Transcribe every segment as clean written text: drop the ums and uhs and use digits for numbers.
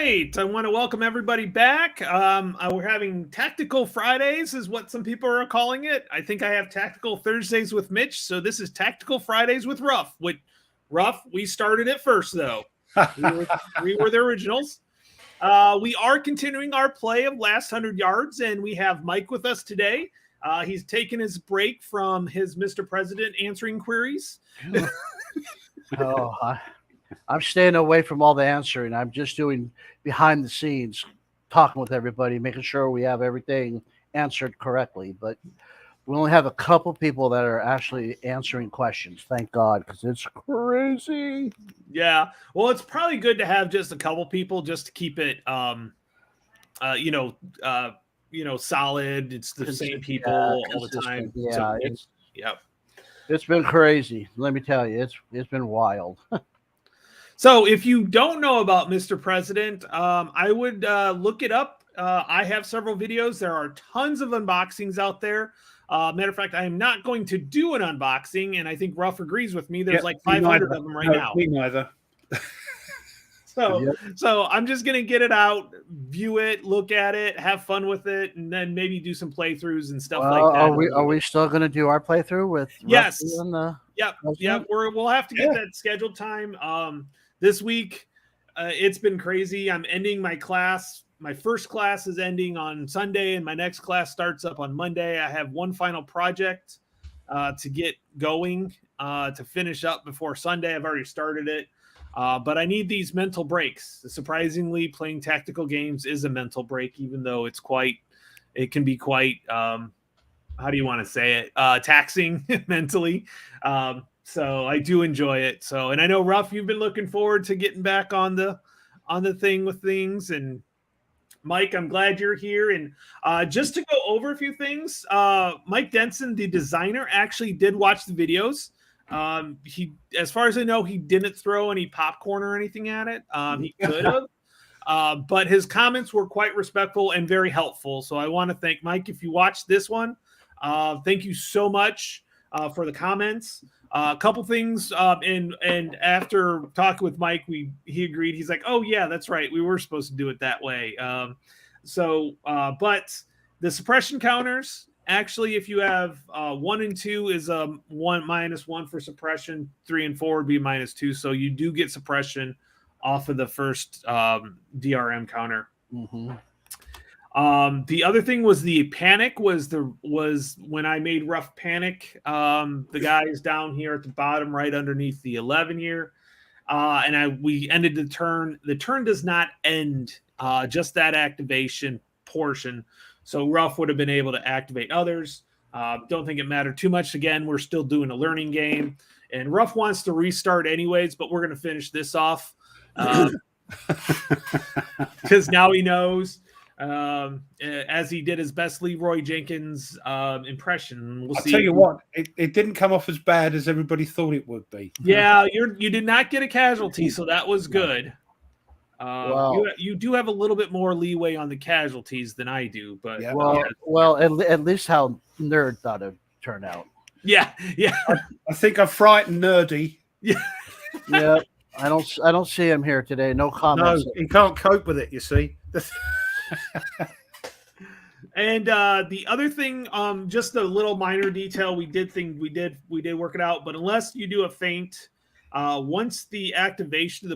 right. I want to welcome everybody back. We're having Tactical Fridays is what some people are calling it. I think I have Tactical Thursdays with Mitch. So this is Tactical Fridays with Ruff. We started it first, though. We were the originals. We are continuing our play of Last 100 Yards, and we have Mike with us today. He's taken his break from his Mr. President answering queries. I'm staying away from all the answering. I'm just doing behind the scenes, talking with everybody, making sure we have everything answered correctly. But we only have a couple people that are actually answering questions. Thank God, because it's crazy. Yeah. Well, it's probably good to have just a couple people just to keep it, solid. It's the same people all the time. Yeah, so, it's been crazy. Let me tell you, it's been wild. So if you don't know about Mr. President, I would look it up. I have several videos. There are tons of unboxings out there. Matter of fact, I am not going to do an unboxing, and I think Ruff agrees with me. There's like 500 of them right now. Me neither. So I'm just going to get it out, view it, look at it, have fun with it, and then maybe do some playthroughs and stuff like that. Are we still going to do our playthrough with Yes. Yep. We'll have to get that scheduled time. This week, it's been crazy. I'm ending my class. My first class is ending on Sunday, and my next class starts up on Monday. I have one final project to get going to finish up before Sunday. I've already started it, but I need these mental breaks. Surprisingly, playing tactical games is a mental break, even though it can be quite, how do you want to say it? Taxing mentally. So I do enjoy it. And I know, Ruff, you've been looking forward to getting back on the thing with things. And Mike, I'm glad you're here. And just to go over a few things, Mike Denson, the designer, actually did watch the videos. He, as far as I know, he didn't throw any popcorn or anything at it. He could have, but his comments were quite respectful and very helpful. So I want to thank Mike. If you watched this one, thank you so much for the comments. A couple things, and after talking with Mike, he agreed. He's like, "Oh yeah, that's right. We were supposed to do it that way." But the suppression counters, actually, if you have 1 and 2 is -1 for suppression, 3 and 4 would be -2. So you do get suppression off of the first DRM counter. Mm-hmm. The other thing was the panic was when I made Ruff panic. The guy is down here at the bottom, right underneath the 11 here. We ended the turn. The turn does not end, just that activation portion. So Ruff would have been able to activate others. Don't think it mattered too much. Again, we're still doing a learning game, and Ruff wants to restart anyways, but we're going to finish this off. Because now he knows. As he did his best Leroy Jenkins impression. I'll tell you what, it didn't come off as bad as everybody thought it would be. Yeah, you did not get a casualty, so that was good. You do have a little bit more leeway on the casualties than I do, but at least how Nerd thought it turned out. Yeah. I think I frightened Nerdy. Yeah. Yeah. I don't see him here today. No comments. No, he can't cope with it. You see. And the other thing, just a little minor detail, we did work it out, but unless you do a feint, once the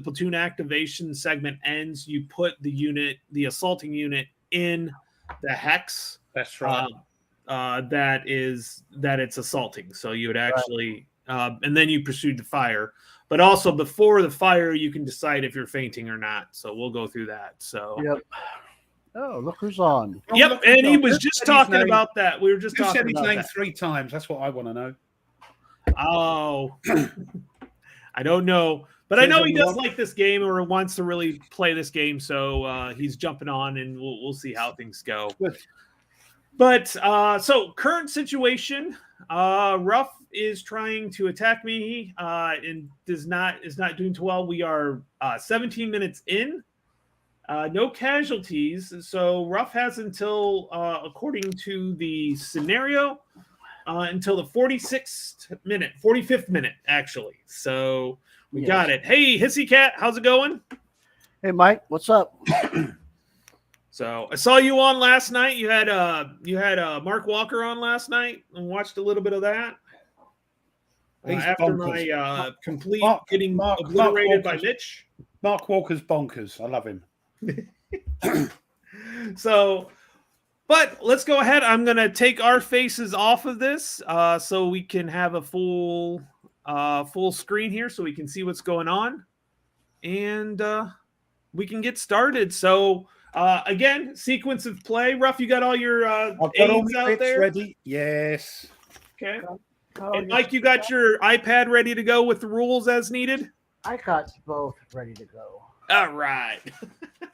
platoon activation segment ends, you put the assaulting unit in the hex. That's right. That it's assaulting. So you would actually, and then you pursued the fire. But also before the fire, you can decide if you're feinting or not. So we'll go through that. So. Yep. Oh, look who's on. Yep, and he was just talking about that. We were just talking about that. Who said his name 3 times? That's what I want to know. Oh. I don't know. But I know he does like this game or wants to really play this game. So he's jumping on, and we'll see how things go. Good. But so current situation, Ruff is trying to attack me and is not doing too well. We are 17 minutes in. No casualties. So Ruff has until, according to the scenario, until the 45th minute, actually. So we got it. Hey, Hissy Cat, how's it going? Hey, Mike, what's up? So I saw you on last night. You had Mark Walker on last night and watched a little bit of that. He's After bonkers. my complete Mark- getting Mark obliterated by Walker's- Mitch. Mark Walker's bonkers. I love him. So, but let's go ahead. I'm gonna take our faces off of this, so we can have a full screen here, so we can see what's going on, and we can get started. So, again, sequence of play. Ruff, you got all your I've got all aids my out bits there. ready. Yes. Okay. Oh, And Mike, you got your iPad ready to go with the rules as needed. I got both ready to go. All right.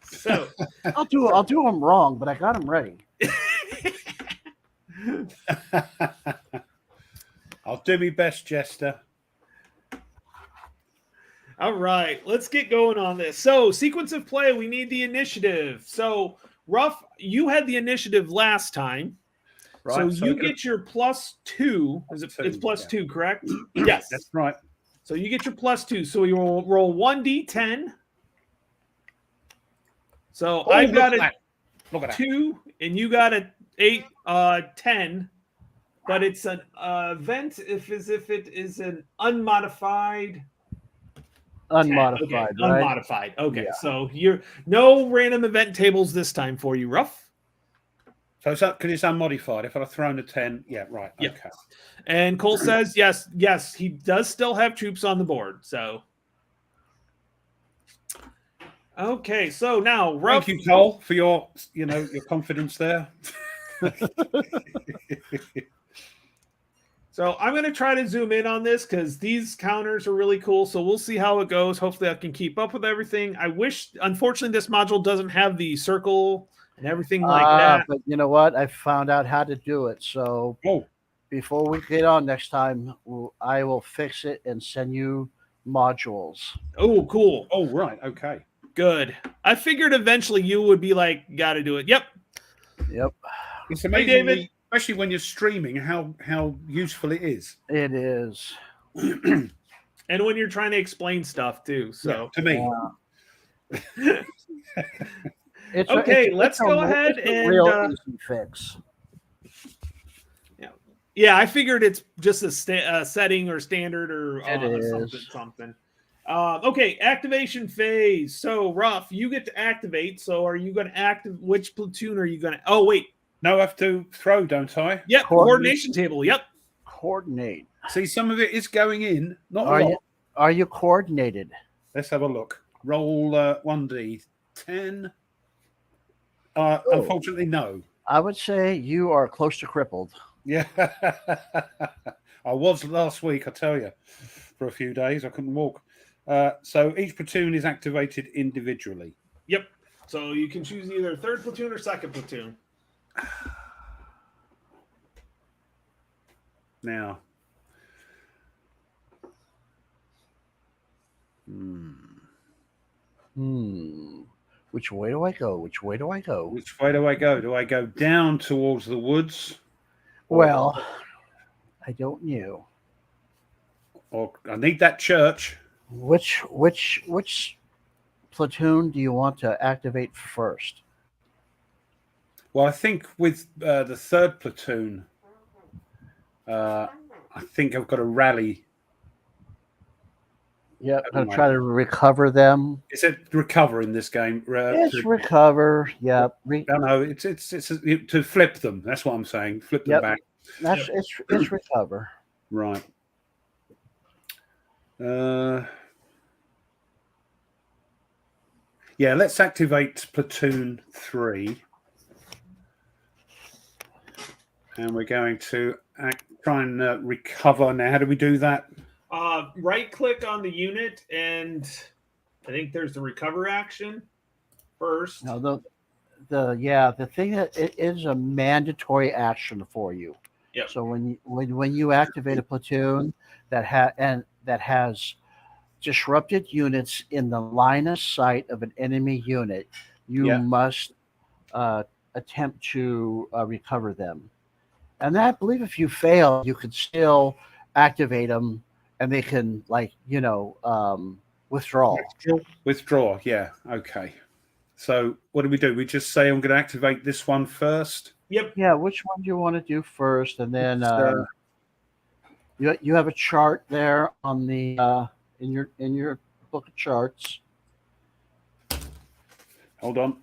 So. I'll do them wrong, but I got them ready. I'll do my best, Jester. All right, let's get going on this. So, sequence of play, we need the initiative. So, Ruff, you had the initiative last time. Right. So you get your +2. It's +2, correct? Yes. That's right. So you get your +2. So you will roll 1d10. So Oh, I've got look a at that. Look at that. 2 and you got a 10. But it's an event if it is an unmodified. Unmodified, Okay, right? unmodified. Okay, Yeah. so you're no random event tables this time for you, Ruff. So it's up because it's unmodified. If I'd have thrown a 10, yeah, right. Yeah. Okay. And Cole says yes, he does still have troops on the board. So okay, so now Ruff. Thank you, Cole, for your your confidence there. So I'm going to try to zoom in on this because these counters are really cool. So we'll see how it goes. Hopefully I can keep up with everything. I wish, unfortunately, this module doesn't have the circle and everything like that. But you know what? I found out how to do it. So Oh, before we get on next time, I will fix it and send you modules. Oh, cool. oh, right. Okay. Good. I figured eventually you would be like, got to do it. Yep. Yep, It's Hey, amazing, David. especially when you're streaming, how useful it is. it is. And when you're trying to explain stuff too. So to me. It's Okay, let's go ahead it's a and, real easy fix. yeah, I figured it's just a setting or standard or It is. something. Okay, activation phase. So, Ruff, you get to activate. So, are you going to activate? Which platoon are you going to? Oh, wait. No, I have to throw, don't I? Yep, coordination table. Yep. Coordinate. See, some of it is going in, not a Are lot. you are you coordinated? Let's have a look. Roll 1d10. Unfortunately, no. I would say you are close to crippled. Yeah. I was last week, I tell you, for a few days. I couldn't walk. So each platoon is activated individually. Yep. So you can choose either third platoon or second platoon. Now. Which way do I go? Which way do I go? Which way do I go? Do I go down towards the woods? Well, I don't know. Or I need that church. Which platoon do you want to activate first? Well, I think with the third platoon, I think I've got to rally. Yep, I'm gonna try to recover them. Is it recover in this game? It's recover. Yep. No, it's to flip them. That's what I'm saying. Flip them Yep. back. That's it's recover. Right. Yeah, let's activate platoon 3. And we're going to try and recover. Now, how do we do that? Right click on the unit, and I think there's the recover action first. Now the thing that it is a mandatory action for you. Yep. So when you activate a platoon that has disrupted units in the line of sight of an enemy unit, you must attempt to recover them. And I believe if you fail, you could still activate them, and they can Withdrawal. Withdraw. Yeah. Okay. So what do? We just say I'm going to activate this one first. Yep. Yeah, which one do you want to do first? And then It's, you have a chart there on the in your book of charts. Hold on.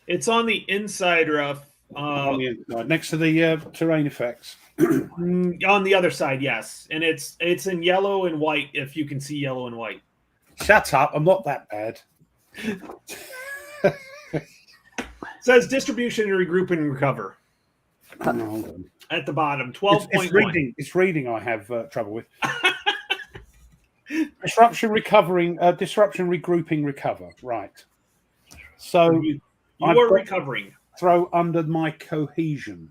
It's on the inside, Ruff. Right, next to the terrain effects. On the other side, yes, and it's in yellow and white. If you can see yellow and white. Shut up! I'm not that bad. It says distribution and regroup and recover Hold on. at the bottom. It's 12.1. reading. It's reading. I have trouble with. Disruption, recovering. Disruption, regrouping, recover. Right. So You I've are got- recovering. throw under my cohesion.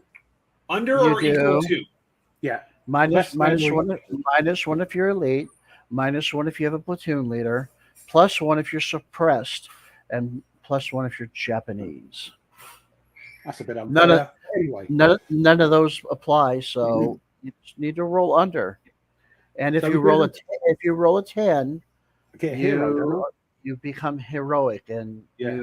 Under You or equal do. to. Yeah. Minus Less than one if you're elite, -1 if you have a platoon leader, +1 if you're suppressed, and +1 if you're Japanese. That's a bit unfair. None of- Anyway. None of those apply, so you just need to roll under. And if So you we roll a did 10, Get a hero. don't I? you become heroic, and Yeah.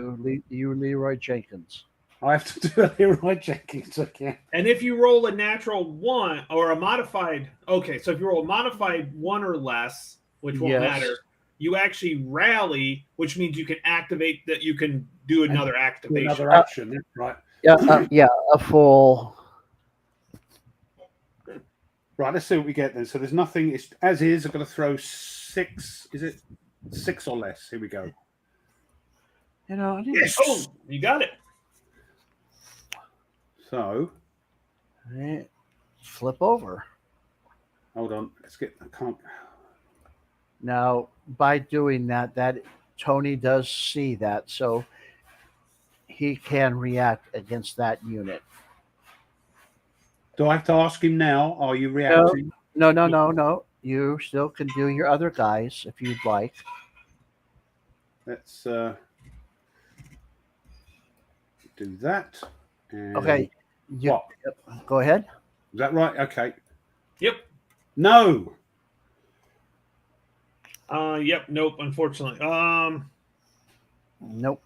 you Leroy Jenkins. I have to do a hero Jenkins again. And if you roll a natural 1 or a modified, okay, so if you roll a modified 1 or less, which won't Yes. matter, you actually rally, which means you can activate that. You can do another activation. Another action. Right. Yeah, a full. Right. Let's see what we get then. So there's nothing. It's as is. I'm going to throw 6. Is it 6 or less? Here we go. I need Yes. Oh, you got it. So to flip over. hold on. Let's get. I can't. Now, by doing that Tony does see that, so he can react against that unit. Do I have to ask him now? Are you reacting? No. You still can do your other guys if you'd like. Let's do that. And Okay. What? Go ahead. Is that right? Okay. Yep. No. Yep. Nope. Unfortunately. Nope.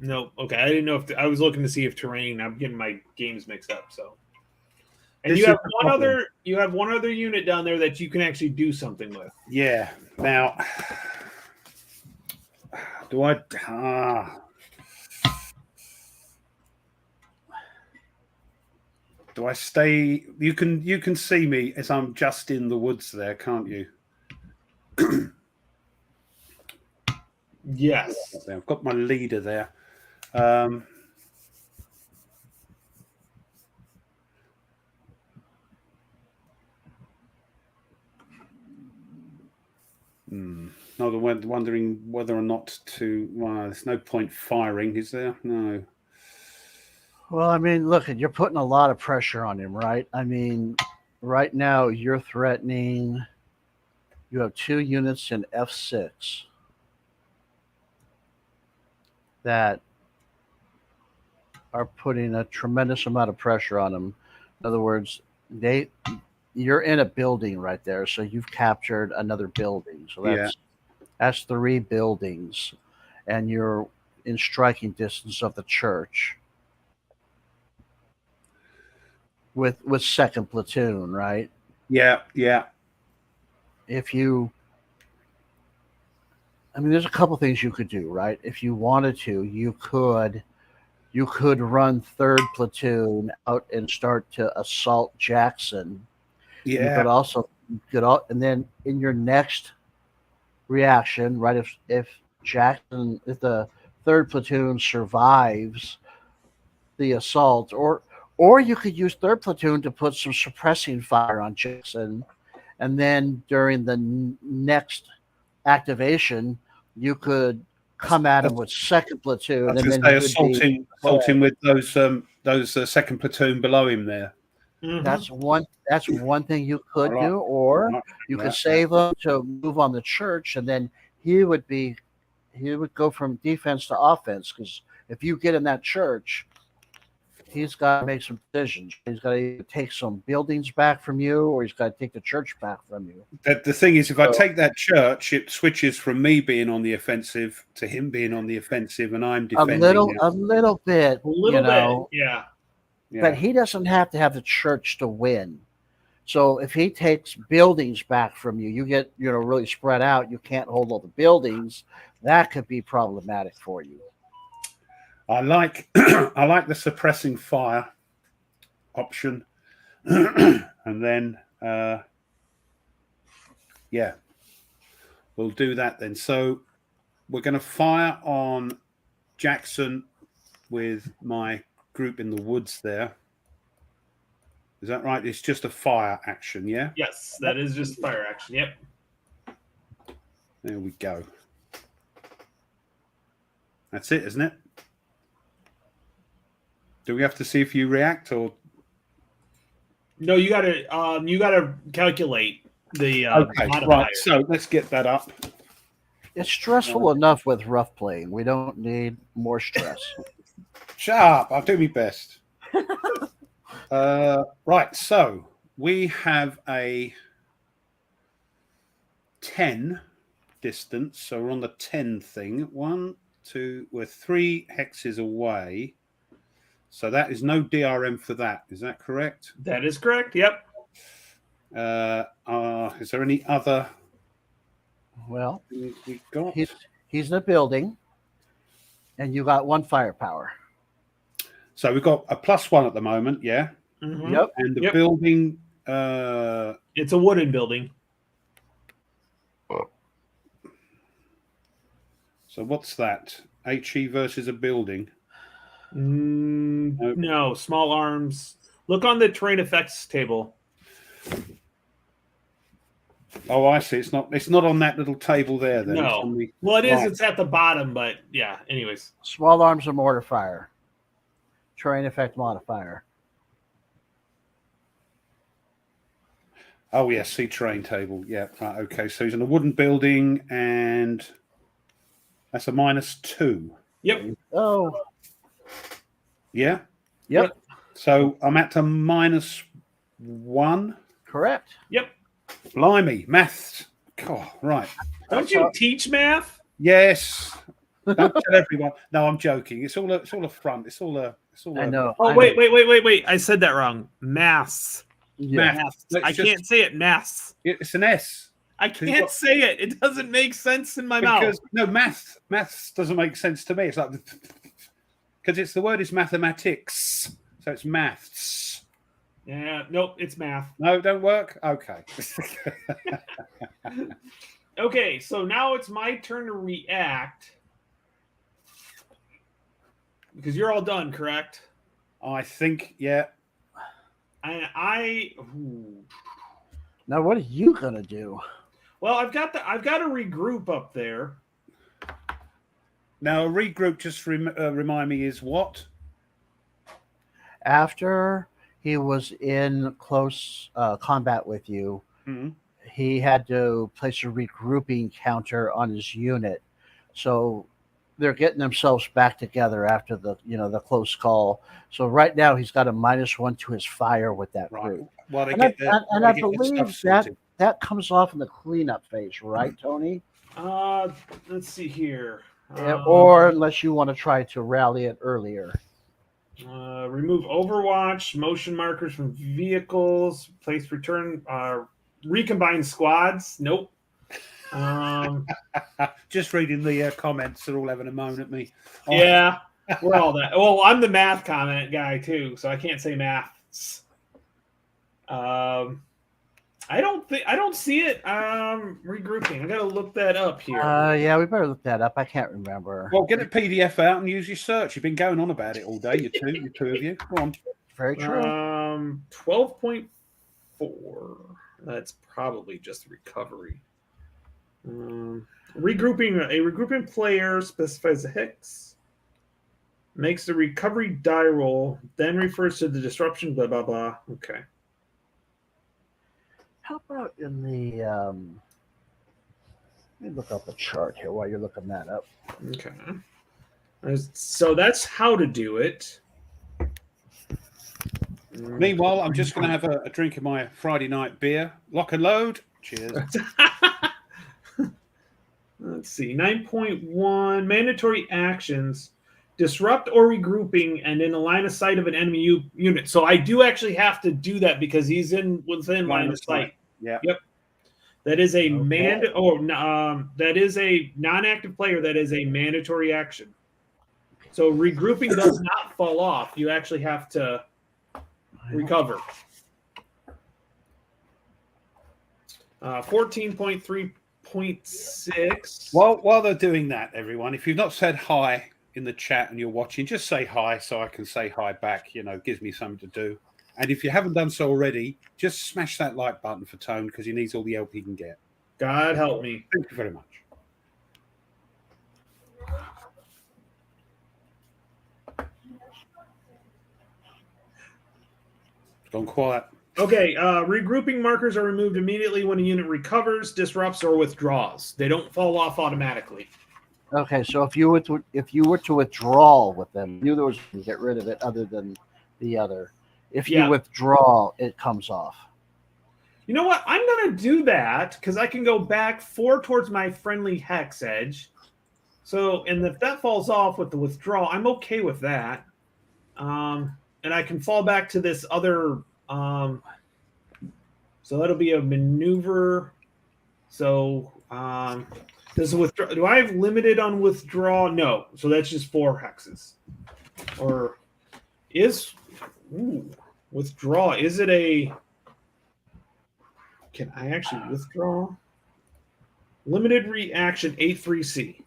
Nope. Okay. I didn't know if I was looking to see if terrain. I'm getting my games mixed up. So. And This you have is the one problem. other. You have one other unit down there that you can actually do something with. Yeah. Now, do I? Do I stay? You can see me as I'm just in the woods there, can't you? Yes. I've got my leader there. No, they're wondering whether or not to. Well, there's no point firing, is there? No. Well, I mean, look, you're putting a lot of pressure on him, right? I mean, right now you're threatening. You have 2 units in F6 that are putting a tremendous amount of pressure on him. In other words, you're in a building right there, so you've captured another building. So that's 3 buildings, and you're in striking distance of the church with second platoon, right? Yeah. If you, I mean, there's a couple things you could do, right? If you wanted to, you could run 3rd platoon out and start to assault Jackson. You could also and then in your next reaction, right? If the 3rd platoon survives the assault, or you could use 3rd platoon to put some suppressing fire on Jackson, and then during the next activation, you could come at him with 2nd platoon, I was and then going to say assaulting with those 2nd platoon below him there. Mhm. That's one thing you could All right. do, or Right. you Yeah. could save him to move on the church, and then he would go from defense to offense. Because if you get in that church, he's got to make some decisions. He's got to either take some buildings back from you, or he's got to take the church back from you. The thing is, if I So- take that church, it switches from me being on the offensive to him being on the offensive, and I'm A defending. little bit, A little you know, bit, yeah. Yeah. but he doesn't have to have the church to win. So if he takes buildings back from you, you get, you know, really spread out. You can't hold all the buildings. That could be problematic for you. I like I like the suppressing fire option, and then yeah, we'll do that then. So we're going to fire on Jackson with my group in the woods there. Is that right? It's just a fire action, yeah? Yes, that is just fire action. Yep. There we go. That's it, isn't it? Do we have to see if you react, or No, you gotta calculate the okay? modifier. Right. So let's get that up. It's stressful enough with rough playing. We don't need more stress. Shut up! I'll do my best. Right. So we have a 10 distance. So we're on the 10 thing. 1, 2, we're 3 hexes away. So that is no DRM for that. Is that correct? That is correct. Yep. Is there any other Well, things we got? he's in a building, and you got 1 firepower. So we've got a +1 at the moment, yeah. Mhm. Yep. And the Yep. building, It's a wooden building. so what's that? HE versus a building. Nope. No, small arms. Look on the terrain effects table. Oh, I see. It's not on that little table there then. No. It's on the- Well, it is. Right. It's at the bottom, but yeah. Anyways, Small arms and mortar fire. Terrain effect modifier. Oh yes, see terrain table. Yeah, right, okay. So he's in a wooden building and that's a -2. yep. Oh, Yeah? yep, So I'm at a -1. correct. Yep. Blimey, maths. God, right. Don't you teach math? Yes. Don't tell everyone. No, I'm joking. It's all a front. It's all a I know. Oh, I wait. know. I said that wrong. Maths. Yeah. Math. Maths. I It's just- can't say it. Maths. It's an S. I can't got- say it. It doesn't make sense in my mouth. Because no, maths doesn't make sense to me. It's like because the word is mathematics, so it's maths. Yeah. Nope. It's math. No, don't work. Okay. Okay. So now it's my turn to react because you're all done, correct? I think yeah. Ooh. Now, what are you gonna do? Well, I've got to regroup up there. Now a regroup. Just remind me is what? After he was in close combat with you, Mhm. he had to place a regrouping counter on his unit. So they're getting themselves back together after the close call. So right now he's got a -1 to his fire with that Right. group. Well, they And I- get their, and they I get their believe stuff sorted. that comes off in the cleanup phase, right, Tony? Let's see here. Or unless you want to try to rally it earlier. Remove Overwatch, motion markers from vehicles, place return, recombine squads. Nope. Just reading the comments, they're all having a moan at me. Oh, Yeah, we're all that. Well, I'm the math comment guy too, so I can't say maths. I don't see it. Regrouping. I gotta look that up here. Yeah, we better look that up. I can't remember. Well, get a PDF out and use your search. You've been going on about it all day. You two of you. Come on. Very true. 12.4. That's probably just recovery. Regrouping. A regrouping player specifies a hex, makes the recovery die roll, then refers to the disruption. Blah blah blah. Okay. How about in the let me look up a chart here while you're looking that up. Okay. So that's how to do it. Meanwhile, I'm just going to have a drink of my Friday night beer. Lock and load. Cheers. Let's see. 9.1 mandatory actions. Disrupt or regrouping and in a line of sight of an enemy unit. So I do actually have to do that because he's within line of sight. Yeah. Yep. That is a that is a non-active player. That is a mandatory action. So regrouping does not fall off. You actually have to recover. 14.3.6. While they're doing that, everyone, if you've not said hi in the chat and you're watching, just say hi so I can say hi back. You know, it gives me something to do. And if you haven't done so already, just smash that like button for Tone because he needs all the help he can get. God help me. Thank you very much. It's gone quiet. Okay, regrouping markers are removed immediately when a unit recovers, disrupts, or withdraws. They don't fall off automatically. Okay, so if you were to withdraw with them, you knew there was to get rid of it other than the other. If you withdraw, it comes off. You know what? I'm going to do that because I can go back 4 towards my friendly hex edge. So, and if that falls off with the withdrawal, I'm okay with that. And I can fall back to this other. So that'll be a maneuver. So, does withdraw? Do I have limited on withdraw? No. So that's just 4 hexes. Or is withdraw? Is it a? Can I actually withdraw? Limited reaction 8-3C.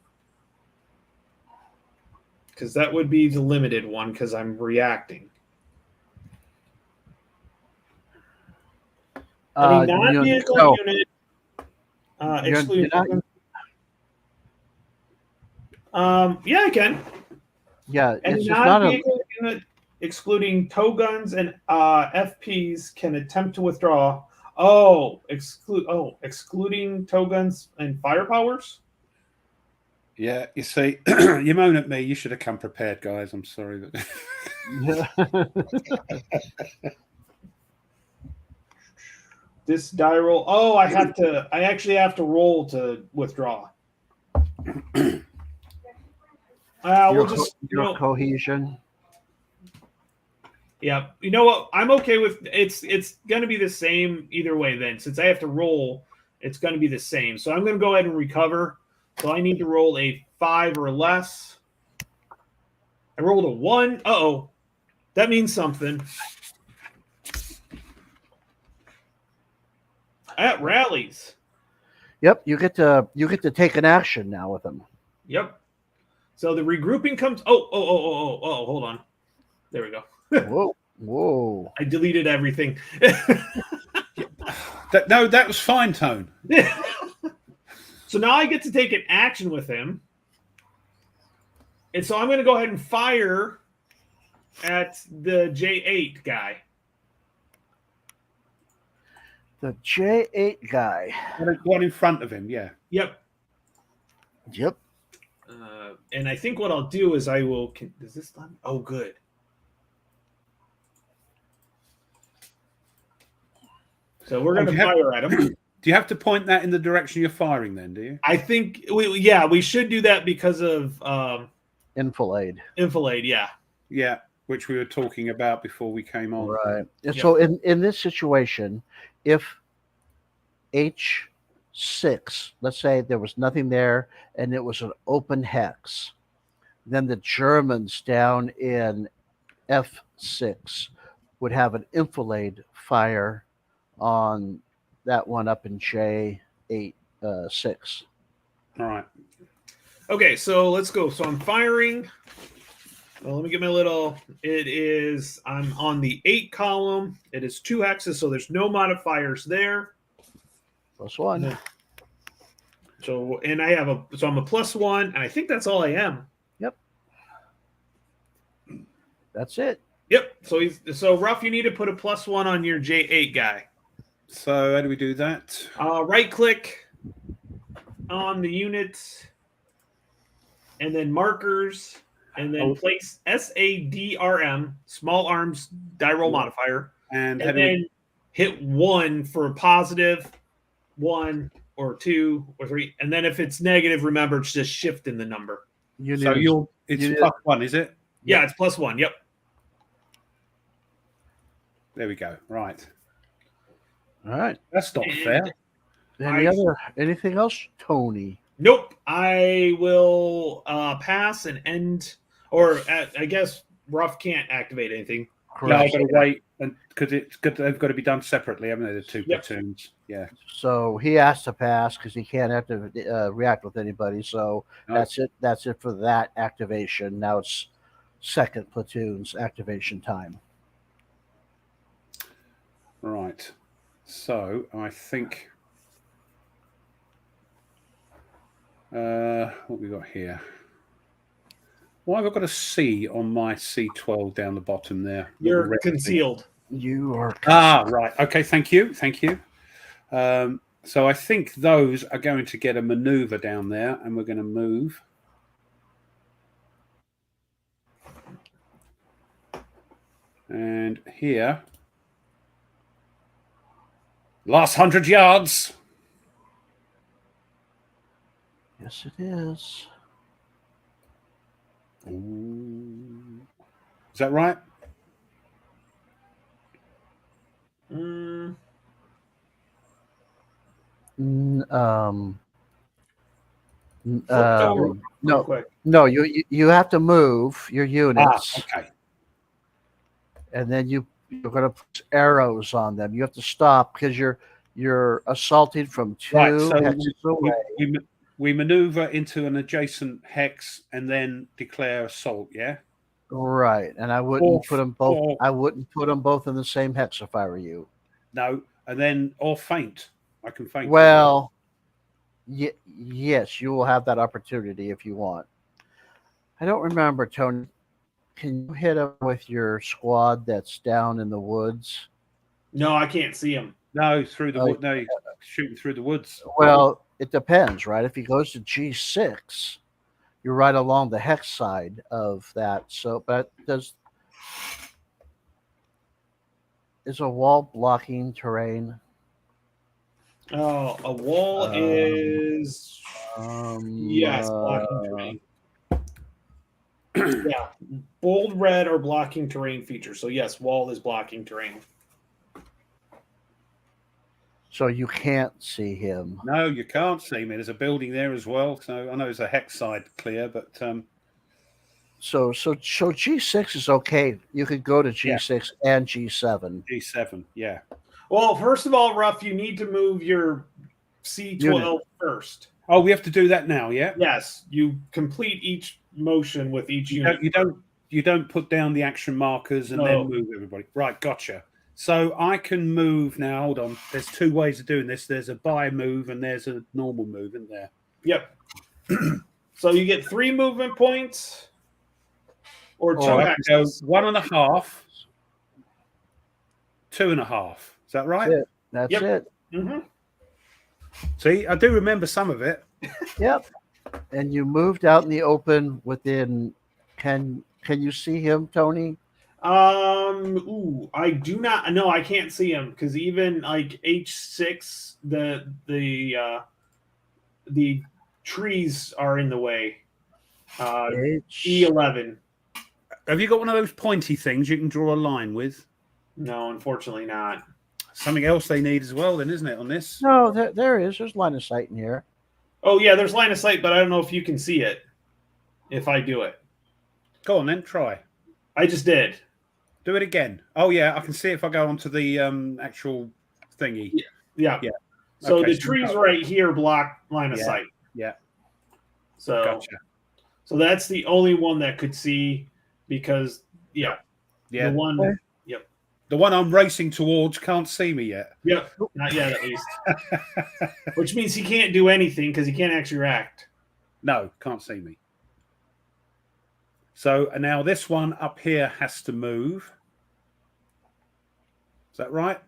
Because that would be the limited one because I'm reacting. Any non-vehicle unit excluding. Yeah, I can. Yeah, any non-vehicle unit excluding tow guns and FPs can attempt to withdraw. Excluding tow guns and firepowers. Yeah, you see, you moan at me. You should have come prepared, guys. I'm sorry. This die roll. Oh, I actually have to roll to withdraw. We'll just cohesion. Yeah, you know what? I'm okay with it's going to be the same either way. Then, since I have to roll, it's going to be the same. So I'm going to go ahead and recover. So I need to roll a 5 or less. I rolled a 1. Uh-oh. That means something. At rallies. Yep, you get to take an action now with them. Yep. So the regrouping comes. Oh, hold on. There we go. Whoa. I deleted everything. That was fine, Tone. So now I get to take an action with him. And so I'm going to go ahead and fire at the J8 guy. The J8 guy. One in front of him, yeah. Yep. And I think what I'll do is I will... Does this... Oh, good. So we're going to fire at him. Do you have to point that in the direction you're firing then, do you? I think, we should do that because of... Enfilade, yeah. Yeah, which we were talking about before we came on. Right. Yep. So in this situation, if H6, let's say there was nothing there and it was an open hex, then the Germans down in F6 would have an enfilade fire on that one up in J8 6. All right. Okay, so let's go. So I'm firing. Well, let me get my little. I'm on the 8 column. It is 2 hexes, so there's no modifiers there. +1. So, and I'm a +1, and I think that's all I am. Yep. That's it. Yep. So Ruff, you need to put a +1 on your J8 guy. So how do we do that? Right click on the unit, and then markers, and then place SADRM, small arms die roll modifier, And then hit 1 for a positive, 1 or 2 or 3, and then if it's negative, remember it's just shifting the number. It's +1, is it? Yeah, it's +1. Yep. There we go. Right. All right. That's not fair. Anything else, Tony? Nope. I will pass and end, or I guess Ruff can't activate anything. No, I've got to wait, and because they've got to be done separately, haven't they? The two platoons. Yeah. So he has to pass because he can't have to react with anybody. So that's it. That's it for that activation. Now it's second platoon's activation time. Right. So I think what we got here. Why have I got a C on my C12 down the bottom there? You're concealed. You are right. Okay. Thank you. So I think those are going to get a maneuver down there, and we're going to move. And here, last 100 yards. Yes, it is. Is that right? No. You have to move your units. Okay. And then you're going to put arrows on them. You have to stop because you're assaulting from 2 hexes away. We maneuver into an adjacent hex and then declare assault. Yeah. Right, and I wouldn't put them both. I wouldn't put them both in the same hex if I were you. No, and then or feint. I can feint. Well, yes, you will have that opportunity if you want. I don't remember, Tony. Can you hit him with your squad that's down in the woods? No, I can't see him. No, through the wood. No, shooting through the woods. Well, it depends, right? If he goes to G6, you're right along the hex side of that. So, but is a wall blocking terrain? Oh, a wall is yes, blocking terrain. Yeah, bold red or blocking terrain feature. So yes, wall is blocking terrain. So you can't see him. No, you can't see me. There's a building there as well. So I know there's a hex side clear, but so G6 is okay. You could go to G6 and G7. G7, yeah. Well, first of all, Ruff, you need to move your C12 first. Oh, we have to do that now, yeah? Yes, you complete each motion with each unit. You don't put down the action markers and then move everybody. Right, gotcha. So I can move now. Hold on. There's 2 ways of doing this. There's a buy move and there's a normal move, isn't there? Yep. So you get 3 movement points or 2 axes. 1.5, 2.5. Is that right? That's it. Mm-hmm. See, I do remember some of it. Yep. And you moved out in the open within. Can you see him, Tony? I do not. No, I can't see him because even like H6, the trees are in the way. E11. Have you got one of those pointy things you can draw a line with? No, unfortunately not. Something else they need as well, then, isn't it? On this? No, there is. There's line of sight in here. Oh yeah, there's line of sight, but I don't know if you can see it. If I do it, go on then. Try. I just did. Do it again. Oh yeah, I can see it if I go onto the actual thingy. Yeah. So the trees right here block line of sight. Yeah. So gotcha. So that's the only one that could see because the one. Okay. Yep. The one I'm racing towards can't see me yet. Yep. Not yet, at least. Which means he can't do anything because he can't actually react. No, can't see me. So now this one up here has to move. Is that right?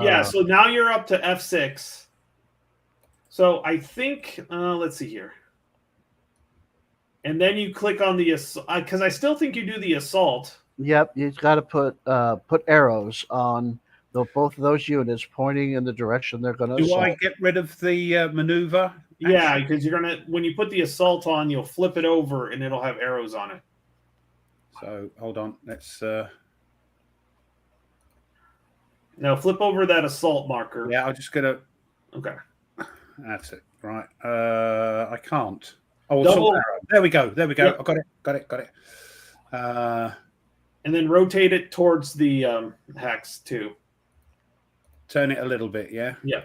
Yeah, so now you're up to F6. So I think, let's see here. and then you click on the because I still think you do the assault. Yep, you've got to put arrows on both of those units pointing in the direction they're going to Do assault. I get rid of the maneuver? Yeah, because you're gonna when you put the assault on, you'll flip it over and it'll have arrows on it. So hold on, let's. Now flip over that assault marker. Yeah, I'm just gonna. Okay. That's it. Right. I can't. Oh, Double- assault arrow. There we go. There we go. Yep. I got it. And then rotate it towards the hex too. Turn it a little bit. Yeah. Yeah.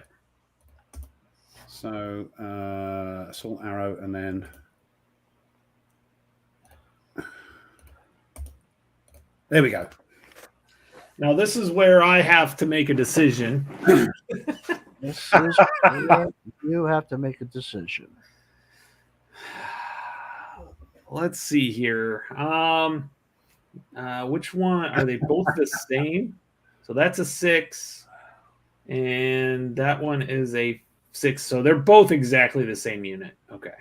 So assault arrow, and then there we go. Now this is where I have to make a decision. This is where you have to make a decision. Let's see here. Which one are they both the same? So that's a 6, and that one is a 6. So they're both exactly the same unit. Okay.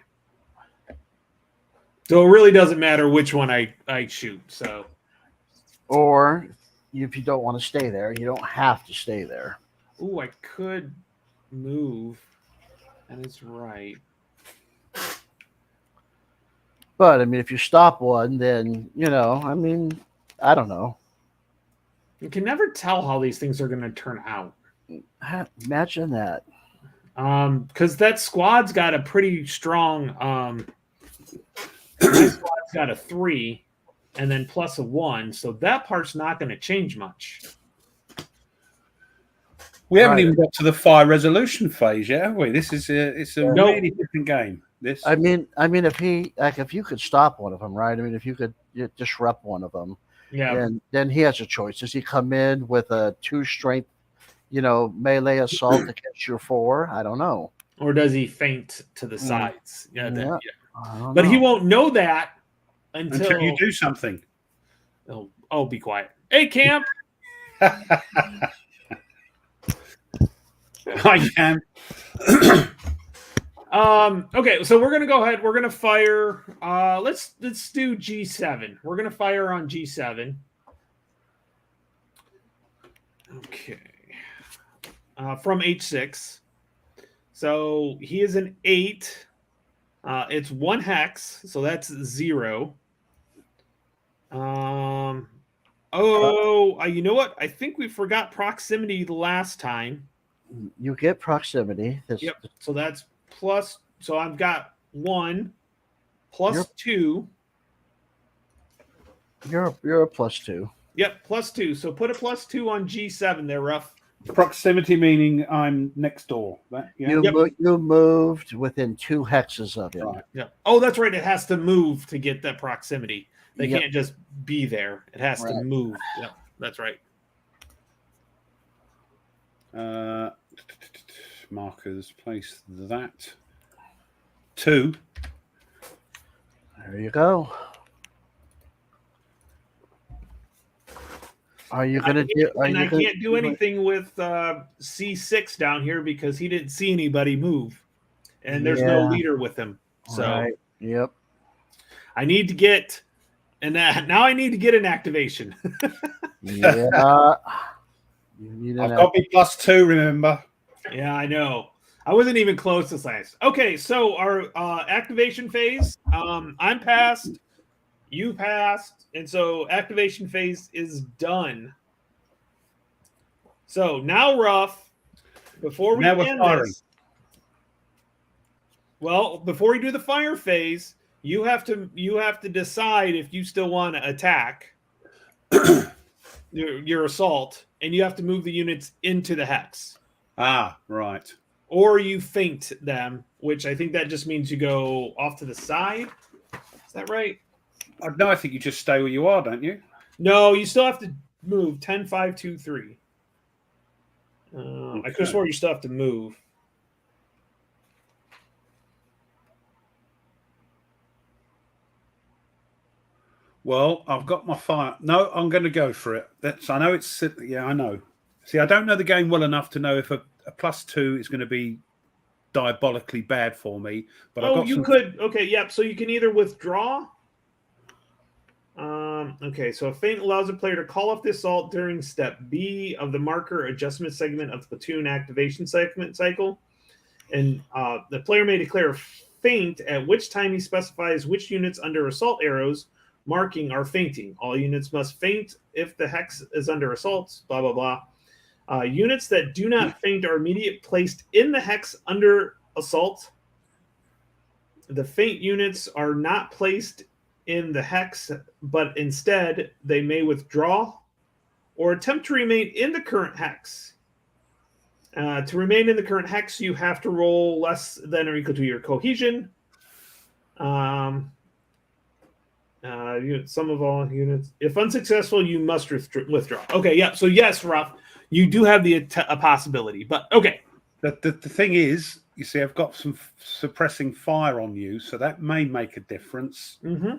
So it really doesn't matter which one I shoot. So Or if you don't want to stay there, you don't have to stay there. ooh, I could move. And it's right. But I mean, if you stop one, then I don't know. You can never tell how these things are going to turn out. Imagine that. Because that squad's got a pretty strong my squad's got a 3 and then plus a 1, so that part's not going to change much. We haven't Right. even got to the fire resolution phase yet, have we? This is it's a Nope. really different game. This. I mean, if you could stop one of them, right? I mean, if you could disrupt one of them, Yeah. then he has a choice. Does he come in with a 2 strength, melee assault against your 4? I don't know. Or does he feint to the sides? Yeah. Yeah. Yeah. I don't But he know. won't know that until, until you do something. Oh, be quiet. Hey, Camp. I can. Okay, so we're gonna go ahead. We're gonna fire. Let's do G7. We're gonna fire on G7. Okay. From H6. So he is an 8. It's 1 hex, so that's 0. You know what? I think we forgot proximity the last time. You get proximity. Yep. So that's plus. So I've got 1 plus Yep. 2. You're a +2. Yep, plus 2. So put a plus 2 on G7 there, Ruff. Proximity meaning I'm next door. That, yeah. You moved within 2 hexes of him. Right. Yeah. Oh, that's right. It has to move to get that proximity. They Yep. can't just be there. It has to Right. move. Yep, that's right. Markers, place that. 2. There you go. Are you gonna do? And I can't do anything with C6 down here because he didn't see anybody move, and there's no Yeah. leader with him. So Right. Yep. I need to get, and now I need to get an activation. Yeah. You need I've an got me +2, remember? Yeah, I know. I wasn't even close to science. Okay, so our activation phase, I'm passed, you passed, and so activation phase is done. So now, Ruff, before we Now we're end firing. this, well, before we do the fire phase, you have to decide if you still want to attack your assault, and you have to move the units into the hex. Ah, right. Or you feint them, which I think that just means you go off to the side. Is that right? No, I think you just stay where you are, don't you? No, you still have to move 10, 5, 2, 3. I could have swore you still have to move. Well, I've got my fire. No, I'm going to go for it. I know it's. Yeah, I know. See, I don't know the game well enough to know if a +2 is going to be diabolically bad for me. But I've Oh, got you some. could. Okay, yep. So you can either withdraw. Okay, so a feint allows a player to call off the assault during step B of the marker adjustment segment of the platoon activation segment cycle. And the player may declare a feint, at which time he specifies which units under assault arrows marking are feinting. All units must feint if the hex is under assault, blah, blah, blah. Units that do not feint are immediately placed in the hex under assault. The feint units are not placed in the hex, but instead they may withdraw or attempt to remain in the current hex. To remain in the current hex, you have to roll less than or equal to your cohesion. Some of all units. If unsuccessful, you must withdraw. Okay, yeah. So yes, Ruff, you do have a possibility, but okay. The thing is, you see, I've got some suppressing fire on you, so that may make a difference. Mm-hmm.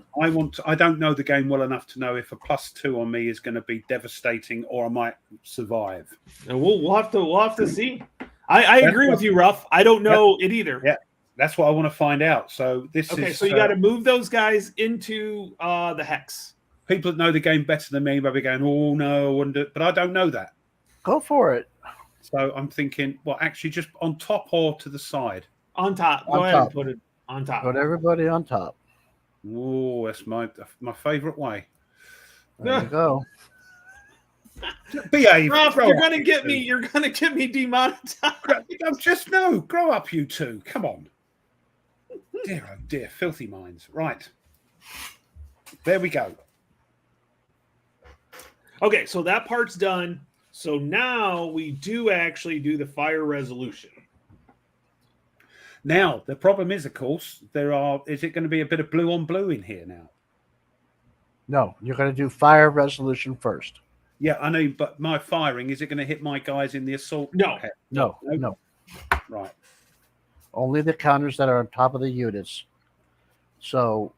I don't know the game well enough to know if a +2 on me is going to be devastating or I might survive. And we'll have to see. I agree with you, Ruff. I don't know it either. Yeah, that's what I want to find out. So so you got to move those guys into the hex. People that know the game better than me may be going, "Oh no, I wouldn't do it," but I don't know that. Go for it. So I'm thinking, well, actually, just on top or to the side? On top. Go ahead and put it on top. Put everybody on top. Oh, that's my favorite way. There you go. Behave. Ruff, you're gonna get me. You're gonna get me demonetized. Just no. Grow up, you two. Come on. Dear, oh dear, filthy minds. Right. There we go. Okay, so that part's done. So now we do actually do the fire resolution. Now, the problem is, of course, is it going to be a bit of blue on blue in here now? No, you're going to do fire resolution first. Yeah, I know, but my firing, is it going to hit my guys in the assault? No. No. Right. Only the counters that are on top of the units. So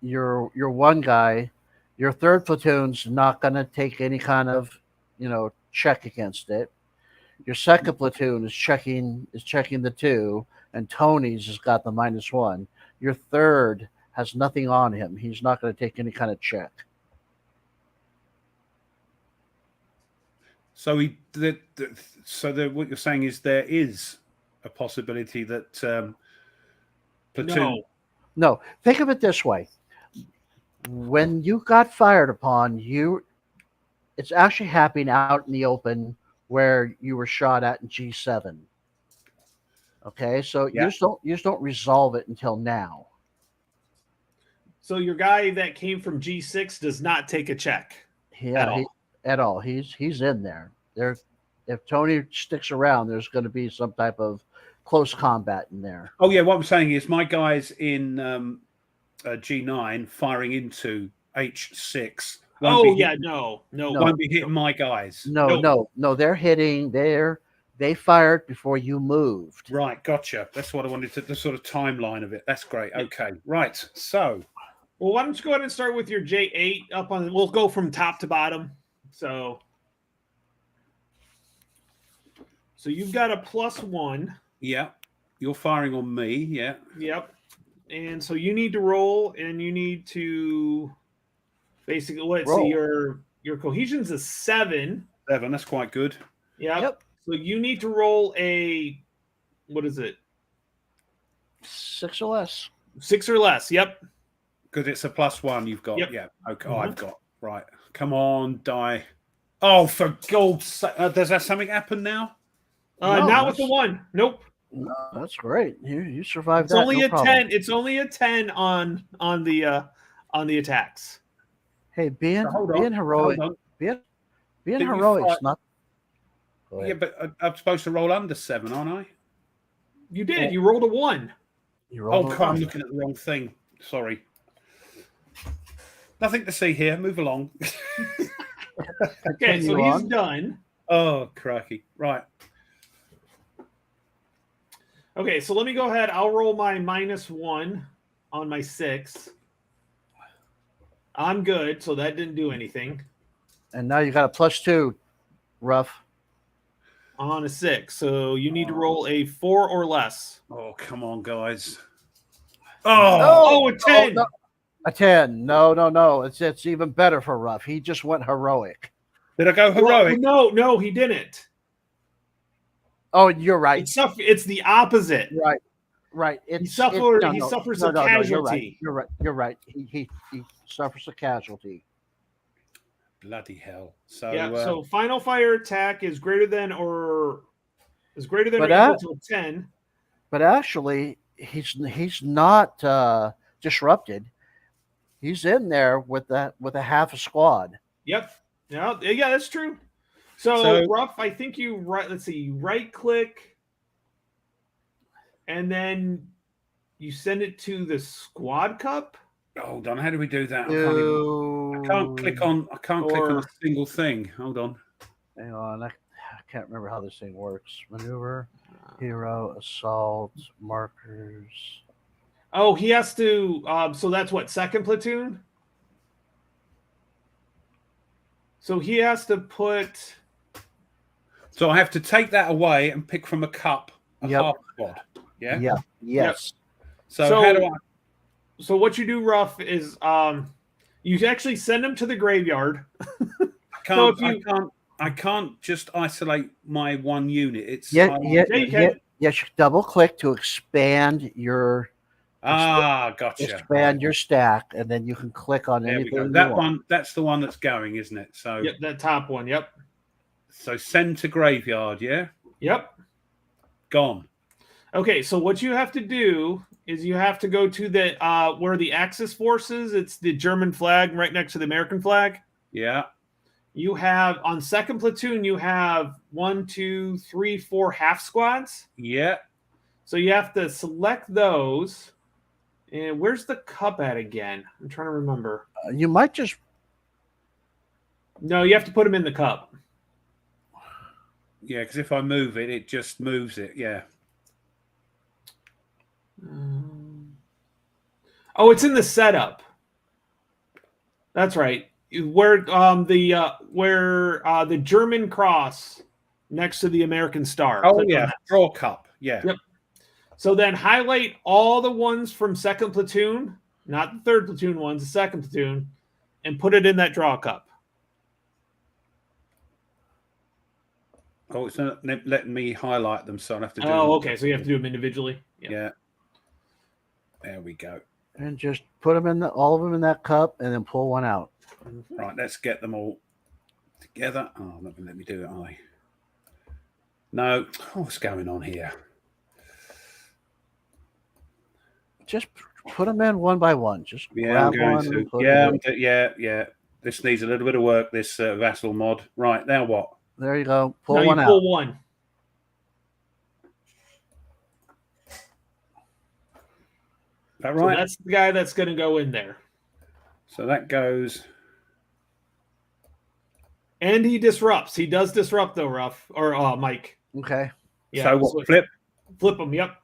your one guy, your third platoon's not going to take any kind of, check against it. Your second platoon is checking the 2, and Tony's has got the -1. Your third has nothing on him. He's not going to take any kind of check. So what you're saying is there is a possibility that platoon. No. Think of it this way: when you got fired upon, it's actually happening out in the open where you were shot at in G7. Okay, so you just don't resolve it until now. So your guy that came from G6 does not take a check. At all. He's in there. If Tony sticks around, there's going to be some type of close combat in there. Oh yeah, what I'm saying is my guys in G9 firing into H6. Won't be hitting my guys. No. They're hitting. They fired before you moved. Right, gotcha. That's what I wanted to. The sort of timeline of it. That's great. Okay, right. So, well, why don't you go ahead and start with your J8 up on? We'll go from top to bottom. So you've got a +1. Yeah, you're firing on me. Yeah. Yep. And so you need to roll, and you need to basically see your cohesion's a 7. 7. That's quite good. Yep. So you need to roll what is it? 6 or less. 6 or less. Yep. Because it's a +1 you've got. Yep. Yeah. Okay. Mm-hmm. I've got. Right. Come on, die. Oh, for God's sake. Does that something happen now? Not with the 1. Nope. No, that's great. You survived It's that. only no a problem. 10. It's only a 10 on the attacks. Hey, being heroic. Being Didn't heroic is not. Yeah, but I'm supposed to roll under 7, aren't I? You did. You rolled a 1. I'm looking at the wrong thing. Sorry. Nothing to see here. Move along. Okay, so he's done. Oh, crikey. Right. Okay, so let me go ahead. I'll roll my -1 on my 6. I'm good, so that didn't do anything. And now you got a +2, Ruff. on a 6. So you need to roll a 4 or less. Oh, come on, guys. Oh, a 10. no. A 10. No. It's even better for Ruff. He just went heroic. Did I go heroic? No, he didn't. Oh, you're right. It's the opposite. Right. He suffers a casualty. You're right. He suffers a casualty. Bloody hell. So So final fire attack is greater than or equal to a 10. But actually, he's not disrupted. He's in there with a half a squad. Yep. Yeah, that's true. So Ruff, I think you right click and then you send it to the squad cup. hold on, how do we do that? I can't click on a single thing. Hold on. Hang on, I can't remember how this thing works. Maneuver, hero, assault, markers. Oh, he has to. So that's what, second platoon. So he has to put. So I have to take that away and pick from a cup a half squad. Yeah. Yeah. Yes. Yep. So how do I? So what you do, Ruff, is you actually send them to the graveyard. I can't just isolate my one unit. It's yes. Double click to expand your. Gotcha. Expand your stack, and then you can click on anything. That one, that's the one that's going, isn't it? So yep, that top one. Yep. So send to graveyard. Yeah. Yep. Gone. Okay, so what you have to do is you have to go to the where the Axis forces. It's the German flag right next to the American flag. Yeah. You have on second platoon. You have 1, 2, 3, 4 half squads. Yeah. So you have to select those. And where's the cup at again? I'm trying to remember. You might just. No, you have to put them in the cup. Yeah, because if I move it, it just moves it. Yeah. Oh, it's in the setup. That's right. Where the German cross next to the American star. Oh yeah, draw cup. Yeah. Yep. So then highlight all the ones from second platoon, not the third platoon ones, the second platoon, and put it in that draw cup. Oh, it's not letting me highlight them, so I have to do. Oh, okay. So you have to do them individually. Yeah. There we go. And just put them in all of them in that cup, and then pull one out. Right, let's get them all together. Oh, not gonna let me do it, No. What's going on here? Just put them in one by one. Just yeah, grab I'm one. going to. Yeah. This needs a little bit of work. This vassal mod. Right now, what? There you go. Pull now one you out. Pull one. That right? So that's the guy that's going to go in there. So that goes. And he disrupts. He does disrupt though, Ruff or Mike. Okay. Yeah. So what? Flip. Flip him. Yep.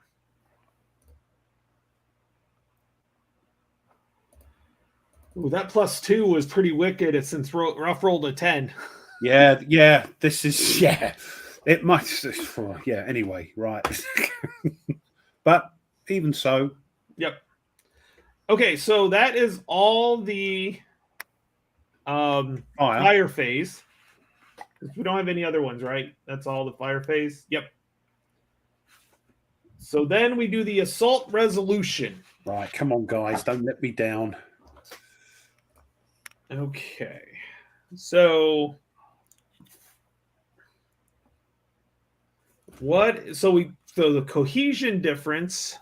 Ooh, that +2 was pretty wicked since Ruff rolled a 10. Yeah. This is It might. Yeah. Anyway, right. But even so. Yep. Okay, so that is all the fire phase. We don't have any other ones, right? That's all the fire phase. Yep. So then we do the assault resolution. Right, come on, guys, don't let me down. Okay. So the cohesion difference.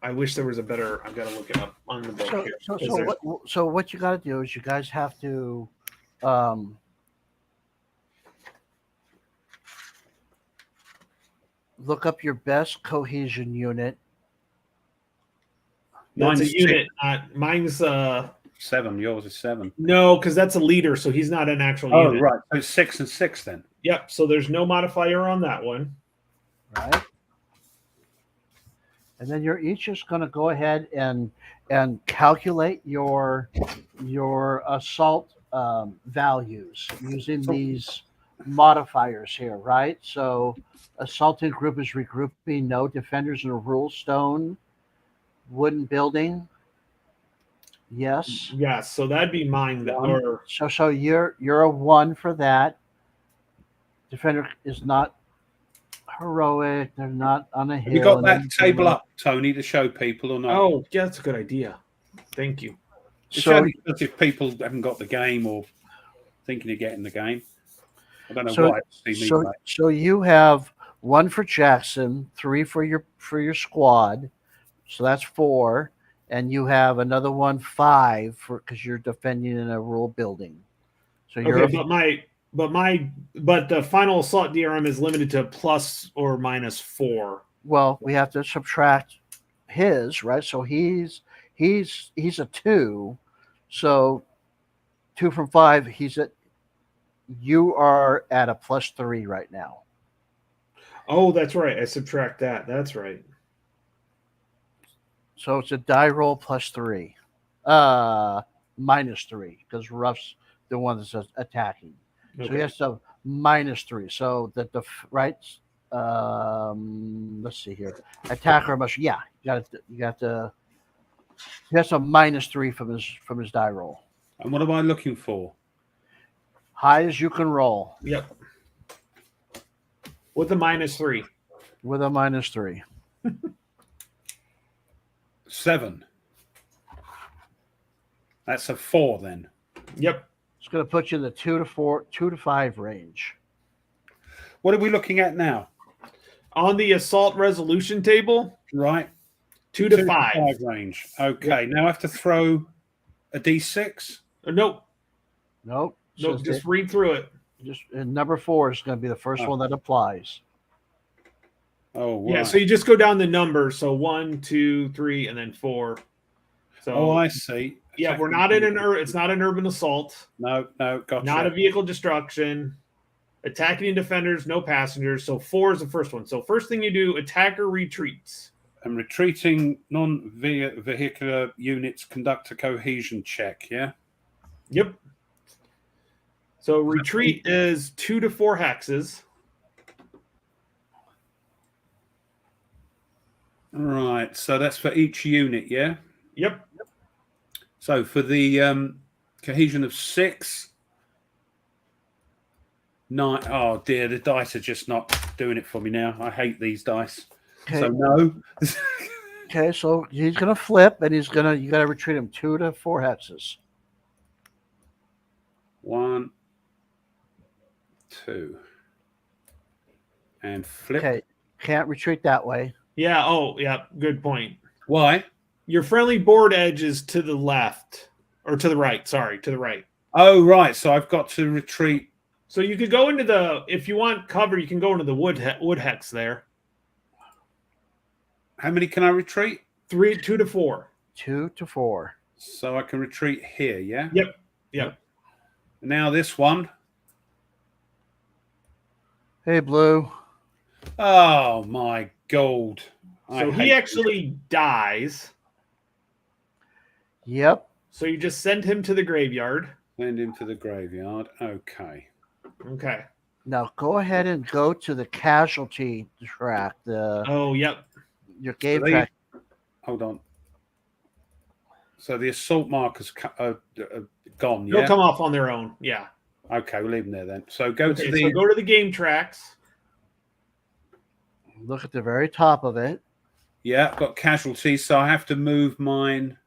I wish there was a better. I've got to look it up on the book here. So what you got to do is you guys have to look up your best cohesion unit. That's a unit. Mine's 7. Yours is 7. No, because that's a leader, so he's not an actual unit. Oh, right. So 6 and 6 then. Yep. So there's no modifier on that one. Right. And then you're each just going to go ahead and calculate your assault values using these modifiers here, right? So assaulting group is regrouping, no defenders in a rule stone, wooden building. Yes. Yes, so that'd be mine. One. Or So you're a 1 for that. Defender is not heroic. They're not on a hill. Have you got and that anything table like- up, Tony, to show people or not? oh, yeah, that's a good idea. Thank you. It's So only because if people haven't got the game or thinking of getting the game. I don't know So- why. See me So, play. so you have 1 for Jackson, 3 for your squad, so that's 4, and you have another 1, 5 for because you're defending in a rule building. So you're Okay, but the final assault DRM is limited to plus or minus 4. well. We have to subtract his right, so he's a 2, so 2 from 5. You are at a +3 right now. Oh, that's right. I subtract that. That's right. So it's a die roll +3, -3 because Ruff's the one that's attacking. So he has to -3. So that the right. Let's see here. Attacker must. Yeah, you got to. He has a -3 from his die roll. And what am I looking for? High as you can roll Yep. With a -3. with a -3. 7. That's a 4 then. Yep. It's going to put you in the 2 to 4, 2 to 5 range. What are we looking at now? On the assault resolution table, Right. 2 to 5. range. Okay. Now I have to throw a d6. Nope. Nope. Nope. Says Just read through it. and number 4 is going to be the first one that applies. Oh, Yeah. right. So you just go down the numbers. So 1, 2, 3, and then 4. So Oh, I see. yeah, we're not in it's not an urban assault. No, gotcha. Not a vehicle destruction. Attacking defenders, no passengers. So 4 is the first one. So first thing you do, attacker retreats. And retreating non-vehicular units conduct a cohesion check, yeah? Yep. So retreat is 2 to 4 hexes. Right. So that's for each unit, yeah? Yep. So for the cohesion of 6, 9. Oh dear, the dice are just not doing it for me now. I hate these dice. Okay. So no. Okay, so he's gonna flip, and you gotta retreat him 2 to 4 hexes. 1, 2, and flip. Okay, can't retreat that way. Yeah. Oh, yeah. Good point. Why? Your friendly board edge is to the left or to the right. Sorry, to the right. Oh, right. So I've got to retreat. So you could go into if you want cover, you can go into the wood hex there. How many can I retreat? 2 to 4. 2 to 4. So I can retreat here, yeah? Yep. Yep. Now this one. Hey, Blue. Oh my gold. So he actually dies. Yep. So you just send him to the graveyard. Send him to the graveyard. Okay. Okay. Now go ahead and go to the casualty track. Oh, yep. Your game So they- track. Hold on. So the assault markers gone, They'll yeah? come off on their own. Yeah. Okay, we'll leave them there then. So go Okay, to the so go to the game tracks. Look at the very top of it. yeah, I've got casualties, so I have to move mine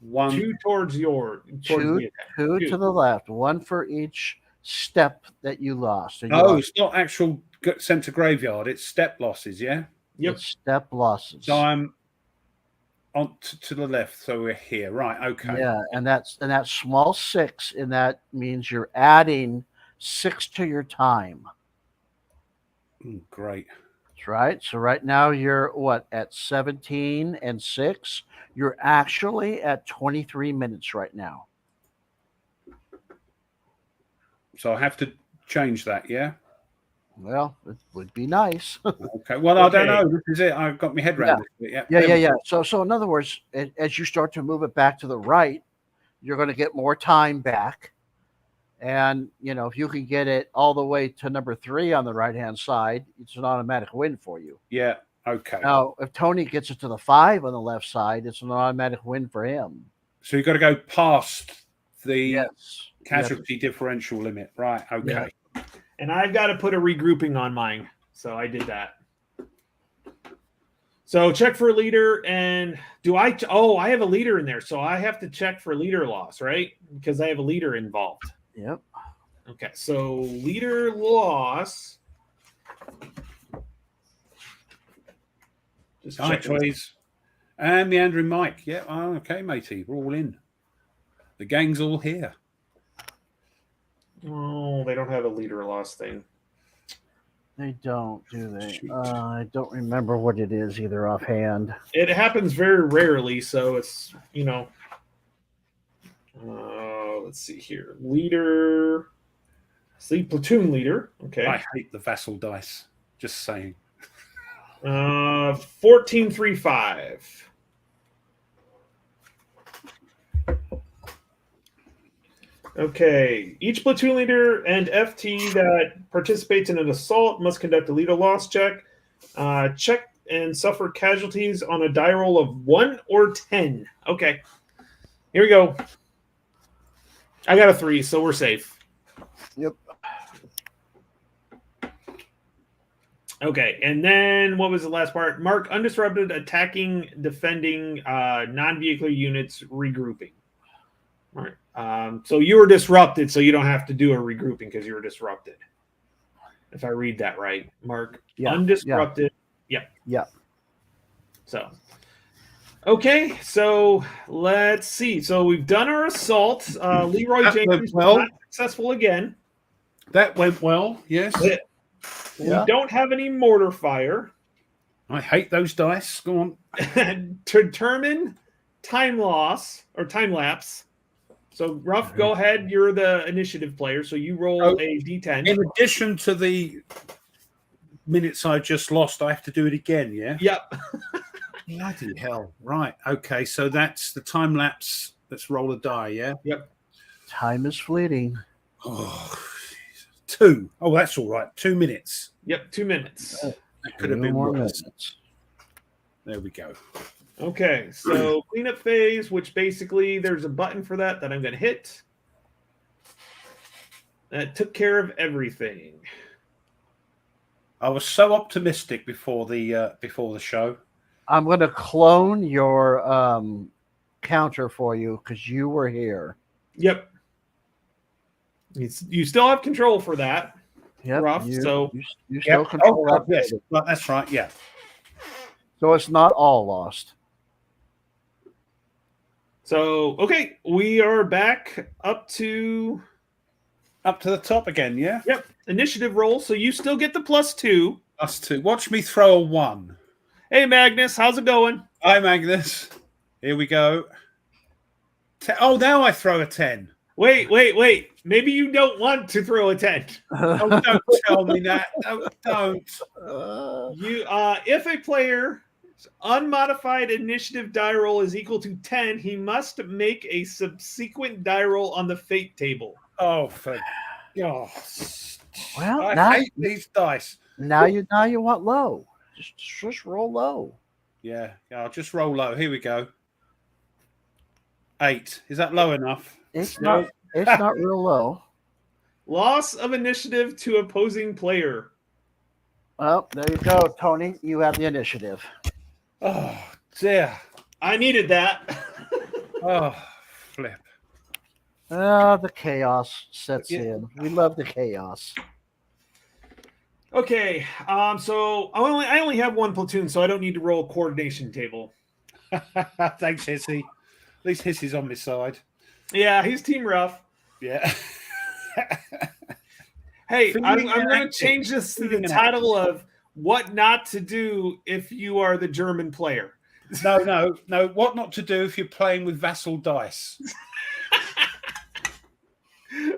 1. 2 towards Two, the attack. 2 Two. to the left. 1 for each step that you lost. So you Oh, lost it's not actual sent to graveyard, it's step losses, yeah? Yep. step losses. So I'm on to the left, so we're here. Right, okay. Yeah, and that small 6 in that means you're adding 6 to your time. Great. That's right. So right now you're at 17 and 6. You're actually at 23 minutes right now. So I have to change that, yeah? Well, it would be nice. Okay. Well, I don't Okay. know. This is it. I've got my head Yeah. around this. Yeah. Yeah, There yeah, we yeah. So in other words, as you start to move it back to the right, you're going to get more time back. And if you can get it all the way to number 3 on the right hand side, it's an automatic win for you. Yeah. Okay. Now, if Tony gets it to the 5 on the left side, it's an automatic win for him. So you've got to go past the Yes. casualty differential limit, right? Okay. Yeah. And I've got to put a regrouping on mine. So I did that. So check for leader. And I have a leader in there. So I have to check for leader loss, right? Because I have a leader involved. Yep. Okay. So leader loss. Just Hi, checking. please. And Meandering Mike. Yeah. Oh, okay, matey. We're all in. The gang's all here. Oh, they don't have a leader loss thing. They don't, do they? Shoot. I don't remember what it is either offhand. It happens very rarely, so it's let's see here. Leader, see platoon leader. Okay. I hate the vassal dice. Just saying. 1435. Okay. Each platoon leader and FT that participates in an assault must conduct a leader loss check. Check and suffer casualties on a die roll of 1 or 10. Okay. Here we go. I got a 3, so we're safe. Yep. Okay, and then what was the last part? Mark undisrupted attacking, defending non-vehicular units regrouping. All right. So you were disrupted, so you don't have to do a regrouping because you were disrupted. If I read that right, Mark. Yeah. Undisrupted. Yep. Yeah. So, okay, so let's see. So we've done our assault. Leroy That Jenkins went well. was not successful again. That went well. Yes. We don't have any mortar fire. I hate those dice. Go on. To determine time loss or time lapse. So, Ruff, go ahead. You're the initiative player, so you roll Oh, a d10. In addition to the minutes I just lost, I have to do it again, yeah? Yep. Bloody hell. Right. Okay. So that's the time lapse. Let's roll a die, yeah? Time is fleeting. Oh, 2. Oh, that's all right. 2 minutes. Yep, 2 minutes. That could have 2 been more worse. minutes. There we go. Okay, so cleanup phase, which basically there's a button for that I'm going to hit. That took care of everything. I was so optimistic before the show. I'm going to clone your counter for you because you were here. Yep. You still have control for that. Yep. Rough, you, so- you still Yep. control Oh, that. yes. Well, that's right. Yeah. So it's not all lost. So, okay, we are back up to, Up to the top again, yeah? yep, initiative roll. So you still get the +2. Us two. Watch me throw a 1. Hey, Magnus, how's it going? Hi, Magnus. Here we go. Oh, now I throw a 10. Wait. Maybe you don't want to throw a 10. Oh, don't tell me that. No, don't. You, if a player's unmodified initiative die roll is equal to 10, he must make a subsequent die roll on the fate table. Oh, for God. Well, I now, hate these dice. now you want low. Just roll low. Yeah, I'll just roll low. Here we go. 8. Is that low enough? It's No. not. It's not real low. Loss of initiative to opposing player. Well, there you go, Tony. You have the initiative. Oh, dear. I needed that. Oh, flip. The chaos sets Yeah. in. We love the chaos. Okay, so I only have one platoon, so I don't need to roll a coordination table. Thanks, Hissy. At least Hissy's on my side. Yeah, he's Team Rough. Yeah. Hey, Feeling I'm and going to acting. change this to the Feeling and title of What Not to Do If You Are the German Player. No. What not to do if you're playing with vassal dice?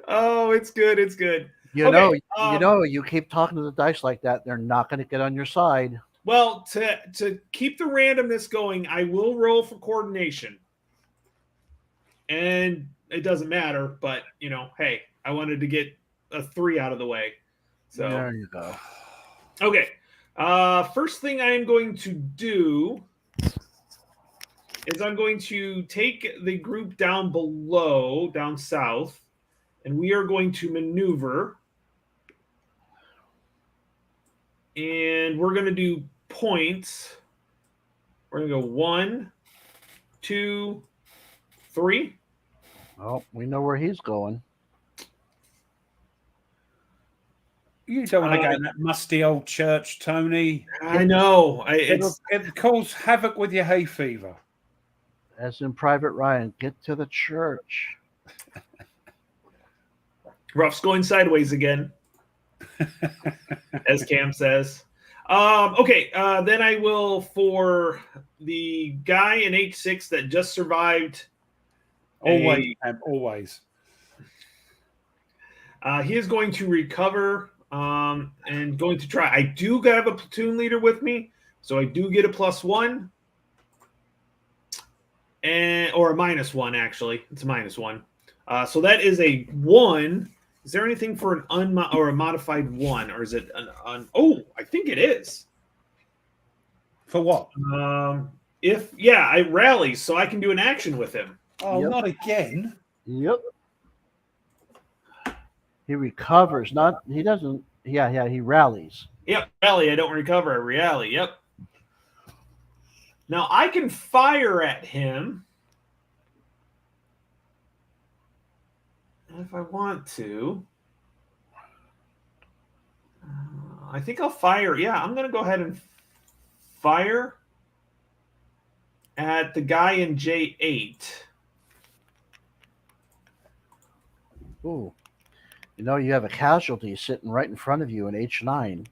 Oh, it's good. You Okay, know, you keep talking to the dice like that, they're not going to get on your side. Well, to keep the randomness going, I will roll for coordination. And it doesn't matter, but hey, I wanted to get a 3 out of the way. So There you go. okay. First thing I am going to do is I'm going to take the group down below, down south, and we are going to maneuver. And we're going to do points. We're going to go 1, 2, 3. Oh, we know where he's going. You don't want to go in that musty old church, Tony. I know. It causes havoc with your hay fever. As in Private Ryan, get to the church. Ruff's going sideways again, as Cam says. Okay, then I will, for the guy in H6 that just survived. Always. He is going to recover and going to try. I do have a platoon leader with me, so I do get a +1. Or a -1, actually. It's a -1. So that is a 1. Is there anything for an or a modified 1, or is it an oh, I think it is. For what? I rally, so I can do an action with him. Oh, Yep. not again. Yep. He recovers. He doesn't. Yeah, he rallies. Yep, rally. I don't recover. I rally. Yep. Now I can fire at him if I want to. I think I'll fire. Yeah, I'm going to go ahead and fire at the guy in J8. Ooh. You have a casualty sitting right in front of you in H9.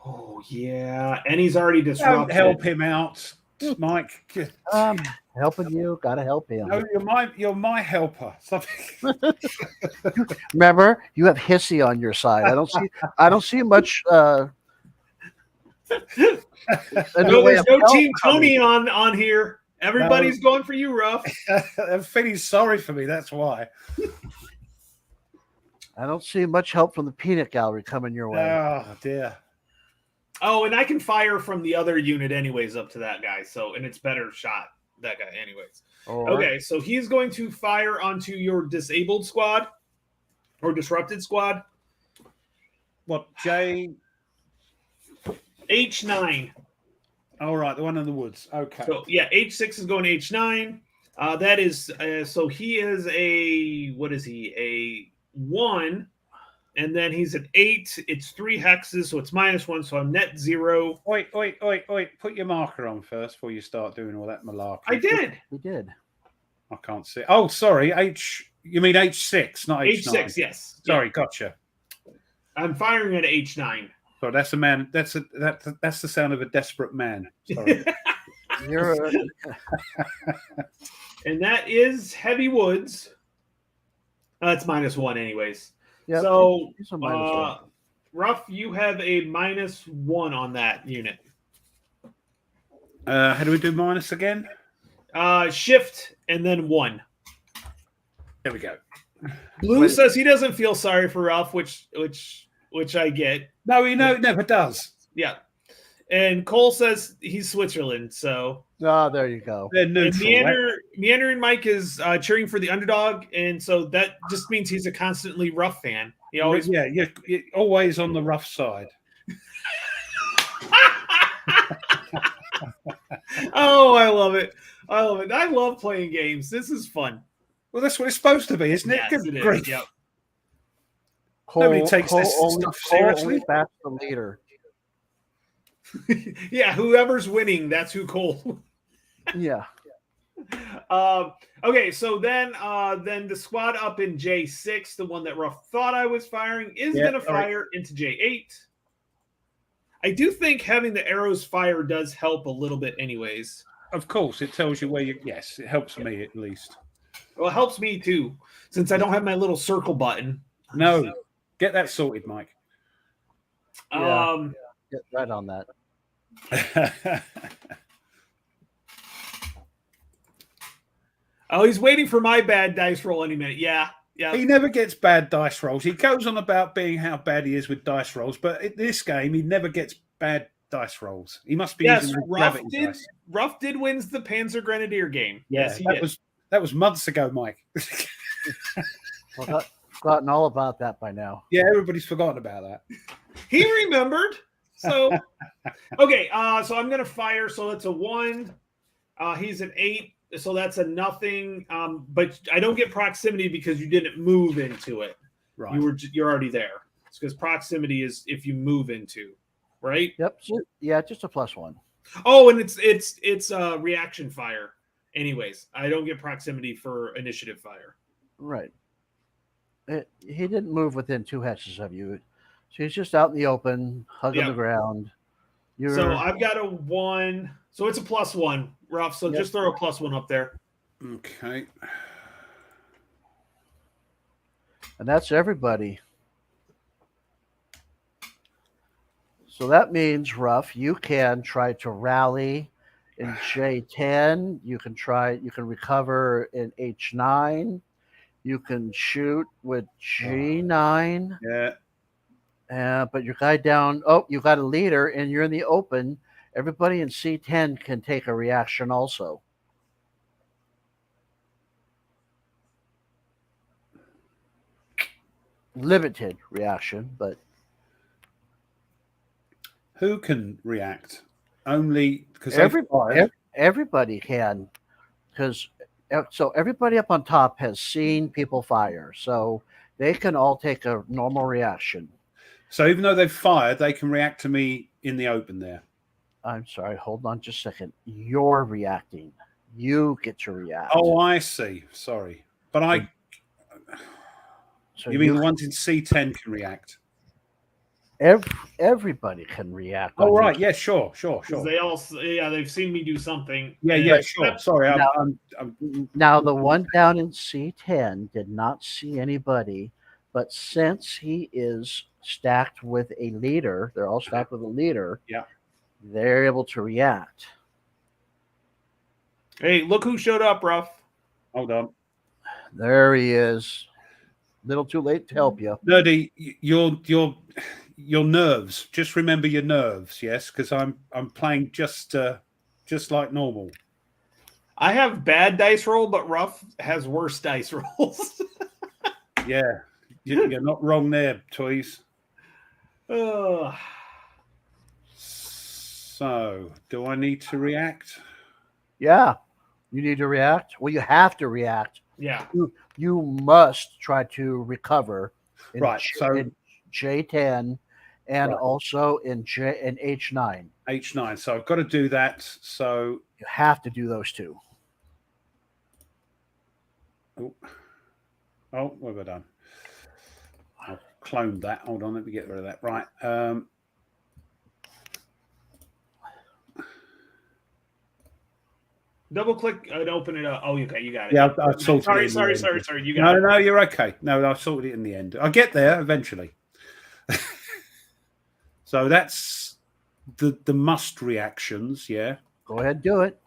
Oh, yeah. And he's already Don't disrupted. help him out, Mike. Helping you, gotta help him. No, you're my helper. Remember, you have Hissy on your side. I don't see much. No, there's no Team Tony on here. Everybody's going for you, Ruff. I'm feeling sorry for me. That's why. I don't see much help from the peanut gallery coming your way. Oh dear. Oh, and I can fire from the other unit anyways up to that guy. So, and it's better shot, that guy anyways. Okay, so he's going to fire onto your disabled squad or disrupted squad. What, J? H9. All right, the one in the woods. Okay. So, yeah, H6 is going H9. That is, so he is what is he? A 1. And then he's at 8. It's 3 hexes, so it's -1. So I'm net 0. Wait. Put your marker on first before you start doing all that malarkey. I did. We did. I can't see. Oh, sorry. You mean H6, not H9. H6, yes. Sorry, Yeah. gotcha. I'm firing at H9. So that's a man. That's the sound of a desperate man. Sorry. And that is Heavy Woods. It's -1 anyways. Yep, So, it's a -1. Ruff, you have a -1 on that unit. How do we do minus again? Shift and then 1. There we go. Blue says he doesn't feel sorry for Ruff, which I get. No, it never does. Yeah. And Cole says he's Switzerland, so. Oh, there you go. They're And neutral. Meandering Mike is cheering for the underdog, and so that just means he's a constantly Ruff fan. He always, you're always on the rough side. Oh, I love it. I love playing games. This is fun. Well, that's what it's supposed to be, isn't it? Yes, Good it is. grief. Yep. Nobody takes this stuff seriously. Only backs the leader. Yeah, whoever's winning, that's who Cole. Yeah. Okay, so then the squad up in J6, the one that Ruff thought I was firing, is going to fire into J8. I do think having the arrows fire does help a little bit anyways. Of course, it tells you where you... Yes, it helps me at least. Well, it helps me too, since I don't have my little circle button. No, Get that sorted, Mike. Yeah. Get right on that. Oh, he's waiting for my bad dice roll any minute. Yeah. He never gets bad dice rolls. He goes on about being how bad he is with dice rolls, but in this game, he never gets bad dice rolls. He must be using the gravity dice. Ruff did wins the Panzer Grenadier game. Yeah, Yes, he did. That was months ago, Mike. Forgotten all about that by now. Yeah, everybody's forgotten about that. He remembered. So, okay. So I'm gonna fire. So that's a 1. He's an 8. So that's a nothing. But I don't get proximity because you didn't move into it. Right. You're already there. It's because proximity is if you move into, right? Yep. So, yeah, just a +1. Oh, and it's reaction fire. Anyways, I don't get proximity for initiative fire. Right. He didn't move within 2 hexes of you. So he's just out in the open, hugging the ground. So I've got a 1. So it's a +1, Ruff. So just throw a +1 up there. Okay. And that's everybody. So that means, Ruff, you can try to rally in J10. You can recover in H9. You can shoot with G9. Yeah. But your guy down. Oh, you got a leader, and you're in the open. Everybody in C10 can take a reaction also. Limited reaction, but who can react? Only because everybody can, because so everybody up on top has seen people fire, so they can all take a normal reaction. So even though they've fired, they can react to me in the open there. I'm sorry, hold on just a second. You're reacting. You get to react. Oh, I see. Sorry. But you mean the ones in C10 can react? Everybody can react. Oh, right. Yeah, sure. They all, they've seen me do something. Yeah, sure. Sorry. Now, the one down in C10 did not see anybody, but since he is stacked with a leader, they're all stacked with a leader. Yeah. They're able to react. Hey, look who showed up, Ruff. Hold on. There he is. Little too late to help you. Nerdy, your nerves. Just remember your nerves, yes, because I'm playing just like normal. I have bad dice roll, but Ruff has worse dice rolls. Yeah, you're not wrong there, Toys. So, do I need to react? Yeah, you need to react. Well, you have to react. Yeah. You must try to recover in, right. in J10 and also in H9. H9. So I've got to do that. So you have to do those two. Oh, what have I done? I've cloned that. Hold on, let me get rid of that. Right. Double click and open it up. Oh, you got it. Yeah, I sorted it. Sorry. You got it. No, you're okay. No, I sorted it in the end. I'll get there eventually. So that's the must reactions. Yeah. Go ahead and do it.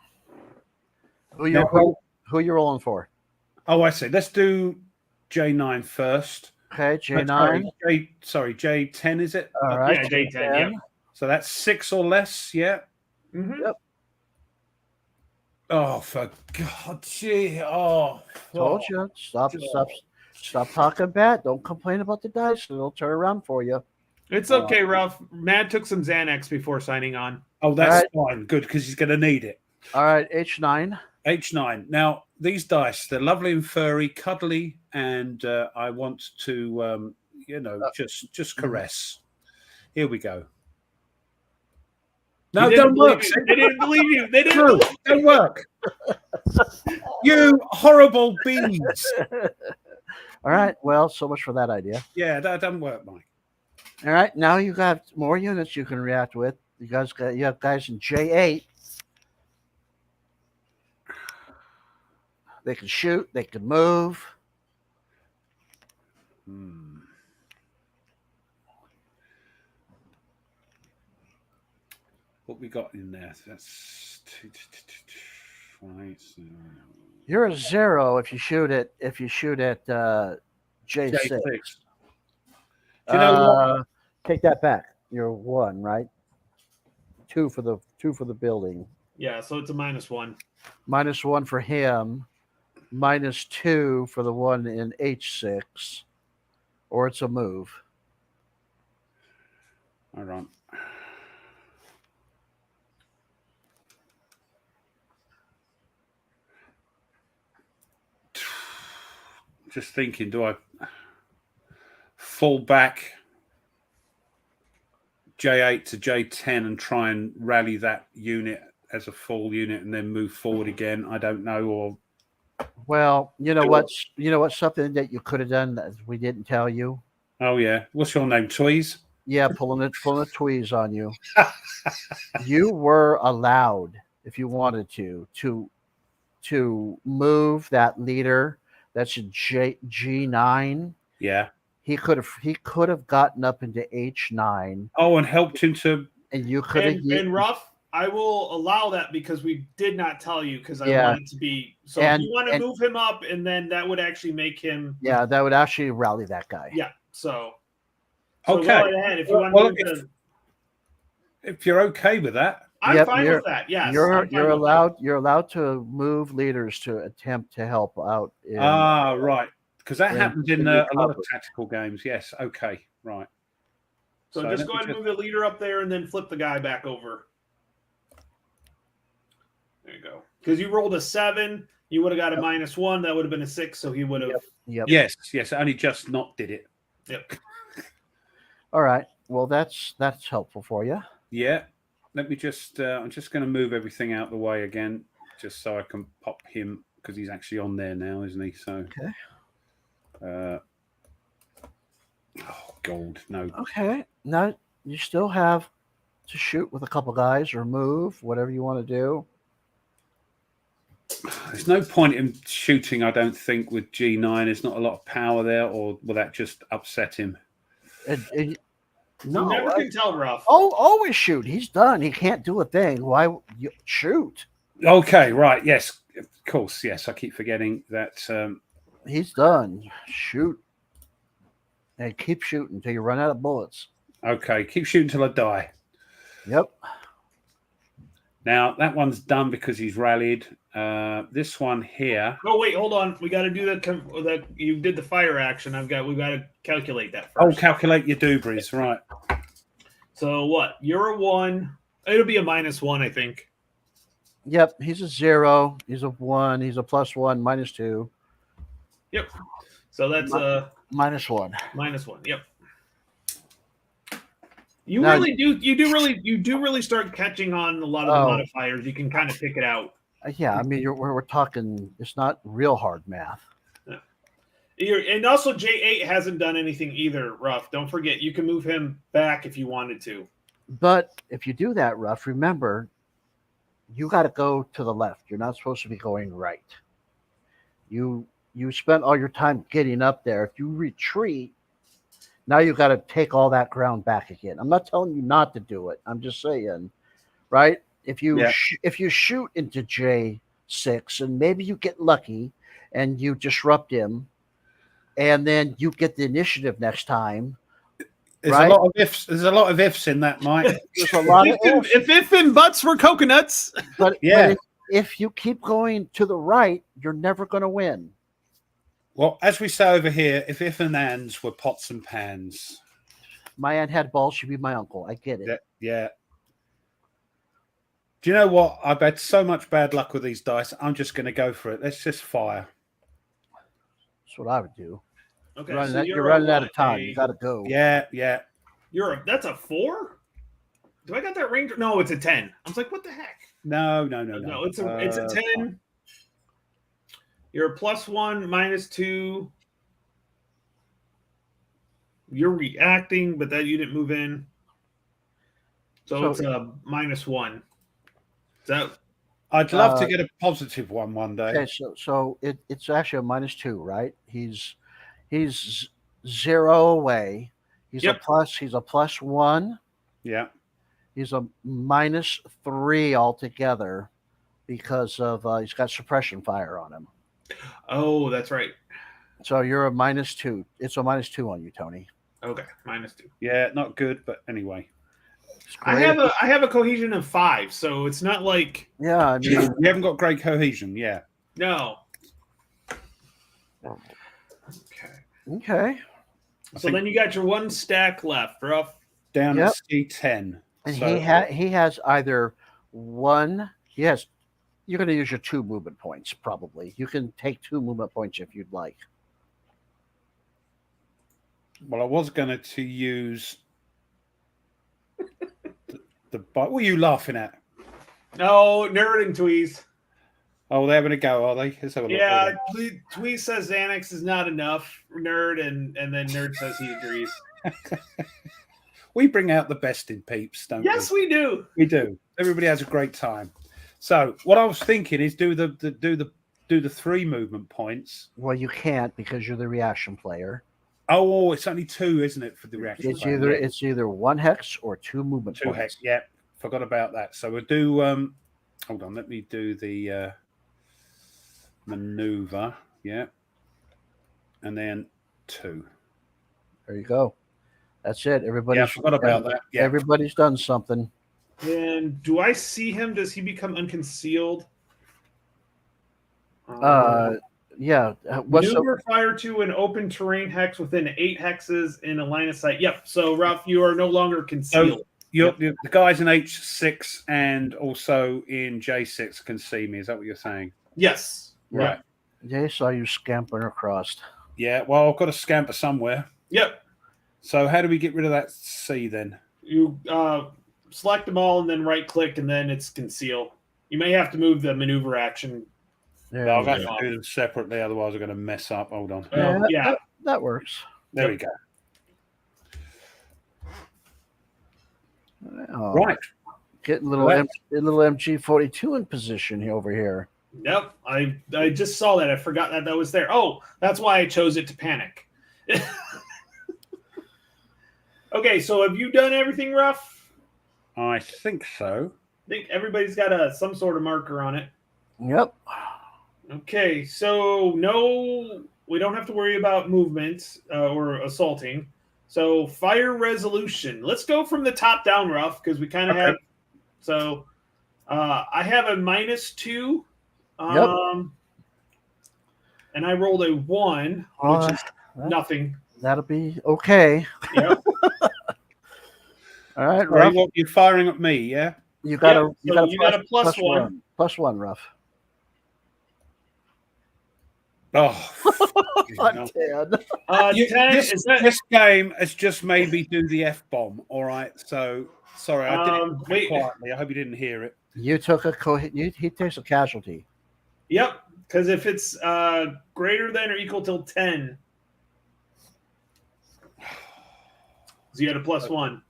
Who you rolling for? Oh, I see. Let's do J9 first. Okay, J9. J10 is it? All right. Yeah, J10. Yeah. So that's 6 or less. Yeah. Mm-hmm. Yep. Oh, for God, gee. Oh, told you. Stop talking bad. Don't complain about the dice. It'll turn around for you. It's okay, Ruff. Matt took some Xanax before signing on. Oh, that's fine. Good, because he's going to need it. All right, H9. H9. Now, these dice, they're lovely and furry, cuddly, and I want to, just caress. Here we go. No, don't work. They didn't believe you. They didn't. Don't work. You horrible bees. All right. Well, so much for that idea. Yeah, that doesn't work, Mike. All right. Now you got more units you can react with. You have guys in J8. They can shoot. They can move. What we got in there? That's right. You're a 0 if you shoot at J6. J6. Do you know what? Take that back. You're 1, right? 2 for the building. Yeah, so it's a -1. -1 for him. -2 for the one in H6, or it's a move. All right. Just thinking, do I fall back J8 to J10 and try and rally that unit as a full unit and then move forward again? I don't know. Or Well, you know what's something that you could have done that we didn't tell you. oh yeah, what's your name? Tweez? Yeah, pulling a tweeze on you. You were allowed, if you wanted to move that leader. That's a G9. Yeah. He could have gotten up into H9, Oh, and helped him to. and you could have. And Ruff, I will allow that because we did not tell you because I Yeah. want it to be. So And- if you want to and- move him up, and then that would actually make him. Yeah, that would actually rally that guy. Yeah. So Okay. go right ahead if you want Well, to move if you're okay with that, I'm Yep, fine you're- with that. Yes. I'm You're fine with you're allowed to move leaders to attempt to help out. right, because that in- happens in in a lot of recovery. tactical games. Yes. Okay. Right. So So just let go me ahead and move the leader up there and then flip the guy back over. There you go. Because you rolled a 7, you would have got a -1. That would have been a 6, so he would have. Yep. Yes. Yes. Only just not did it. Yep. All right. Well, that's helpful for you. Yeah. Let me just. I'm just going to move everything out the way again, just so I can pop him because he's actually on there now, isn't he? So. Okay. Oh, gold. No. Okay. Now you still have to shoot with a couple guys or move, whatever you want to do. There's no point in shooting, I don't think, with G9. There's not a lot of power there, or will that just upset him? No, you never can tell, Ruff. always shoot. He's done. He can't do a thing. Why you shoot? Okay, right. Yes, of course. Yes, I keep forgetting that. He's done. Shoot. And keep shooting until you run out of bullets. Okay, keep shooting till I die. Yep. Now, that one's done because he's rallied. This one here. Oh wait, hold on. We got to do that. You did the fire action. We got to calculate that Oh, first. calculate your doobies. Right. So what? You're a 1. It'll be a -1, I think. Yep. He's a 0. He's a 1. He's a +1, -2. Yep. So that's a -1. -1. Yep. You Now- you do really start catching on a lot of the Oh. modifiers. You can kind of pick it out. Yeah, I mean, we're talking. It's not real hard math. And also J8 hasn't done anything either, Ruff. Don't forget, you can move him back if you wanted to. But if you do that, Ruff, remember, you got to go to the left. You're not supposed to be going right. You spent all your time getting up there. If you retreat, now you got to take all that ground back again. I'm not telling you not to do it. I'm just saying, right? If you Yeah. if you shoot into J6 and maybe you get lucky and you disrupt him, and then you get the initiative next time. There's Right? a lot of ifs. There's a lot of ifs in that, Mike. There's a lot of If and buts were coconuts. but Yeah. but if you keep going to the right, you're never going to win. Well, as we say over here, if and ands were pots and pans. My aunt had balls; she'd be my uncle. I get it. Yeah. Do you know what? I've had so much bad luck with these dice. I'm just going to go for it. Let's just fire. That's what I would do. Okay, You're running out of time. You got to go. Yeah. That's a 4? Do I got that range? No, it's a 10. I was like, what the heck? No. No, it's a 10. You're a +1, -2. You're reacting, but that you didn't move in. So it's a -1. Is that I'd love to get a positive one day. Okay, so it's actually a -2, right? He's 0 away. He's Yep. a +1, Yeah. He's a -3 altogether because of he's got suppression fire on him. Oh, that's right. So you're a -2. It's a -2 on you, Tony. Okay, -2. Yeah, not good, but anyway. It's I great. have a cohesion of 5, so it's not like Yeah, I mean, You haven't got great cohesion, yeah. no. Okay. okay. So then you got your one stack left, Ruff. Down Yep. at C10. And So- he has either one. Yes, you're going to use your 2 movement points. Probably you can take 2 movement points if you'd like. Well, I was going to use the. What were you laughing at? No, Nerd and Tweez. Oh, they're going to go, are they? Let's have a look. Yeah, Hold on. Tweez says Xanax is not enough. Nerd and then Nerd says he agrees. We bring out the best in peeps, don't Yes, we? we do. We do. Everybody has a great time. So what I was thinking is do the 3 movement points. Well, you can't because you're the reaction player. Oh, it's only 2, isn't it, for the reaction? It's plan? either 1 hex or 2 movement 2 points. hex. Yeah, forgot about that. So we'll do. Hold on, let me do the maneuver. Yeah, and then 2. There you go. That's it. Everybody's Yeah, I forgot about that. Yeah, Everybody's done something. And do I see him? Does he become unconcealed? Yeah. What's so, Maneuver fire to an open terrain hex within 8 hexes in a line of sight. Yep. So, Ralph, you are no longer concealed. the guys in H6 and also in J6 can see me. Is that what you're saying? Yes. Right. they saw you scampering across. Yeah. Well, I've got to scamper somewhere. Yep. So how do we get rid of that C then? You select them all and then right click and then it's conceal. You may have to move the maneuver action. There No, I've you got go. to do them separately, otherwise I'm going to mess up. Hold on. Yeah. That works. There we go. Oh, Right. Getting little Right. little MG42 in position here over here. Yep. I just saw that. I forgot that was there. Oh, that's why I chose it to panic. Okay, so have you done everything, Ruff? I think so. I think everybody's got some sort of marker on it. Yep. Okay, so no, we don't have to worry about movement or assaulting. So fire resolution. Let's go from the top down, Ruff, because we kind of Okay. have. So I have a -2. Yep. And I rolled a 1, which is nothing. That'll be okay. Yep. All right, Right, Ruff. you're firing at me, yeah? You got a so you got a plus one. +1, Ruff. Oh, no. 10. 10, this, is that, this game has just made me do the F-bomb, all right? So, sorry, I did it wait. quietly. I hope you didn't hear it. You took he takes a casualty. Yep, because if it's greater than or equal to 10, so you had a +1.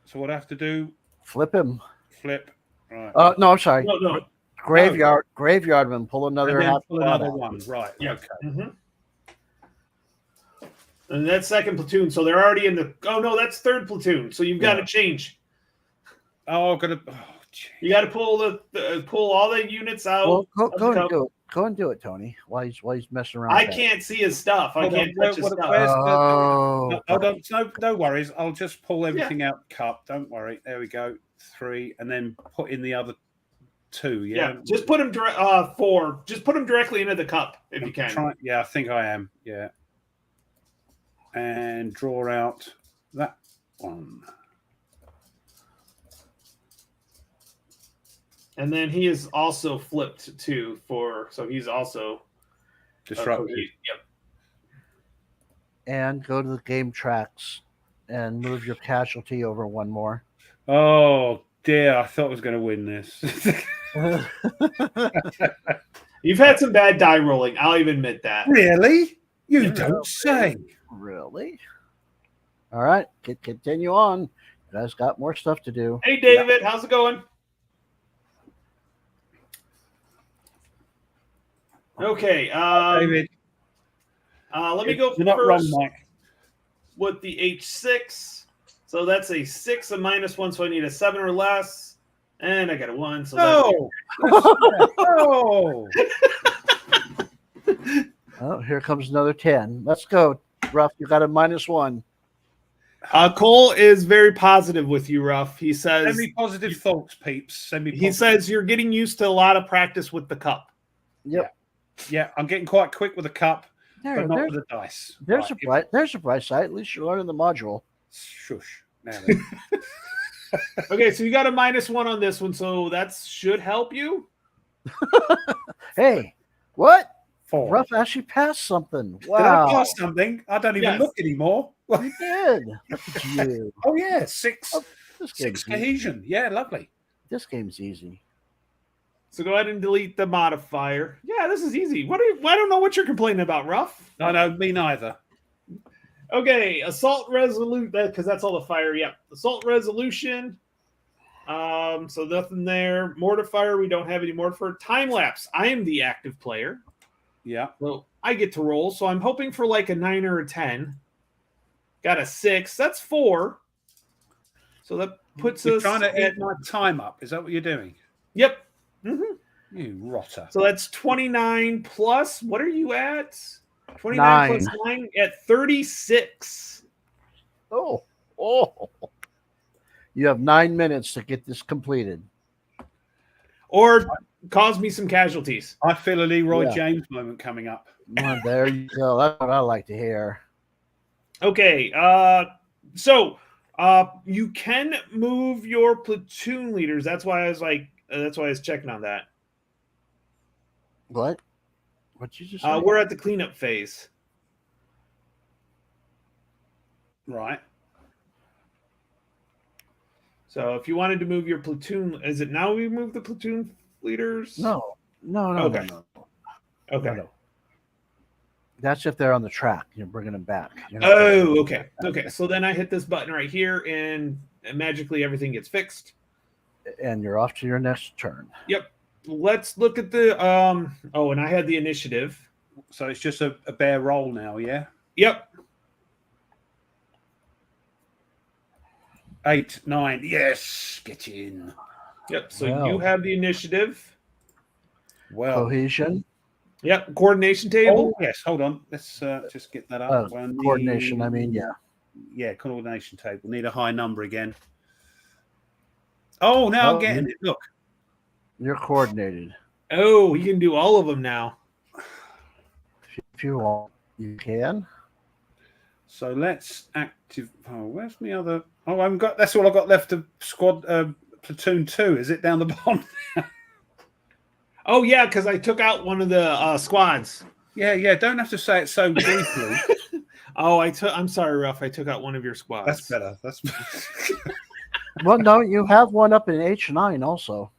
So what I have to do, Flip him. flip. Right. No, I'm sorry. No. Graveyardman, pull another and then half. pull another one. Right, Yeah. okay. Mm-hmm. And that's second platoon, so they're already in the. Oh no, that's third platoon. So you've got to change. Oh, I've got to. Oh, gee. You got to pull all the units out. Well, go of the and cup. do it. Go and do it, Tony. While he's messing around. I with that. can't see his stuff. I Hold on, can't touch his where's stuff. Oh, Hold on, no worries. I'll just pull everything out cup. Don't worry. There we go. 3, and then put in the other 2. Yeah, Yeah. just put them 4. Just put them directly into the cup if you can. Yeah, I think I am. Yeah. And draw out that one. And then he is also flipped too so he's also Disrupted. Yep. and go to the game tracks and move your casualty over one more. Oh dear, I thought I was going to win this. You've had some bad die rolling. I'll even admit that. Really? You Yeah. don't say. Really? All right, continue on. You guys got more stuff to do. Hey, David, how's it going? Okay. David, Let me go you're not wrong, first Mike. with the H6. So that's a 6, a -1, so I need a 7 or less. And I got a 1. So that's No. Oh, here comes another 10. Let's go, Ruff. You got a -1. Cole is very positive with you, Ruff. He says Send me positive thoughts, peeps. Send me. he Positive. says you're getting used to a lot of practice with the cup. Yep. Yeah, I'm getting quite quick with the cup, but not There's, with the dice. there's Right, there's a bright side. At least you're learning the module. Shush. Now then. Okay, so you got a -1 on this one, so that should help you. Hey, what? 4. Ruff actually passed something. Did I Wow. pass something? I don't even Yes. look anymore. You did. Look at you. Oh yeah, 6. Oh, This 6 game's easy. cohesion. Yeah, lovely. This game's easy. So go ahead and delete the modifier. Yeah, this is easy. I don't know what you're complaining about, Ruff. I know, me neither. Okay, assault resolution, because that's all the fire. Yep, assault resolution. So nothing there. Mortifier, we don't have any mortifier. Time lapse. I am the active player, Yeah. so I get to roll. So I'm hoping for like a 9 or a 10. Got a 6. That's 4. So that puts You're us. trying to at, eat my time up. Is that what you're doing? Yep. Mhm. You rotter. So that's 29 plus. What are you at? 29 plus 9 at 36. Oh. You have 9 minutes to get this completed. Or cause me some casualties. I feel a Leroy Yeah. James moment coming up. Well, there you go. That's what I like to hear. Okay. So you can move your platoon leaders. That's why I was checking on that. What? What'd you just say? We're at the cleanup phase. Right. So if you wanted to move your platoon, is it now we move the platoon leaders? No. Okay. No. Okay. No. That's if they're on the track. You're bringing them back. You're not- Oh, okay. Okay. So then I hit this button right here and magically everything gets fixed. And you're off to your next turn. Yep. Let's look at the and I had the initiative. So it's just a bare roll now, yeah? Yep. 8, 9. Yes, get in. Yep. So Wow. you have the initiative. Well, Cohesion. Yep. Coordination table. oh, yes, hold on. Let's just get that up. Coordination. I mean, yeah. Yeah, coordination table. Need a high number again. Oh, now I'm getting it. Look. You're coordinated. Oh, you can do all of them now. If you want, you can. So let's active. Oh, where's my other? Oh, I haven't got. That's all I've got left of squad platoon 2. Is it down the bottom? Oh yeah, because I took out one of the squads. Yeah. Don't have to say it so briefly. Oh, I'm sorry, Ruff. I took out one of your squads. That's better. That's Well, no, you have one up in H9 also.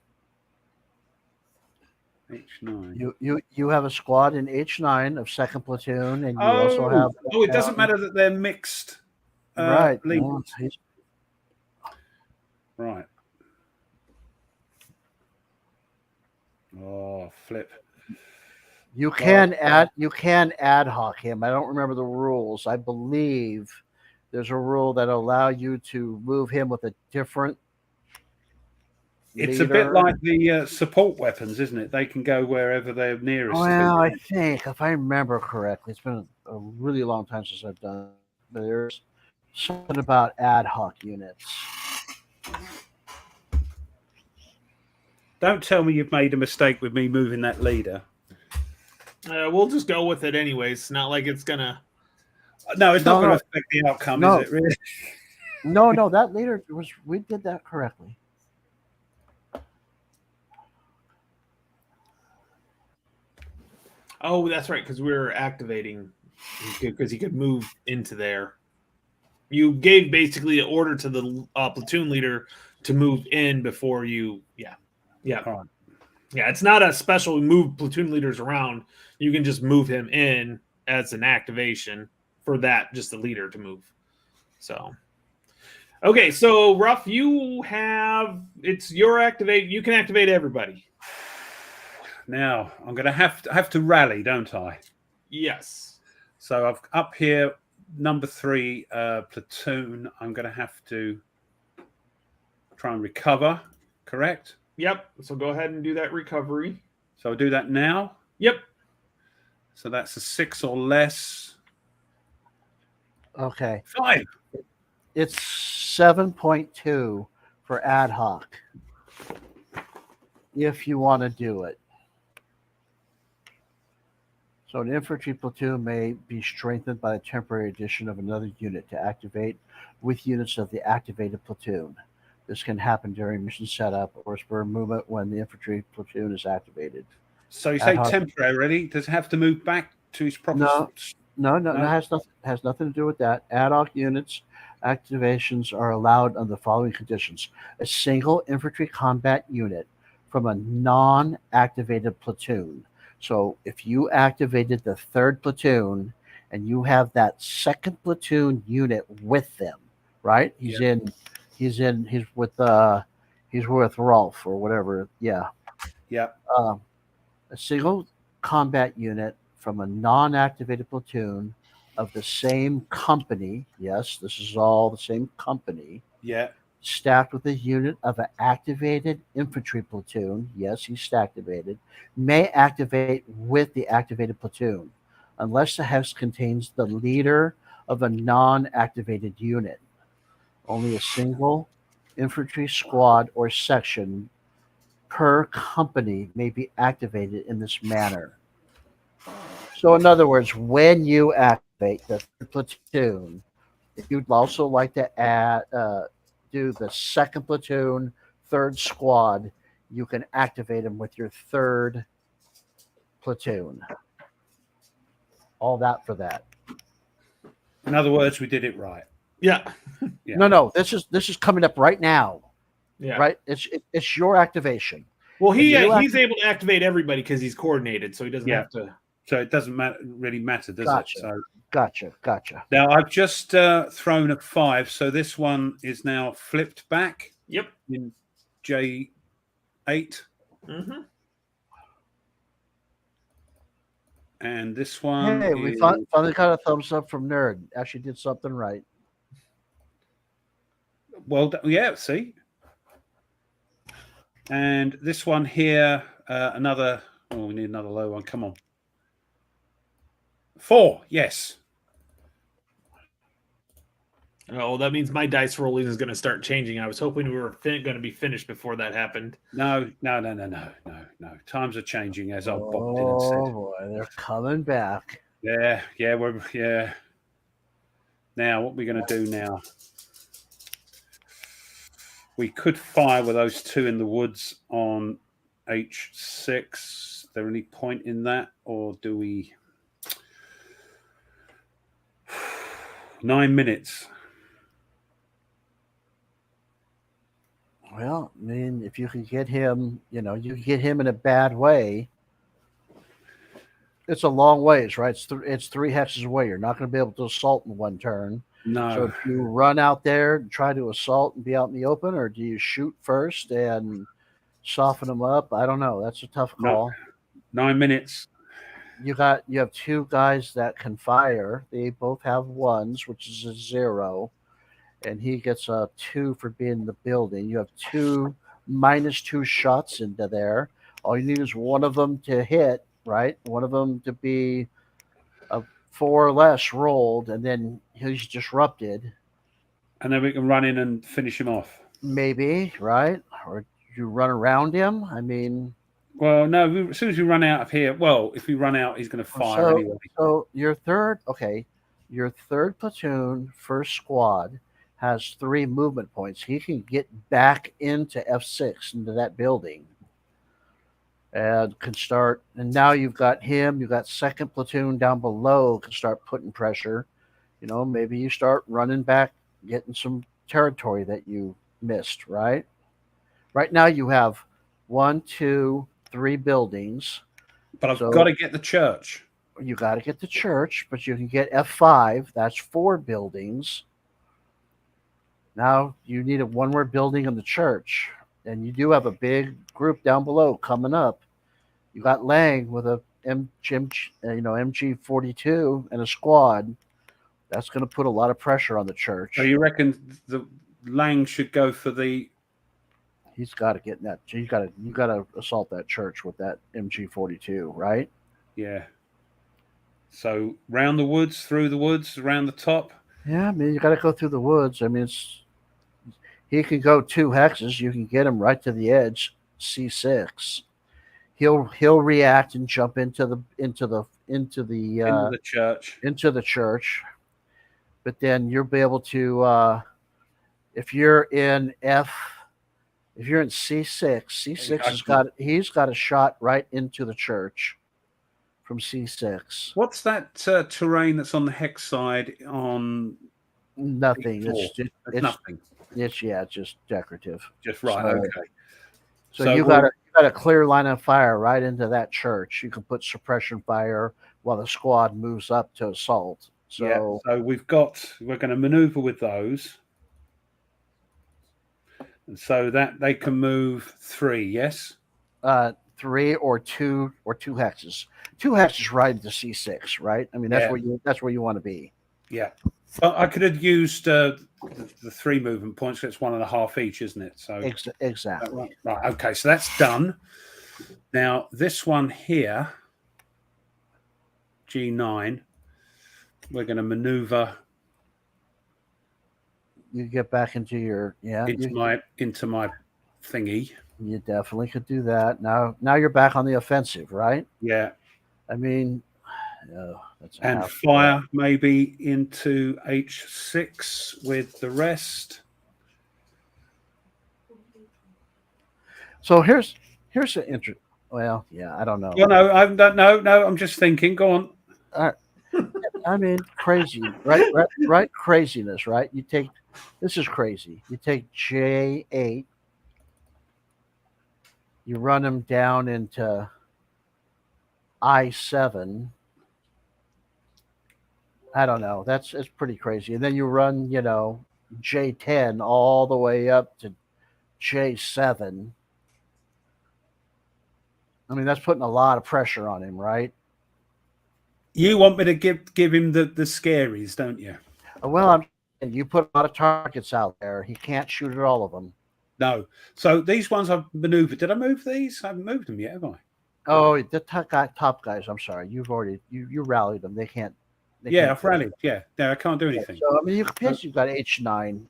H9. You have a squad in H9 of second platoon, and you also have. Oh, it doesn't matter that they're mixed. Right. leaders. No, he's- Right. Oh, flip. You can ad hoc him. I don't remember the rules. I believe there's a rule that allow you to move him with a different. It's a bit leader. like the support weapons, isn't it? They can go wherever they're nearest. Well, to. I think if I remember correctly, it's been a really long time since I've done it, but there's something about ad hoc units. Don't tell me you've made a mistake with me moving that leader. We'll just go with it anyways. It's not like it's gonna. No, it's not No, going no. to affect the outcome, No. is it? Really? No, that leader was. We did that correctly. Oh, that's right, because we were activating because he could move into there. You gave basically an order to the platoon leader to move in before you. Yeah. All right. Yeah, it's not a special move platoon leaders around. You can just move him in as an activation for that, just the leader to move. So, okay, so Ruff, it's your activate. You can activate everybody. Now I'm going to have to rally, don't I? Yes. So I've up here number 3 platoon, I'm going to have to try and recover, correct? Yep. So go ahead and do that recovery. So I'll do that now. Yep. So that's a 6 or less. Okay. 5. It's 7.2 for ad hoc. If you want to do it. So an infantry platoon may be strengthened by the temporary addition of another unit to activate with units of the activated platoon. This can happen during mission setup or spur movement when the infantry platoon is activated. So you say temporarily. Does it have to move back to its proper? No, has nothing to do with that. Ad hoc units activations are allowed under the following conditions: a single infantry combat unit from a non-activated platoon. So if you activated the 3rd platoon and you have that 2nd platoon unit with them, right? He's with Rolf or whatever. Yeah. Yeah. A single combat unit from a non-activated platoon of the same company. Yes, this is all the same company. Yeah. Stacked with a unit of an activated infantry platoon. Yes, he's activated. May activate with the activated platoon, unless the hex contains the leader of a non-activated unit. Only a single infantry squad or section per company may be activated in this manner. So, in other words, when you activate the platoon, if you'd also like to do the 2nd platoon, 3rd squad, you can activate them with your 3rd platoon. All that for that. In other words, we did it right. Yeah. No. This is coming up right now. Yeah. Right. It's your activation. Well, he's able to activate everybody because he's coordinated, so he doesn't have to. So it doesn't really matter, does it? So Gotcha. Now I've just thrown a 5, so this one is now flipped back. Yep. In J8. Mm-hmm. And this one. Hey, we finally got a thumbs up from Nerd. Actually, did something right. Well, yeah. See. And this one here, another. Oh, we need another low one. Come on. 4. Yes. Oh, that means my dice rolling is going to start changing. I was hoping we were going to be finished before that happened. No. Times are changing, as I bopped in and said. Oh boy, they're coming back. Yeah. Now, what are we going to do now? We could fire with those 2 in the woods on H6. Is there any point in that, or do we? 9 minutes. Well, I mean, if you can get him, you can get him in a bad way. It's a long ways, right? It's 3 hexes away. You're not going to be able to assault in one turn. No. So if you run out there and try to assault and be out in the open, or do you shoot first and soften them up? I don't know. That's a tough call. 9 minutes. You have 2 guys that can fire. They both have 1s, which is a 0, and he gets a 2 for being in the building. You have 2 -2 shots into there. All you need is one of them to hit, right? One of them to be a 4 or less rolled, and then he's disrupted. And then we can run in and finish him off. Maybe, right? Or you run around him. I mean, well, no. As soon as we run out of here, if we run out, he's going to fire anyway. So your 3rd platoon, 1st squad, has 3 movement points. He can get back into F6 into that building. And can start, and now you've got him, you've got 2nd platoon down below, can start putting pressure. Maybe you start running back, getting some territory that you missed, right? Right now you have 1, 2, 3 buildings. But I've got to get the church. You got to get the church, but you can get F5, that's 4 buildings. Now you need one more building in the church. And you do have a big group down below coming up. You got Lang with a MG42 and a squad. That's going to put a lot of pressure on the church. So you reckon the Lang should go for the? He's got to get in that. You got to assault that church with that MG42, right? Yeah. So round the woods, through the woods, around the top. Yeah, I mean, you got to go through the woods. I mean, he can go 2 hexes. You can get him right to the edge. C6. He'll react and jump into the church. Into the church. But then you'll be able to, if you're in C6, he's got a shot right into the church from C6. What's that terrain that's on the hex side on? Nothing. It's nothing. It's just decorative. Just right. Okay. So you got a clear line of fire right into that church. You can put suppression fire while the squad moves up to assault. So we're going to maneuver with those. And so that they can move 3, yes? 3 or 2 hexes. 2 hexes right into C6, right? I mean, that's where you want to be. Yeah. Well, I could have used the 3 movement points. It's 1.5 each, isn't it? So exactly. Right. Okay. So that's done. Now this one here, G9, we're going to maneuver. You get back into your into my thingy. You definitely could do that. Now you're back on the offensive, right? Yeah. I mean, and fire maybe into H6 with the rest. So here's an interest. Well, yeah, I don't know. Well, no, I'm just thinking. Go on. I mean, crazy, right? Craziness, right? This is crazy. You take J8, you run them down into I7. I don't know. It's pretty crazy. And then you run, J10 all the way up to J7. I mean, that's putting a lot of pressure on him, right? You want me to give him the scaries, don't you? Well, you put a lot of targets out there. He can't shoot at all of them. No. So these ones I've maneuvered. Did I move these? I haven't moved them yet, have I? Oh, the top guys. I'm sorry. You've already you rallied them. They can't. I've rallied. Yeah. No, I can't do anything. So I mean, you've got H9.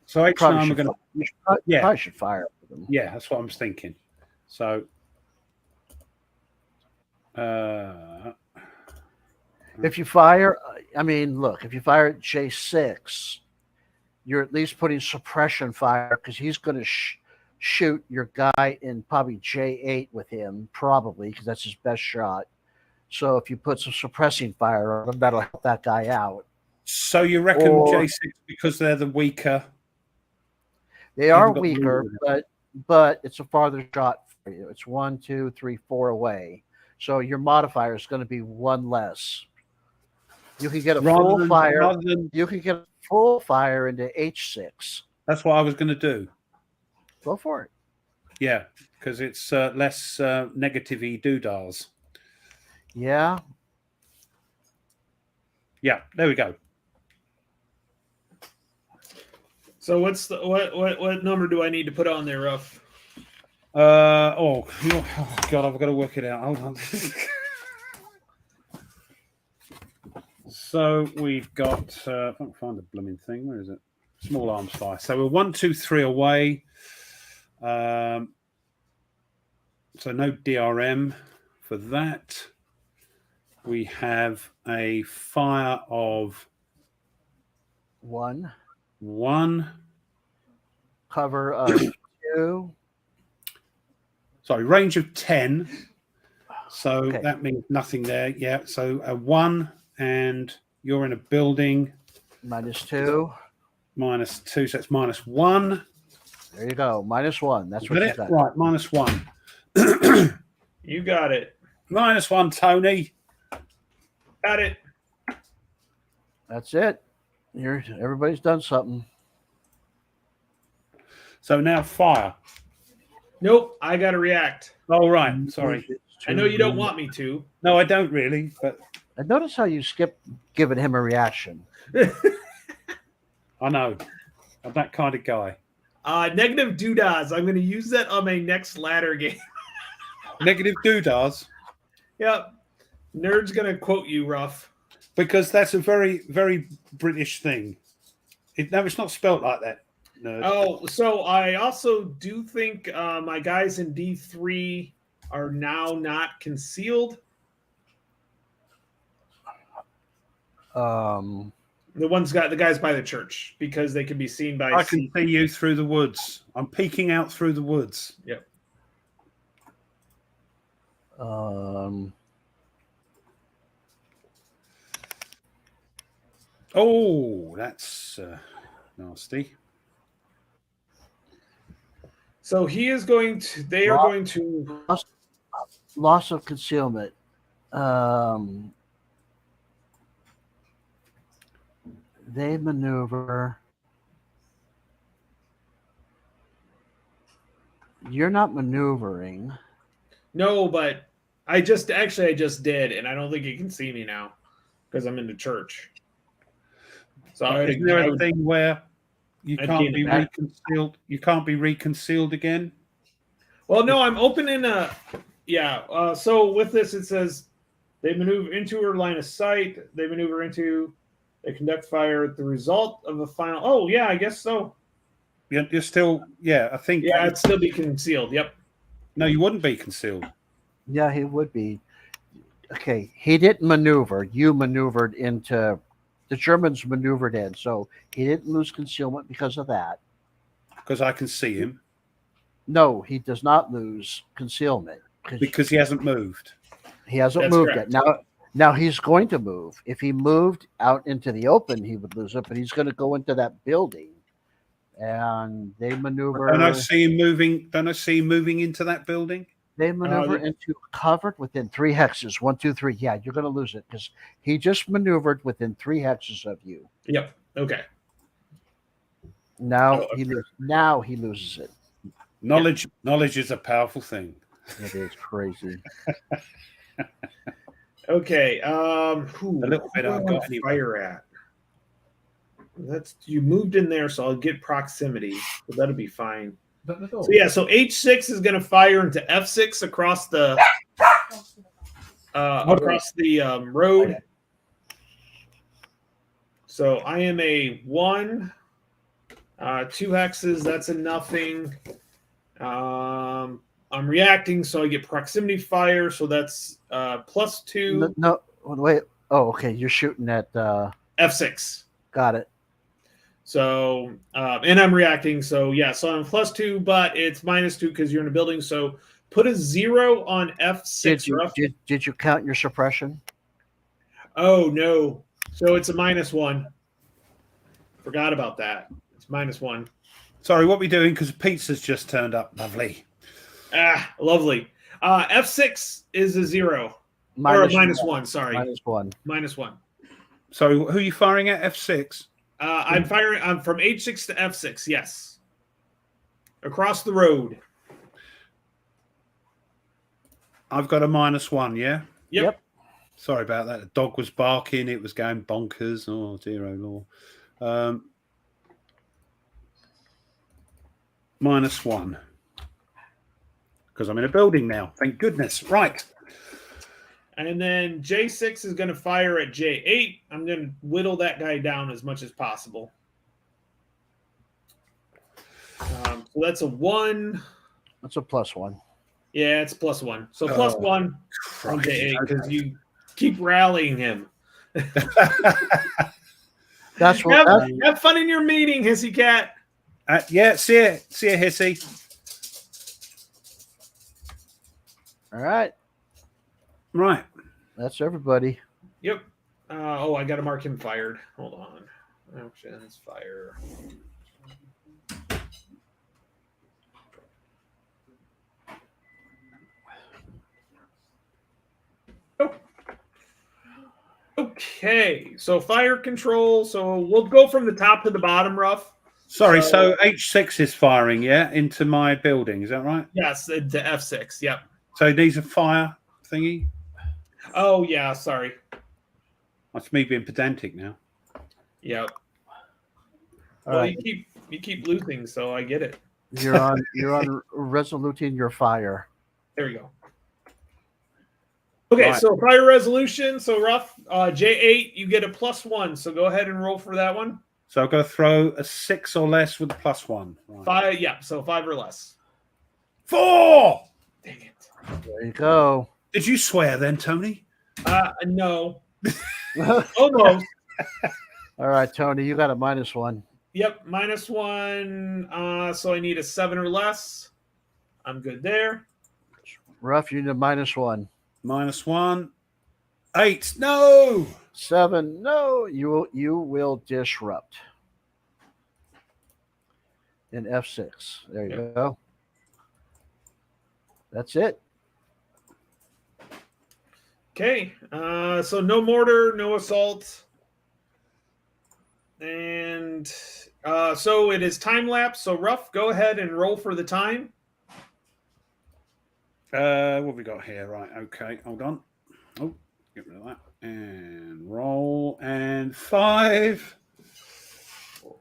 So H9, we're going to. Probably should fire for them. Yeah, that's what I was thinking. So. If you fire, if you fire at J6, you're at least putting suppression fire because he's going to shoot your guy in probably J8 with him, probably because that's his best shot. So if you put some suppressing fire on him, that'll help that guy out. So you reckon J6 because they're the weaker? They are weaker, but it's a farther shot for you. It's 1, 2, 3, 4 away. So your modifier is going to be 1 less. You can get a full fire. You can get a full fire into H6. That's what I was going to do. Go for it. Yeah, because it's less negative-y doodahs. Yeah. Yeah, there we go. So what number do I need to put on there, Ruff? Oh God, I've got to work it out. Hold on. So we've got. I can't find the blooming thing. Where is it? Small arms fire. So we're 1, 2, 3 away. So no DRM for that. We have a fire of 1. Cover of 2. Sorry, range of 10. So that means nothing there. Yeah. So a 1, and you're in a building. -2. -2. So it's -1. There you go. -1. That's what you got. Right. -1. You got it. -1, Tony. Got it. That's it. Everybody's done something. So now fire. Nope, I got to react. Oh, right. Sorry. I know you don't want me to. No, I don't really. But And notice how you skip giving him a reaction. I know. I'm that kind of guy. Negative doodahs. I'm going to use that on my next ladder game. Negative doodahs. Yep. Nerd's going to quote you, Ruff. Because that's a very, very British thing. No, it's not spelt like that. Nerd. Oh, so I also do think my guys in D3 are now not concealed. The guys by the church, because they can be seen by. I can see you through the woods. I'm peeking out through the woods. Yep. Oh, that's nasty. So he is going to. They are going to. Loss of concealment. They maneuver. You're not maneuvering. No, but I just did, and I don't think he can see me now because I'm in the church. So Is there a thing where you can't be reconciled? You can't be reconciled again. Well, no, I'm opening a. Yeah. So with this, it says they maneuver into her line of sight. They maneuver into. They conduct fire at the result of a final. Oh, yeah, I guess so. You're still. Yeah, I think. Yeah, it'd still be concealed. Yep. No, you wouldn't be concealed. Yeah, he would be. Okay, he didn't maneuver. You maneuvered into. The Germans maneuvered in, so he didn't lose concealment because of that. Because I can see him. No, he does not lose concealment because he hasn't moved. He hasn't That's moved correct. yet. Now he's going to move. If he moved out into the open, he would lose it. But he's going to go into that building, and they maneuver. Don't I see him moving? Don't I see him moving into that building? They maneuver into covered within 3 hexes. 1, 2, 3. Yeah, you're going to lose it because he just maneuvered within 3 hexes of you. Yep. Okay. Now Oh, he loses it. Knowledge is a powerful thing. It is crazy. Okay. A little bit I've got anyway. Fire at. You moved in there, so I'll get proximity. So that'll be fine. So yeah, so H6 is going to fire into F6 across the road. So I am a 1, 2 hexes. That's a nothing. I'm reacting, so I get proximity fire. So that's +2. No, wait. Oh, okay. You're shooting at F6. Got it. So, and I'm reacting. So, yeah, so I'm +2, but it's -2 because you're in a building. So put a 0 on F6. Did you count your suppression? Oh, no. So it's a -1. Forgot about that. It's -1. Sorry, what are we doing? Because pizza's just turned up. Lovely. Ah, lovely. F6 is a 0. Minus or a -1, sorry. -1. -1. Sorry, who are you firing at? F6? I'm firing. I'm from H6 to F6. Yes, across the road. I've got a -1. Yeah. Yep. Sorry about that. The dog was barking. It was going bonkers. Oh dear, oh Lord. -1 because I'm in a building now. Thank goodness. Right. And then J6 is going to fire at J8. I'm going to whittle that guy down as much as possible. So that's a 1. That's a +1. Yeah, it's +1. So +1 on J8 because you keep rallying him. That's what. Have fun in your meeting, Hissy Cat. Yeah, see ya, Hissy. All right. Right. That's everybody. Yep. I got to mark him fired. Hold on. Options, fire. Oh. Okay. So fire control. So we'll go from the top to the bottom, Ruff. Sorry, so H6 is firing, yeah, into my building. Is that right? Yes, to F6. Yep. So these are fire thingy? Oh, yeah. Sorry. That's me being pedantic now. Yep. All Well, right. you keep losing, so I get it. You're on resoluting your fire. There we go. Okay, Right. so fire resolution. So rough J8, you get a +1. So go ahead and roll for that one. So I've got to throw a 6 or less with a +1. Right. 5, yeah. So 5 or less. 4. Dang it. There you go. Did you swear then, Tony? No. Almost. All right, Tony, you got a -1. Yep, -1. So I need a 7 or less. I'm good there. Rough, you need a -1. -1. 8. No. 7. No, you will disrupt. In F6. There you go. That's it. Okay. So no mortar, no assault. And so it is time lapse. So rough, go ahead and roll for the time. What have we got here? Right. Okay. Hold on. Oh, get rid of that. And roll. And 5.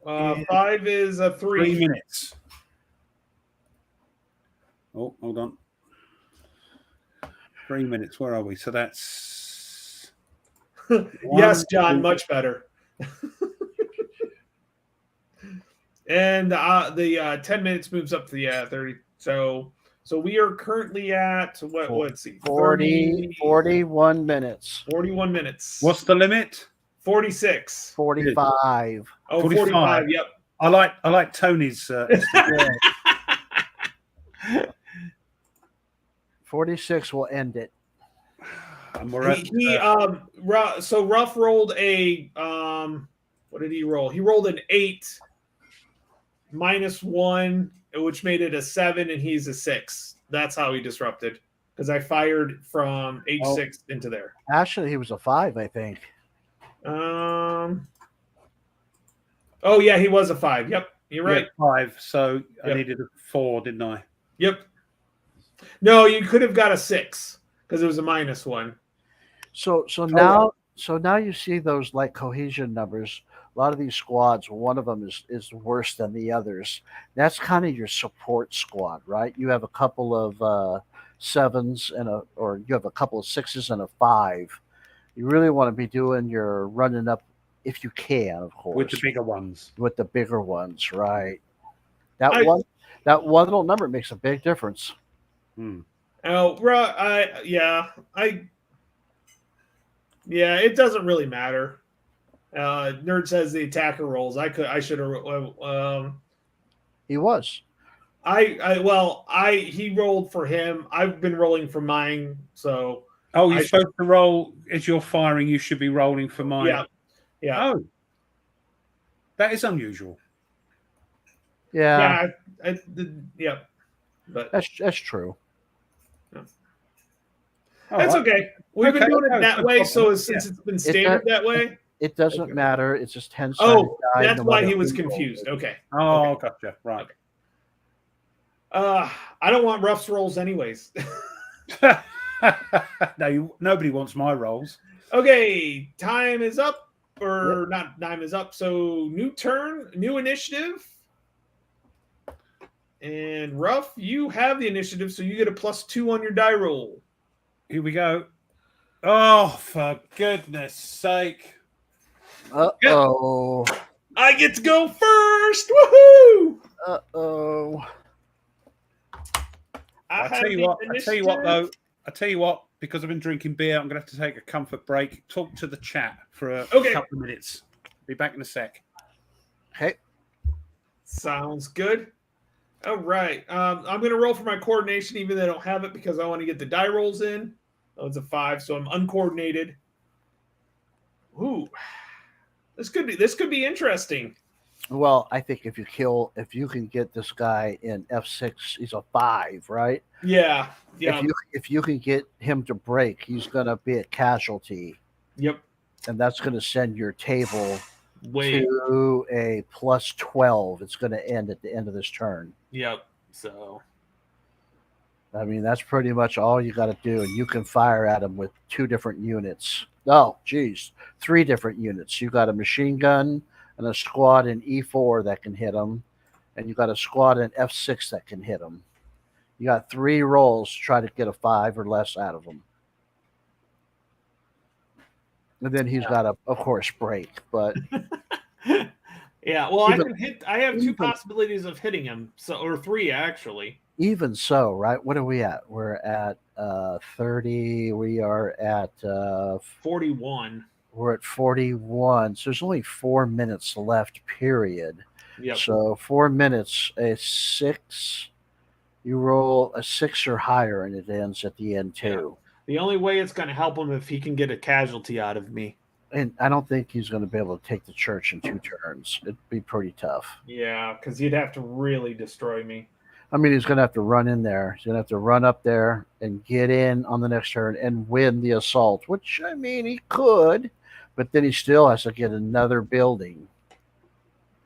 5 is a 3. 3 minutes. Oh, hold on. 3 minutes. Where are we? So that's. Yes, John, much better. And the 10 minutes moves up to the 30. So we are currently at let's see, 41 minutes. 41 minutes. What's the limit? 46. 45. Oh, 45. 45. Yep. I like Tony's. 46 will end it. And we're at, So Ruff rolled a what did he roll? He rolled an 8 -1, which made it a 7, and he's a 6. That's how he disrupted, because I fired from H6 into there. Actually, he was a 5, I think. Oh yeah, he was a 5. Yep, you're right. 5. So I Yep. needed a 4, didn't I? Yep. No, you could have got a 6 because it was a -1. So now you see those like cohesion numbers. A lot of these squads, one of them is worse than the others. That's kind of your support squad, right? You have a couple of 7s or you have a couple of 6s and a 5. You really want to be doing your running up if you can, of course, With the bigger ones. with the bigger ones, right? That I- one little number makes a big difference. Oh, it doesn't really matter. Nerd says the attacker rolls. I should have. He was. He rolled for him. I've been rolling for mine. So Oh, you're supposed to roll as you're firing. You should be rolling for mine. yeah. Oh, that is unusual. Yeah, But that's true. that's okay. We've been doing it that way, so Yeah. since it's been standard that way. It doesn't Okay. matter. It's just 10 Oh, die, that's no why matter he was who rolls confused. it. Okay. Oh, gotcha. Right. I don't want Ruff's rolls anyways. No, nobody wants my rolls. Okay, time is up, or not? Time is up. So new turn, new initiative, and Ruff, you have the initiative, so you get a +2 on your die roll. Here we go. Oh, for goodness sake! Uh-oh. I get to go first. Woohoo! Uh-oh. I tell you what, because I've been drinking beer, I'm going to have to take a comfort break. Talk to the chat for a couple of minutes. Be back in a sec. Okay. Sounds good. All right. I'm going to roll for my coordination, even though I don't have it, because I want to get the die rolls in. Oh, it's a 5, so I'm uncoordinated. Ooh, this could be interesting. Well, I think if you can get this guy in F6, he's a 5, right? Yeah. If you can get him to break, he's going to be a casualty. Yep. And that's going to send your table Wait. to a +12. It's going to end at the end of this turn. Yep. So I mean, that's pretty much all you got to do, and you can fire at them with 2 different units. Oh, geez, 3 different units. You got a machine gun and a squad in E4 that can hit them, and you got a squad in F6 that can hit them. You got 3 rolls to try to get a 5 or less out of them. And then he's got to, of course, break. But Yeah, well, Even- I have 2 even- possibilities of hitting him, or 3 actually. even so, right? What are we at? We're at 30. We are at 41. we're at 41. So there's only 4 minutes left. Period. Yep. So 4 minutes, a 6. You roll a 6 or higher, and it ends at the end too. The only way it's going to help him if he can get a casualty out of me. And I don't think he's going to be able to take the church in 2 turns. It'd be pretty tough. Yeah, because he'd have to really destroy me. I mean, he's going to have to run in there. He's going to have to run up there and get in on the next turn and win the assault, which, I mean, he could, but then he still has to get another building.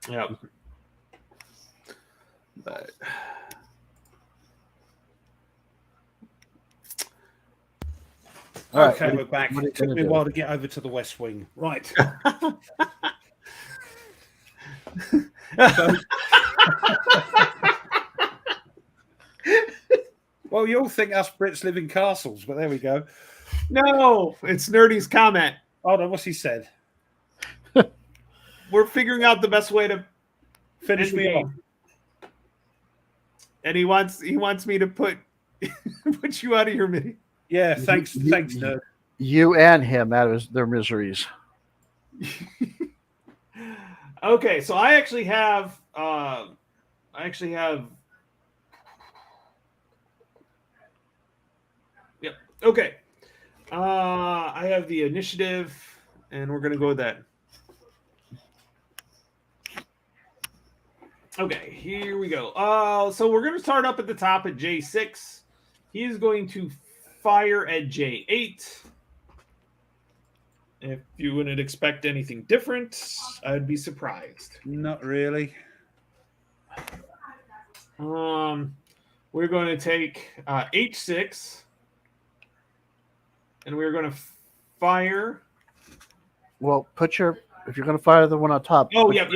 Yep. But All right, okay, what are- we're back. what are you It took gonna me a do? while to get over to the West Wing. Right. Well, you all think us Brits live in castles, but there we go. No, it's Nerdy's comment. Hold on, what's he said? We're figuring out the best way to Finish end the me off. game. And he wants me to put you out of your mini. Yeah, thanks, nerd. You and him out of their miseries. Okay, so I actually have Yep. Okay. I have the initiative, and we're gonna go with that. Okay, here we go. So we're gonna start up at the top at J6. He is going to fire at J8. If you wouldn't expect anything different, I'd be surprised. Not really. We're going to take H6, and we're going to fire. Well, if you're going to fire the one on top. Oh, yep.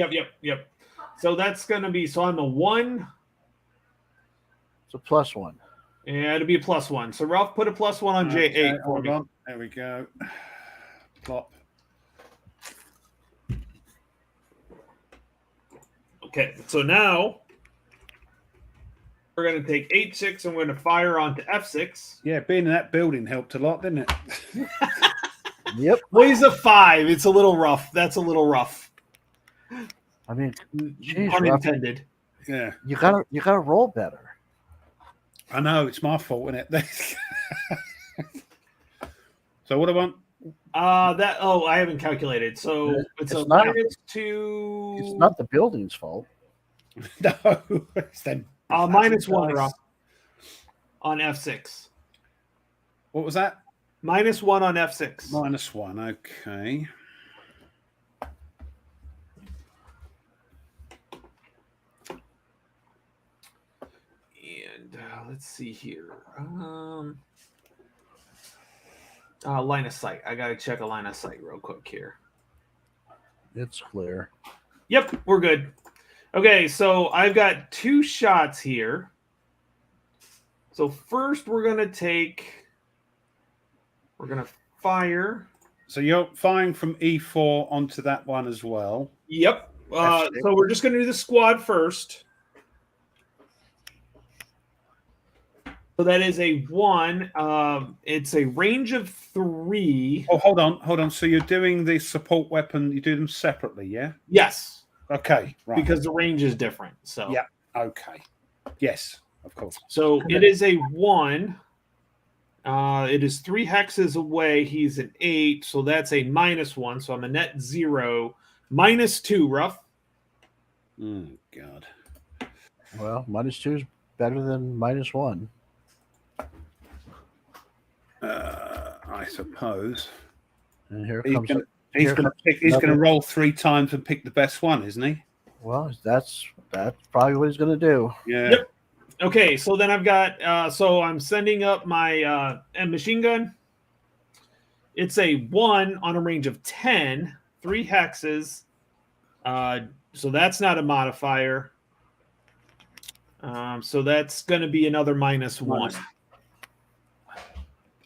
So that's going to be, so on the 1, It's a +1. yeah, it'll be a +1. So Ralph, put a +1 on J8 Okay, for hold me. on. There we go. Plop. Okay, so now we're going to take H6 and we're going to fire onto F6. Yeah, being in that building helped a lot, didn't it? Yep. Well, he's a 5. It's a little rough. That's a little rough. I mean, Jeez, Pun Ralph. intended. Yeah. you gotta roll better. I know, it's my fault, isn't it? So what do I want? I haven't calculated. So it's a It's not- -2. It's not the building's fault. No, it's then. -1, Rob, on F6. What was that? -1 on F6. -1. Okay. And let's see here. Line of sight. I gotta check a line of sight real quick here. It's clear. Yep, we're good. Okay, so I've got 2 shots here. So first we're gonna fire. So you're firing from E4 onto that one as well. Yep. So we're just gonna do the squad first. So that is a 1. It's a range of 3. Oh, hold on. So you're doing the support weapon. You do them separately, yeah? Yes, Okay, right. because the range is different. So Yeah. Okay. Yes, of course. So it is a 1. It is 3 hexes away. He's an 8, so that's a -1. So I'm a net 0. -2, Rough. Oh, God. Well, -2 is better than -1. I suppose. And here He's comes. going here to comes another- roll 3 times and pick the best one, isn't he? Well, that's probably what he's going to do. Yeah. Yep. Okay, so then I've got so I'm sending up my machine gun. It's a 1 on a range of 10, 3 hexes. So that's not a modifier. So that's going to be another -1.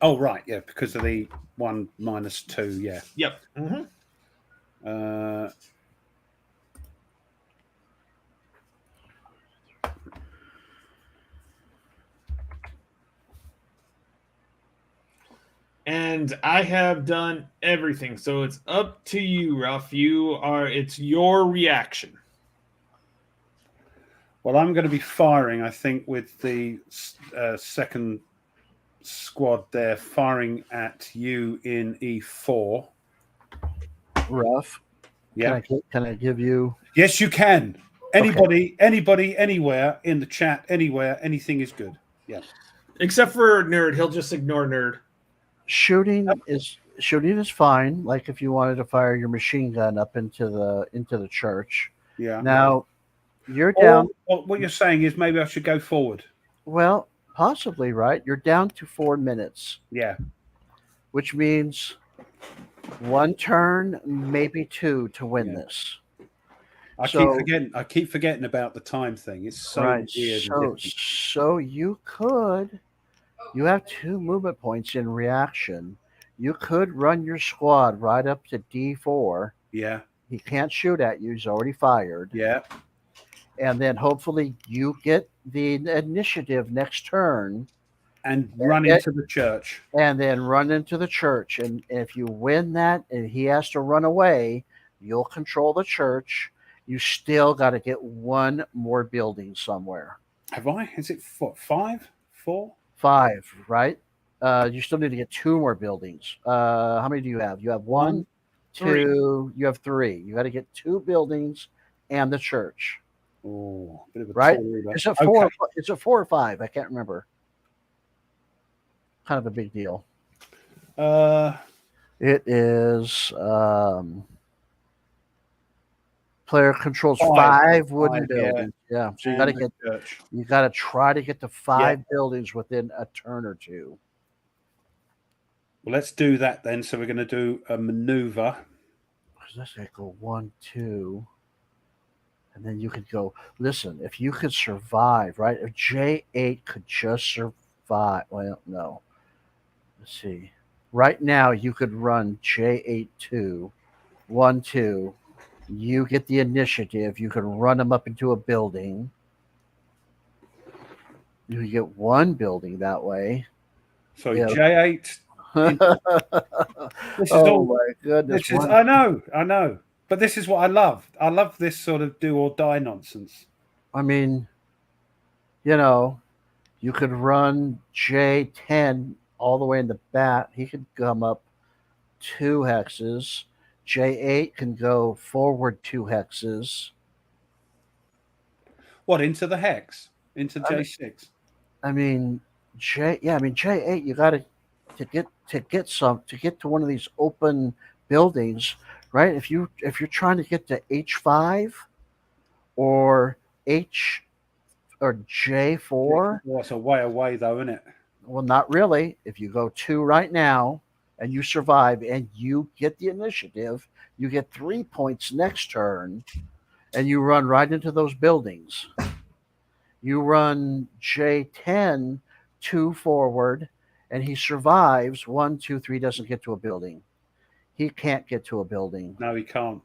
Oh, right. Yeah, because of the 1 -2. Yeah. Yep. Mm-hmm. And I have done everything. So it's up to you, Ralph. It's your reaction. Well, I'm going to be firing, I think, with the second squad there, firing at you in E4. Rough. Yeah. Can I give you? Yes, you can. Anybody, anywhere in the chat, anywhere, anything is good. Yeah. Except for Nerd, he'll just ignore Nerd. Shooting is fine. Like if you wanted to fire your machine gun up into the church. Yeah. Now you're down. What you're saying is maybe I should go forward. Well, possibly, right? You're down to 4 minutes. Yeah. Which means 1 turn, maybe 2 to win this. I keep forgetting about the time thing. It's so weird. So you have 2 movement points in reaction. You could run your squad right up to D4. Yeah. He can't shoot at you. He's already fired. Yeah. And then hopefully you get the initiative next turn. And run into the church. And then run into the church. And if you win that and he has to run away, you'll control the church. You still got to get 1 more building somewhere. Have I? Is it 5? 4? 5, right? You still need to get 2 more buildings. How many do you have? You have 1, 2, you have 3. You got to get 2 buildings and the church. Oh, bit of a right? Tory, Is it 4? Okay. Is it 4 or 5? I can't remember. Kind of a big deal. It is player controls 5 wooden buildings. Yeah. So you got to try to get to 5 buildings within a turn or 2. Well, let's do that then. So we're going to do a maneuver. Let's go 1, 2. And then you could go, listen, if you could survive, right? If J8 could just survive. Well, no. Let's see. Right now, you could run J8 2, 1, 2. You get the initiative. You can run them up into a building. You can get 1 building that way. So J8. This is my goodness. I know. But this is what I love. I love this sort of do or die nonsense. I mean, you could run J10 all the way in the bat. He could come up 2 hexes. J8 can go forward 2 hexes. What, into the hex? Into J6? I mean, J8, you got to get to one of these open buildings, right? If you're trying to get to H5 or H or J4, well, it's a way away though, isn't it? Well, not really. If you go 2 right now and you survive and you get the initiative, you get 3 points next turn, and you run right into those buildings. You run J10 2 forward, and he survives 1, 2, 3. Doesn't get to a building. He can't get to a building. No, he can't.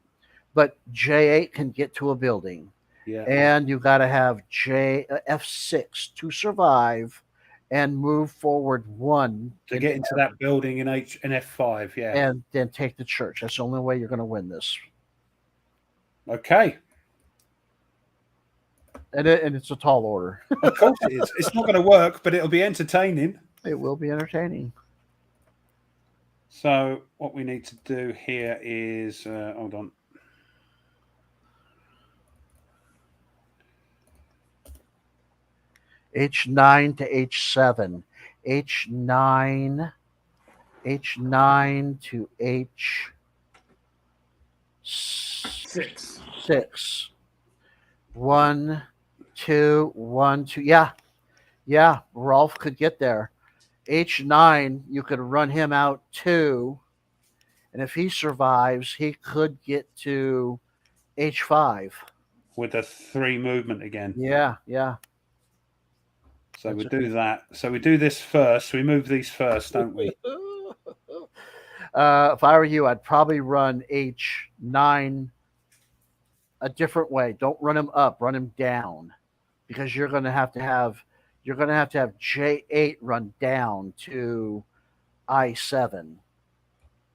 But J8 can get to a building. Yeah. And you got to have F6 to survive and move forward 1 to get into that building in F5. Yeah. And then take the church. That's the only way you're going to win this. Okay. And it's a tall order. Of course it is. It's not going to work, but it'll be entertaining. It will be entertaining. So what we need to do here is, hold on. H9 to H7. H9 to H6. 1, 2, 1, 2. Yeah. Yeah, Rolf could get there. H9, you could run him out too. And if he survives, he could get to H5. with the 3 movement again. Yeah, yeah. So we That's do that. So we do this first. We move these first, don't we? If I were you, I'd probably run H9 a different way. Don't run him up, run him down, because you're going to have J8 run down to I7,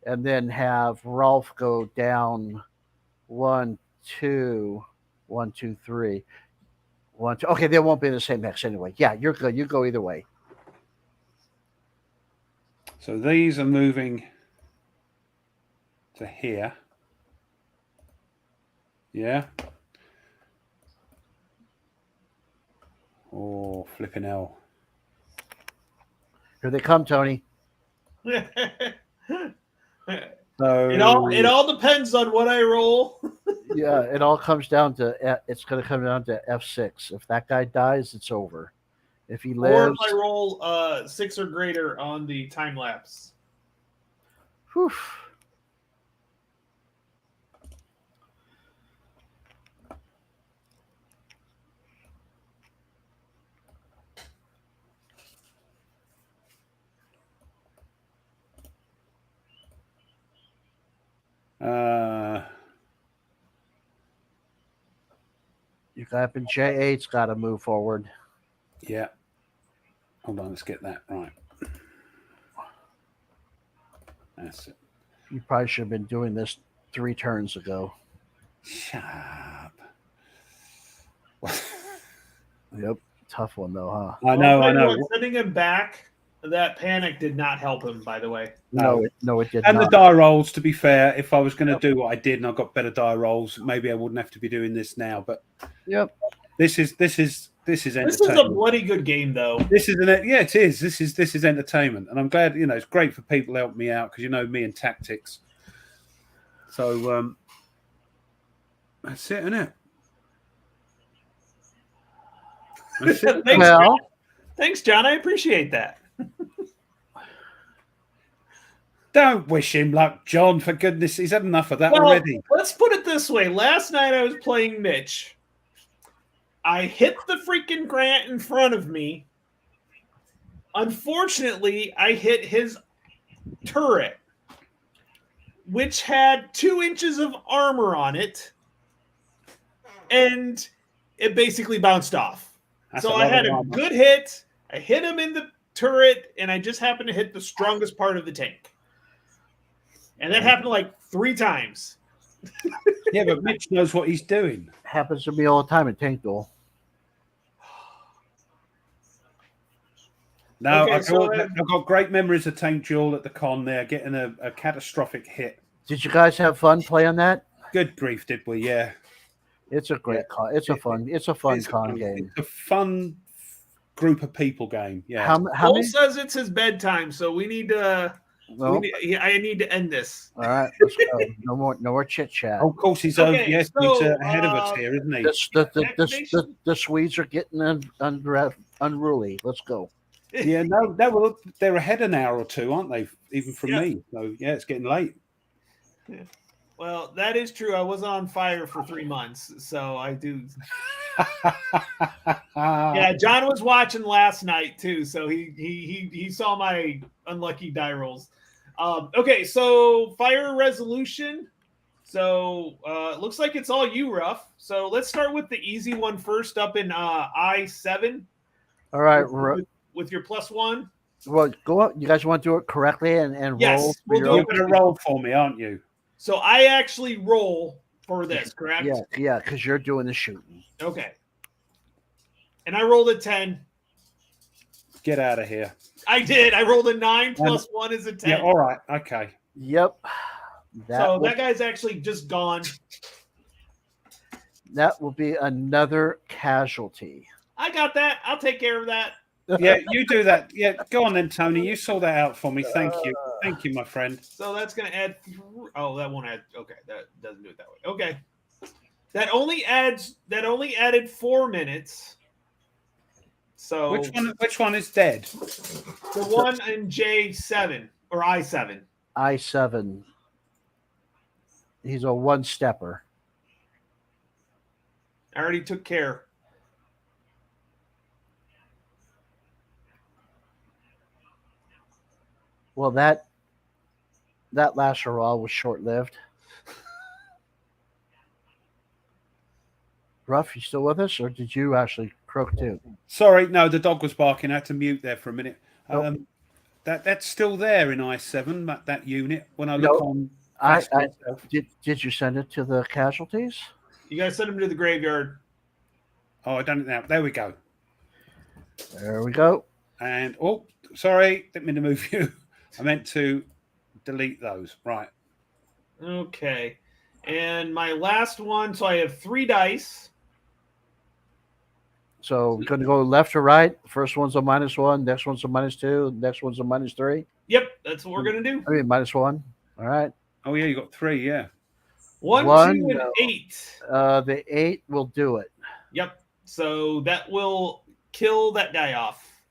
and then have Rolf go down 1, 2, 1, 2, 3. 1, 2. Okay, they won't be in the same hex anyway. Yeah, you're good. You go either way. So these are moving to here. Yeah. Oh, flipping hell. Here they come, Tony. So it all depends on what I roll. Yeah, it all comes down to it's going to come down to F6. If that guy dies, it's over. If he Or lives, if I roll 6 or greater on the time lapse. whew, you got in J8's got to move forward. yeah. Hold on, let's get that right. That's it. You probably should have been doing this 3 turns ago. Shut up. Yep, tough one though, huh? I know. Sending him back, that panic did not help him, by the way. No, it did And not. the die rolls, to be fair, if I was going to do what I did and I got better die rolls, maybe I wouldn't have to be doing this now. But Yep. this is entertainment. This is a bloody good game, though. This is it is. This is entertainment, and I'm glad. It's great for people to help me out because me and tactics. So that's it, isn't it? That's it. Thanks, John. I appreciate that. Don't wish him luck, John. For goodness, he's had enough of that already. Let's put it this way. Last night I was playing Mitch. I hit the freaking Grant in front of me. Unfortunately, I hit his turret, which had 2 inches of armor on it, and it basically bounced off. So I had a good hit. I hit him in the turret, and I just happened to hit the strongest part of the tank. And that happened like 3 times. Yeah, but Mitch knows what he's doing. Happens to me all the time in Tank Duel. No, Okay, I've got great memories of Tank Duel at the con there, getting a catastrophic hit. Did you guys have fun playing that? Good grief, did we? Yeah. It's a great con. It's a fun con game. It's a fun group of people game. Yeah. How Cole many? says it's his bedtime, so we need to. Well, I need to end this. all right, let's go. No more chit chat. Oh, of course, he's Okay, he's ahead of us here, isn't he? The Swedes are getting unruly. Let's go. Yeah, no, they're ahead an hour or 2, aren't they? Even from me. So yeah, it's getting late. Yeah. Well, that is true. I was on fire for 3 months, so I do. Yeah, John was watching last night too, so he saw my unlucky die rolls. Okay, so fire resolution. So it looks like it's all you, Ruff. So let's start with the easy one first, up in I7. All right, with your +1. well, go up. You guys want to do it correctly and Yes, roll? we'll do You're it. going to roll for me, aren't you? So I actually roll for this, correct? Yeah, because you're doing the shooting. Okay. And I rolled a 10. Get out of here. I did. I rolled a 9 plus 1 is a 10. Yeah, all right. Okay. Yep. That guy's actually just gone. That will be another casualty. I got that. I'll take care of that. Yeah, you do that. Yeah, go on then, Tony. You sort that out for me. Thank you. Thank you, my friend. So that's going to add. Oh, that won't add. Okay, that doesn't do it that way. Okay. That only added 4 minutes. So Which one is dead? the one in J7 or I7. I7. He's a one-stepper. I already took care. Well, that last hurrah was short-lived. Ruff, you still with us, or did you actually croak too? Sorry, no, the dog was barking. I had to mute there for a minute. Nope. That's still there in I7, that unit. When I look Nope. on, Did you send it to the casualties? You guys send him to the graveyard. oh, I done it now. There we go. There we go. And sorry, didn't mean to move you. I meant to delete those. Right. Okay. And my last one, so I have 3 dice. So we're going to go left to right. First one's a -1. Next one's a -2. Next one's a -3. Yep, that's what we're gonna do. I mean -1. All right. Oh yeah, you got 3. Yeah. 1, One, 2, and no. 8. The 8 will do it. Yep. So that will kill that die off.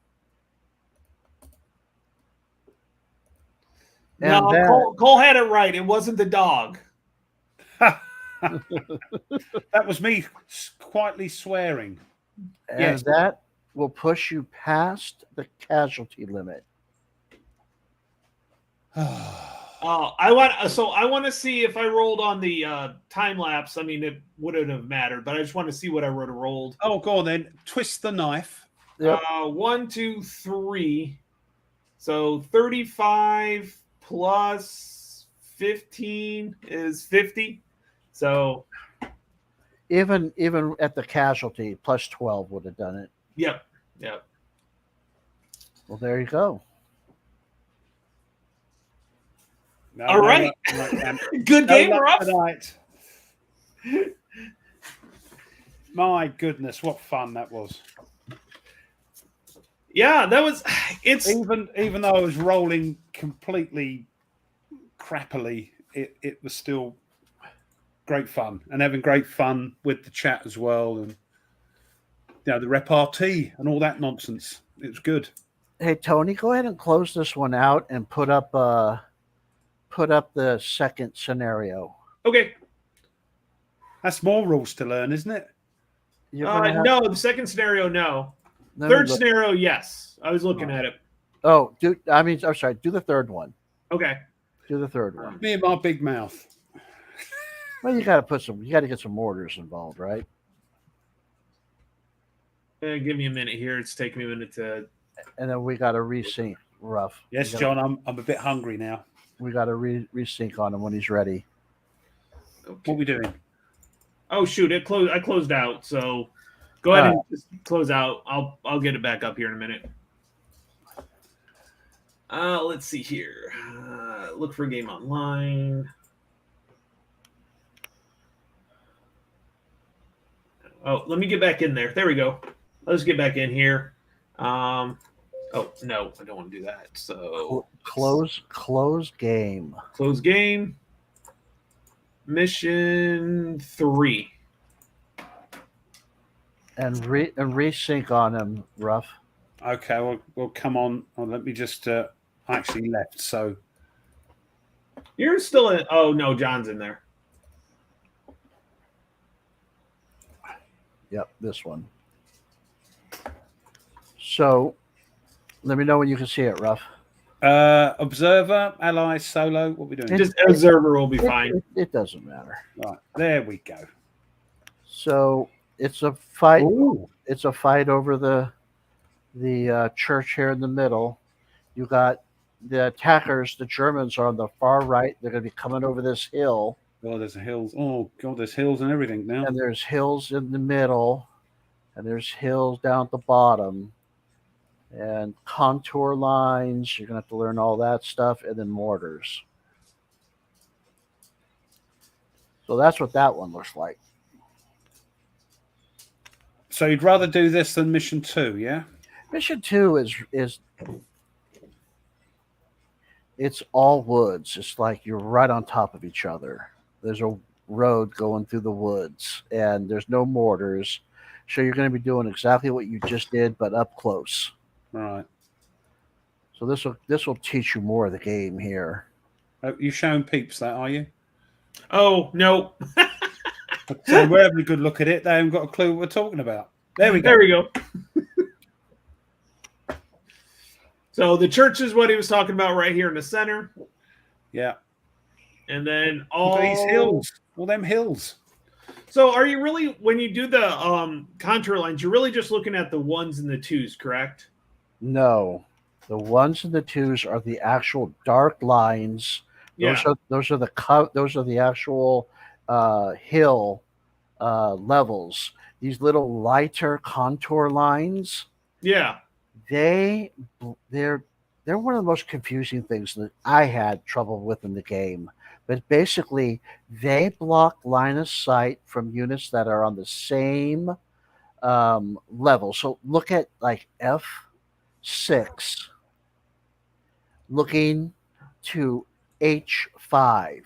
And No, that- Cole had it right. It wasn't the dog. That was me quietly swearing. And Yes. that will push you past the casualty limit. I want to see if I rolled on the time lapse. I mean, it wouldn't have mattered, but I just want to see what I would have rolled. Oh, go on then. Twist the knife. Yep. 1, 2, 3. So 35 plus 15 is 50. So Even at the casualty, plus 12 would have done it. yep. Well, there you go. No, All right. Good game, Ruff. Tonight. My goodness, what fun that was. Yeah, that was. It's Even though I was rolling completely crappily, it was still great fun, and having great fun with the chat as well, and the repartee and all that nonsense. It was good. Hey, Tony, go ahead and close this one out and put up the second scenario. okay. That's more rules to learn, isn't it? You're gonna have- No, the second scenario, no. let me Third look. scenario, yes. I was looking at it. Oh, I'm sorry. Do the third one. Okay. Do the third one. Me and my big mouth. Well, you got to get some mortars involved, right? Give me a minute here. It's taking me a minute to. And then we got to resync. Rough. Yes, John, I'm a bit hungry now. We got to resync on him when he's ready. What are we doing? Oh shoot! I closed out. So go ahead and just close out. I'll get it back up here in a minute. Let's see here. Look for game online. Oh, let me get back in there. There we go. Let's get back in here. Oh no, I don't want to do that. So Close game. close game. Mission 3. And resync on him, Rough. Okay, we'll come on. Oh, let me just. I actually left, so You're still in. Oh no, John's in there. Yep, this one. So, let me know when you can see it, Rough. observer, ally, solo. What are we doing? Just observer will be fine. It doesn't matter. Right, there we go. So it's a fight. Ooh. It's a fight over the church here in the middle. You got the attackers. The Germans are on the far right. They're going to be coming over this hill, Oh, there's hills. Oh God, there's hills and everything now. and there's hills in the middle, and there's hills down at the bottom, and contour lines. You're going to have to learn all that stuff, and then mortars. So that's what that one looks like. So you'd rather do this than mission 2, yeah? Mission 2 is it's all woods. It's like you're right on top of each other. There's a road going through the woods, and there's no mortars. So you're going to be doing exactly what you just did, but up close. Right. So this will teach you more of the game here. You showing peeps that, are you? Oh no. So we're having a good look at it. They haven't got a clue what we're talking about. There we go. There we go. So the church is what he was talking about right here in the center. Yeah. And then Look all at these hills. All them hills. So are you really, when you do the contour lines, you're really just looking at the ones and the twos, correct? No, the ones and the twos are the actual dark lines. Yeah. Those are the actual hill levels. These little lighter contour lines. Yeah. They're one of the most confusing things that I had trouble with in the game. But basically, they block line of sight from units that are on the same level. So look at like F6 looking to H5.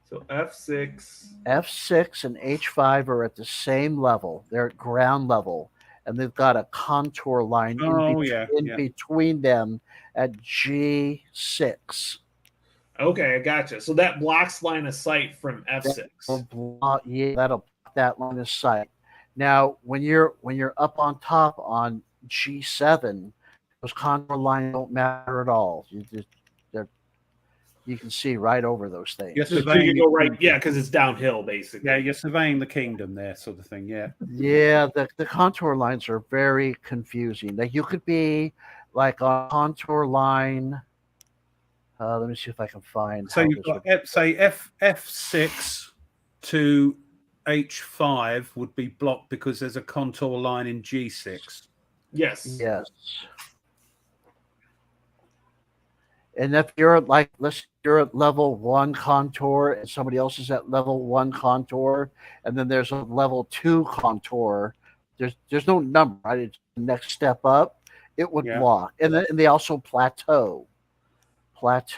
So F6. F6 and H5 are at the same level. They're at ground level. And they've got a contour line in between them at G6. Okay, I gotcha. So that blocks line of sight from F6. That'll block that line of sight. Now, when you're up on top on G7, those contour lines don't matter at all. You can see right over those things. Yes, so you go right, yeah, because it's downhill basically. Yeah, you're surveying the kingdom there, sort of thing. Yeah. Yeah, the contour lines are very confusing. Like you could be like on contour line. Let me see if I can find. So you've got F6 to H5 would be blocked because there's a contour line in G6. Yes. Yes. And if you're like, you're at level 1 contour and somebody else is at level 1 contour, and then there's a level 2 contour, there's no number, right? It's the next step up, it would block. And then they also plateau. Like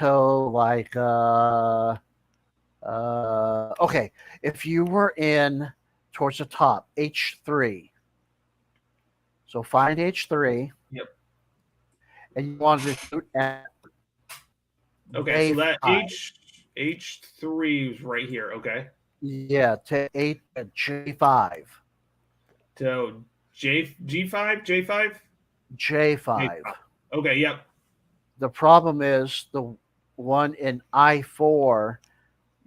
okay, if you were in towards the top, H3. So find H3. Yep. And you want to shoot at okay, so that H3 is right here. Okay. Yeah, to J5. To G5? J5. Okay, yep. The problem is the one in I4,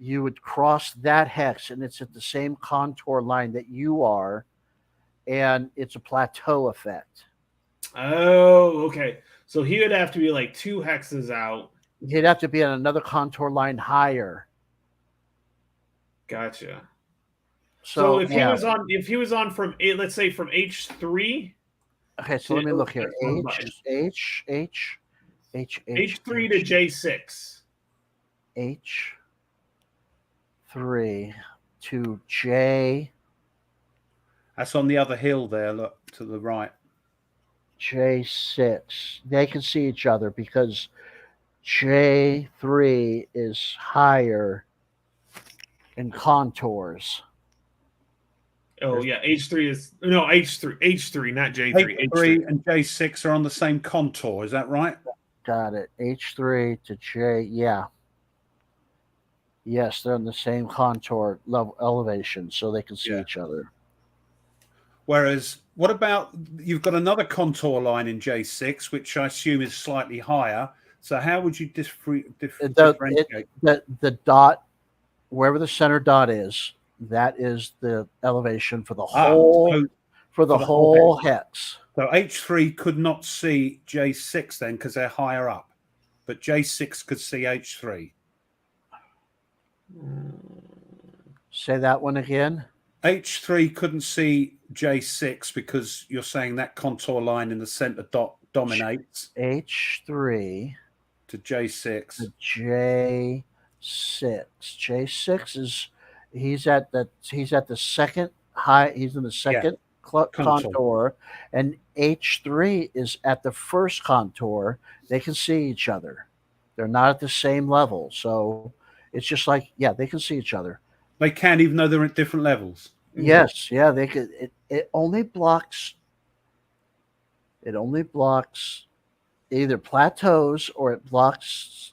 you would cross that hex and it's at the same contour line that you are, and it's a plateau effect. Oh, okay. So he would have to be like 2 hexes out. He'd have to be on another contour line higher. Gotcha. So if he was on from let's say from H3. Okay, so let me look here. H3 to J6. H3 to J. That's on the other hill there. Look to the right. J6. They can see each other because J3 is higher in contours. Oh yeah, H3 is H3, not J3. H3 and J6 are on the same contour. Is that right? Got it. H3 to J. Yeah. Yes, they're on the same contour level elevation, so they can see each other. Whereas, what about you've got another contour line in J6, which I assume is slightly higher. So how would you differentiate? The dot, wherever the center dot is, that is the elevation for the whole whole hex. So H3 could not see J6 then because they're higher up, but J6 could see H3. Say that one again. H3 couldn't see J6 because you're saying that contour line in the center dot dominates. H3 to J6. To J6. J6 is he's at the second high. He's in the second contour, and H3 is at the first contour. They can see each other. They're not at the same level, so it's just like they can see each other. They can, even though they're at different levels. Yes, yeah, they could. It only blocks. It only blocks either plateaus or it blocks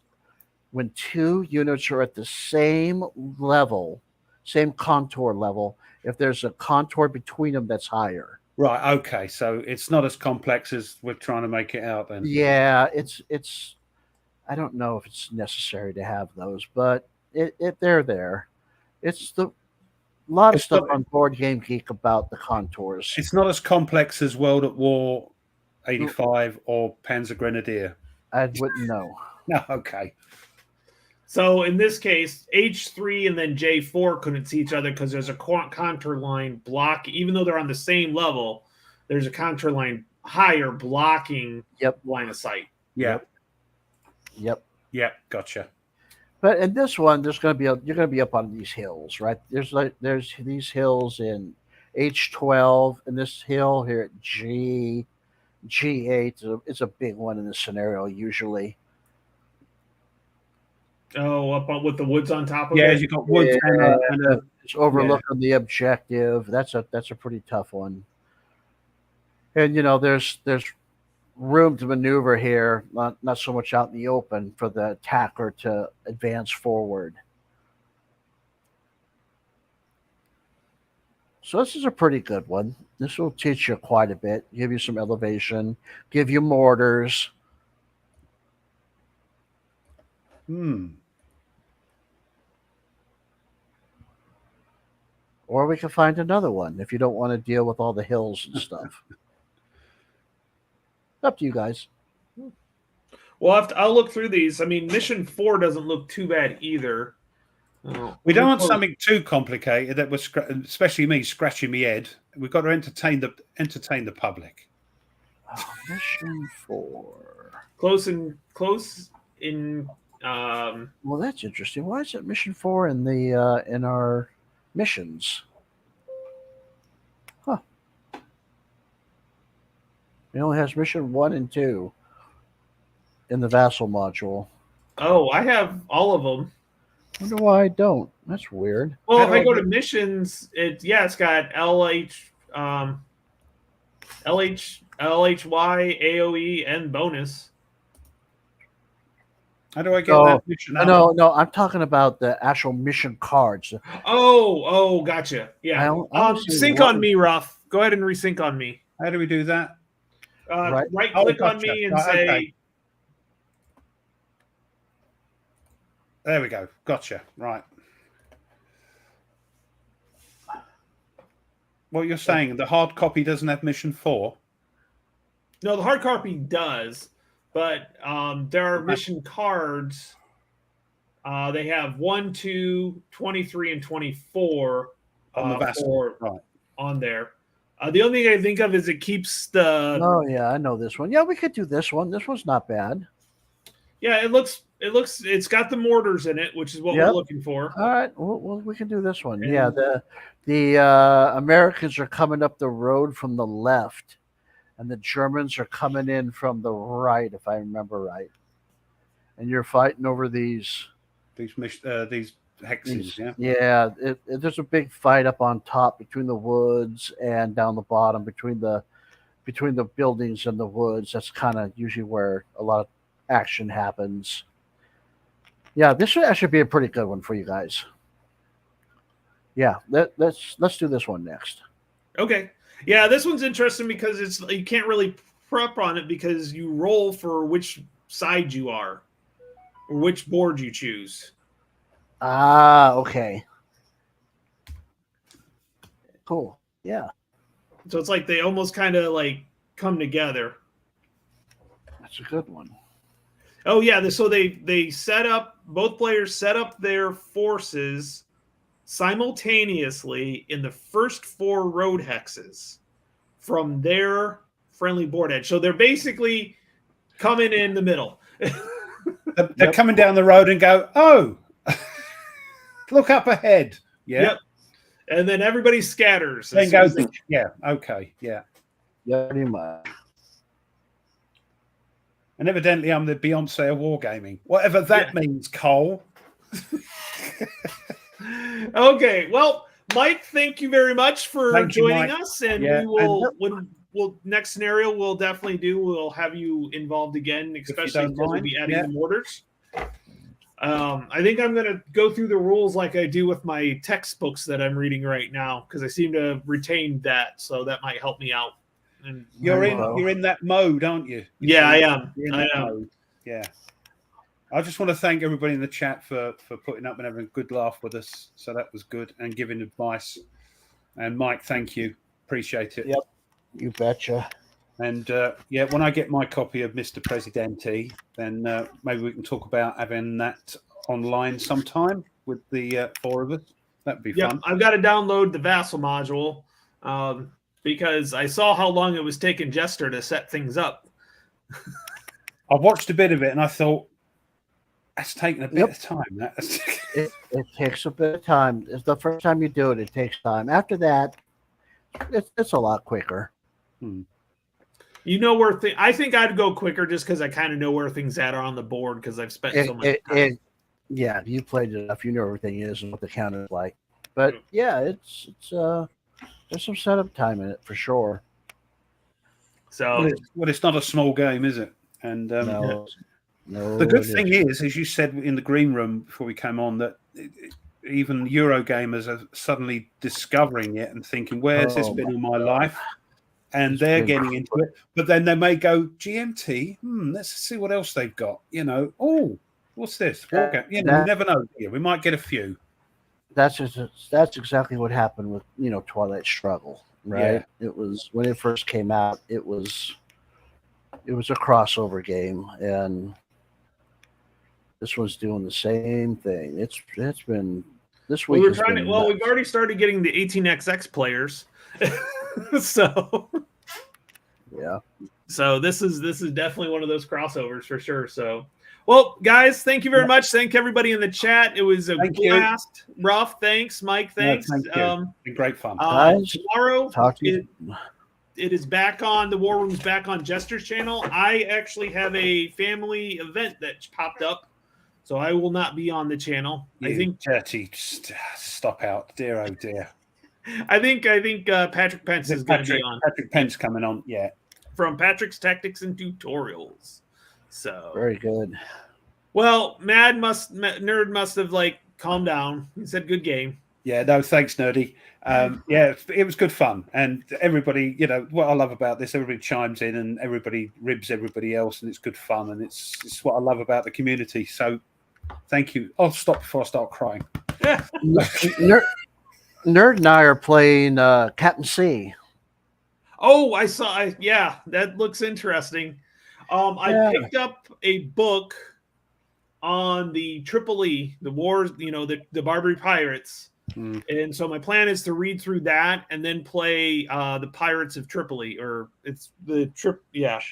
when two units are at the same level, same contour level. If there's a contour between them that's higher. Right. Okay. So it's not as complex as we're trying to make it out then. Yeah, it's. I don't know if it's necessary to have those, but they're there. It's the lot of It's stuff not, on Board Game Geek about the contours. it's not as complex as World at War 85 or Panzer Grenadier. I wouldn't know. No. Okay. So in this case, H3 and then J4 couldn't see each other because there's a contour line block. Even though they're on the same level, there's a contour line higher blocking Yep. line of sight. Yeah. Yep. Yeah. Gotcha. But in this one, you're going to be up on these hills, right? There's these hills in H12, and this hill here at G8 is a big one in this scenario usually. Oh, up on, with the woods on top of Yeah. it. You got woods Yeah. and a It's overlooking the objective. That's a pretty tough one. And there's room to maneuver here, not so much out in the open for the attacker to advance forward. So this is a pretty good one. This will teach you quite a bit, give you some elevation, give you mortars. Or we can find another one if you don't want to deal with all the hills and stuff. Up to you guys. Well, I'll look through these. I mean, Mission 4 doesn't look too bad either. We don't want something too complicated that was, especially me, scratching my head. We've got to entertain the public. Oh, Mission 4. Close in. Well, that's interesting. Why is it Mission 4 in the in our missions? Huh. It only has Mission 1 and 2 in the Vassal module. Oh, I have all of them. I wonder why I don't. That's weird. Well, if I go to missions, it's got LHY, AOE, and bonus. How do I get Oh, that mission? No, I'm talking about the actual mission cards. Oh, gotcha. Yeah. I don't see Sync one. on me, Ruff. Go ahead and resync on me. How do we do that? Right click on me and say. Okay. There we go. Gotcha. Right. What you're saying, the hard copy doesn't have mission 4? No, the hard copy does, but there are mission cards. They have 1, 2, 23, and 24 On the Vassal. Right. on there. The only thing I think of is it keeps the. Oh yeah, I know this one. Yeah, we could do this one. This one's not bad. Yeah, it's got the mortars in it, which is what we're looking for. All right, well, we can do this one. Yeah, the Americans are coming up the road from the left, and the Germans are coming in from the right, if I remember right. And you're fighting over these hexes, yeah. Yeah, there's a big fight up on top between the woods and down the bottom between the buildings and the woods. That's kind of usually where a lot of action happens. Yeah, this would actually be a pretty good one for you guys. Yeah, let's do this one next. Okay. Yeah, this one's interesting because you can't really prep on it because you roll for which side you are or which board you choose. Ah, okay. Cool. Yeah. So it's like they almost kind of like come together. That's a good one. Oh yeah, so they set up, both players set up their forces simultaneously in the first 4 road hexes from their friendly board edge. So they're basically coming in the middle. They're coming down the road and go, oh, look up ahead. Yeah. Yep. And then everybody scatters. Then goes, yeah, okay, yeah. Yeah, pretty much. And evidently I'm the Beyonce of wargaming. Whatever that means, Cole. Okay, well, Mike, thank you very much for Thank you, joining Mike. us, and Yeah, we will when we'll next scenario we'll definitely do. We'll have you involved again, especially don't because we'll mind. be adding Yeah. the mortars. I think I'm going to go through the rules like I do with my textbooks that I'm reading right now because I seem to have retained that, so that might help me out. And You're Wow. in that mode, aren't you? yeah, I am. You're in I that am. mode. Yeah. I just want to thank everybody in the chat for putting up and having a good laugh with us. So that was good, and giving advice. And Mike, thank you. Appreciate it. Yep. You betcha. And yeah, when I get my copy of Mr. Presidente, then maybe we can talk about having that online sometime with the 4 of us. That'd be Yep, fun. I've got to download the Vassal module because I saw how long it was taking Jester to set things up. I watched a bit of it and I thought, that's taking a bit Yep. of time. That's It takes a bit of time. It's the first time you do it, it takes time. After that, it's a lot quicker. You know where I think I'd go quicker just because I kind of know where things at are on the board because I've spent so much time. Yeah, you played it enough. You know everything is and what the counter is like. But yeah, it's there's some setup time in it for sure. So well, it's not a small game, is it? And No, the good it thing isn't. is, as you said in the green room before we came on, that even Eurogamers are suddenly discovering it and thinking, where's this Oh been my in my life? And It's they're been getting into it. But then they may go, GMT, let's see what else they've got. You know, oh, what's this? You know, you never know. We might get a few. That's exactly what happened with Twilight Struggle, right? It was when it first came out. It was a crossover game, and this one's doing the same thing. It's been this week. we're has trying to. been Well, nuts. we've already started getting the 18xx players, so this is definitely one of those crossovers for sure. So, well, guys, thank you very much. Thank everybody in the chat. It was a Thank you. blast. Ruff, thanks. Mike, thanks. thank you. It's been great fun. Guys, Tomorrow, talk to you. it is back on the War Room's back on Jester's channel. I actually have a family event that popped up, so I will not be on the channel. You I think dirty stop out, dear oh dear. I think Patrick Pence is going to be on Patrick Pence coming on, yeah. from Patrick's Tactics and Tutorials. So Very good. well, Nerd must have like calmed down. He said, "Good game." Yeah, no, thanks, Nerdy. Yeah, it was good fun. And everybody, what I love about this, everybody chimes in and everybody ribs everybody else, and it's good fun. And it's what I love about the community. So thank you. I'll stop before I start crying. Nerd and I are playing Captain C. Oh, I saw. Yeah, that looks interesting. I picked up a book on the Tripoli, the wars, the Barbary Pirates. And so my plan is to read through that and then play the Pirates of Tripoli, or it's the Shores.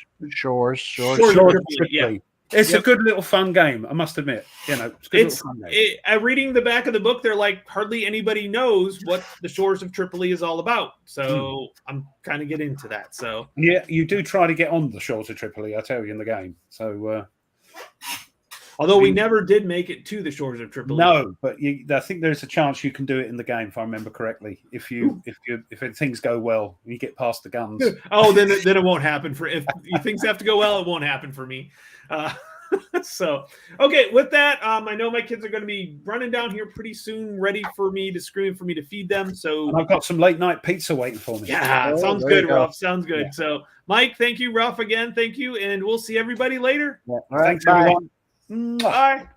Shores of Tripoli, yeah. It's a good little fun game, I must admit. It's a good little fun game. Reading the back of the book, they're like hardly anybody knows what the Shores of Tripoli is all about. So I'm kind of getting into that. So yeah, you do try to get on the Shores of Tripoli, I tell you, in the game. So although we never did make it to the Shores of Tripoli. no, but I think there's a chance you can do it in the game, if I remember correctly. If things go well, you get past the guns. Oh, then it won't happen if things have to go well. It won't happen for me. So okay, with that, I know my kids are going to be running down here pretty soon, ready for me to feed them. So And I've got some late night pizza waiting for me. yeah, sounds there you good, go. Ruff. Sounds good. Yeah. So Mike, thank you, Ruff, again. Thank you, and we'll see everybody later. Yeah. All right, Thanks, bye. everyone. Mwah. Bye.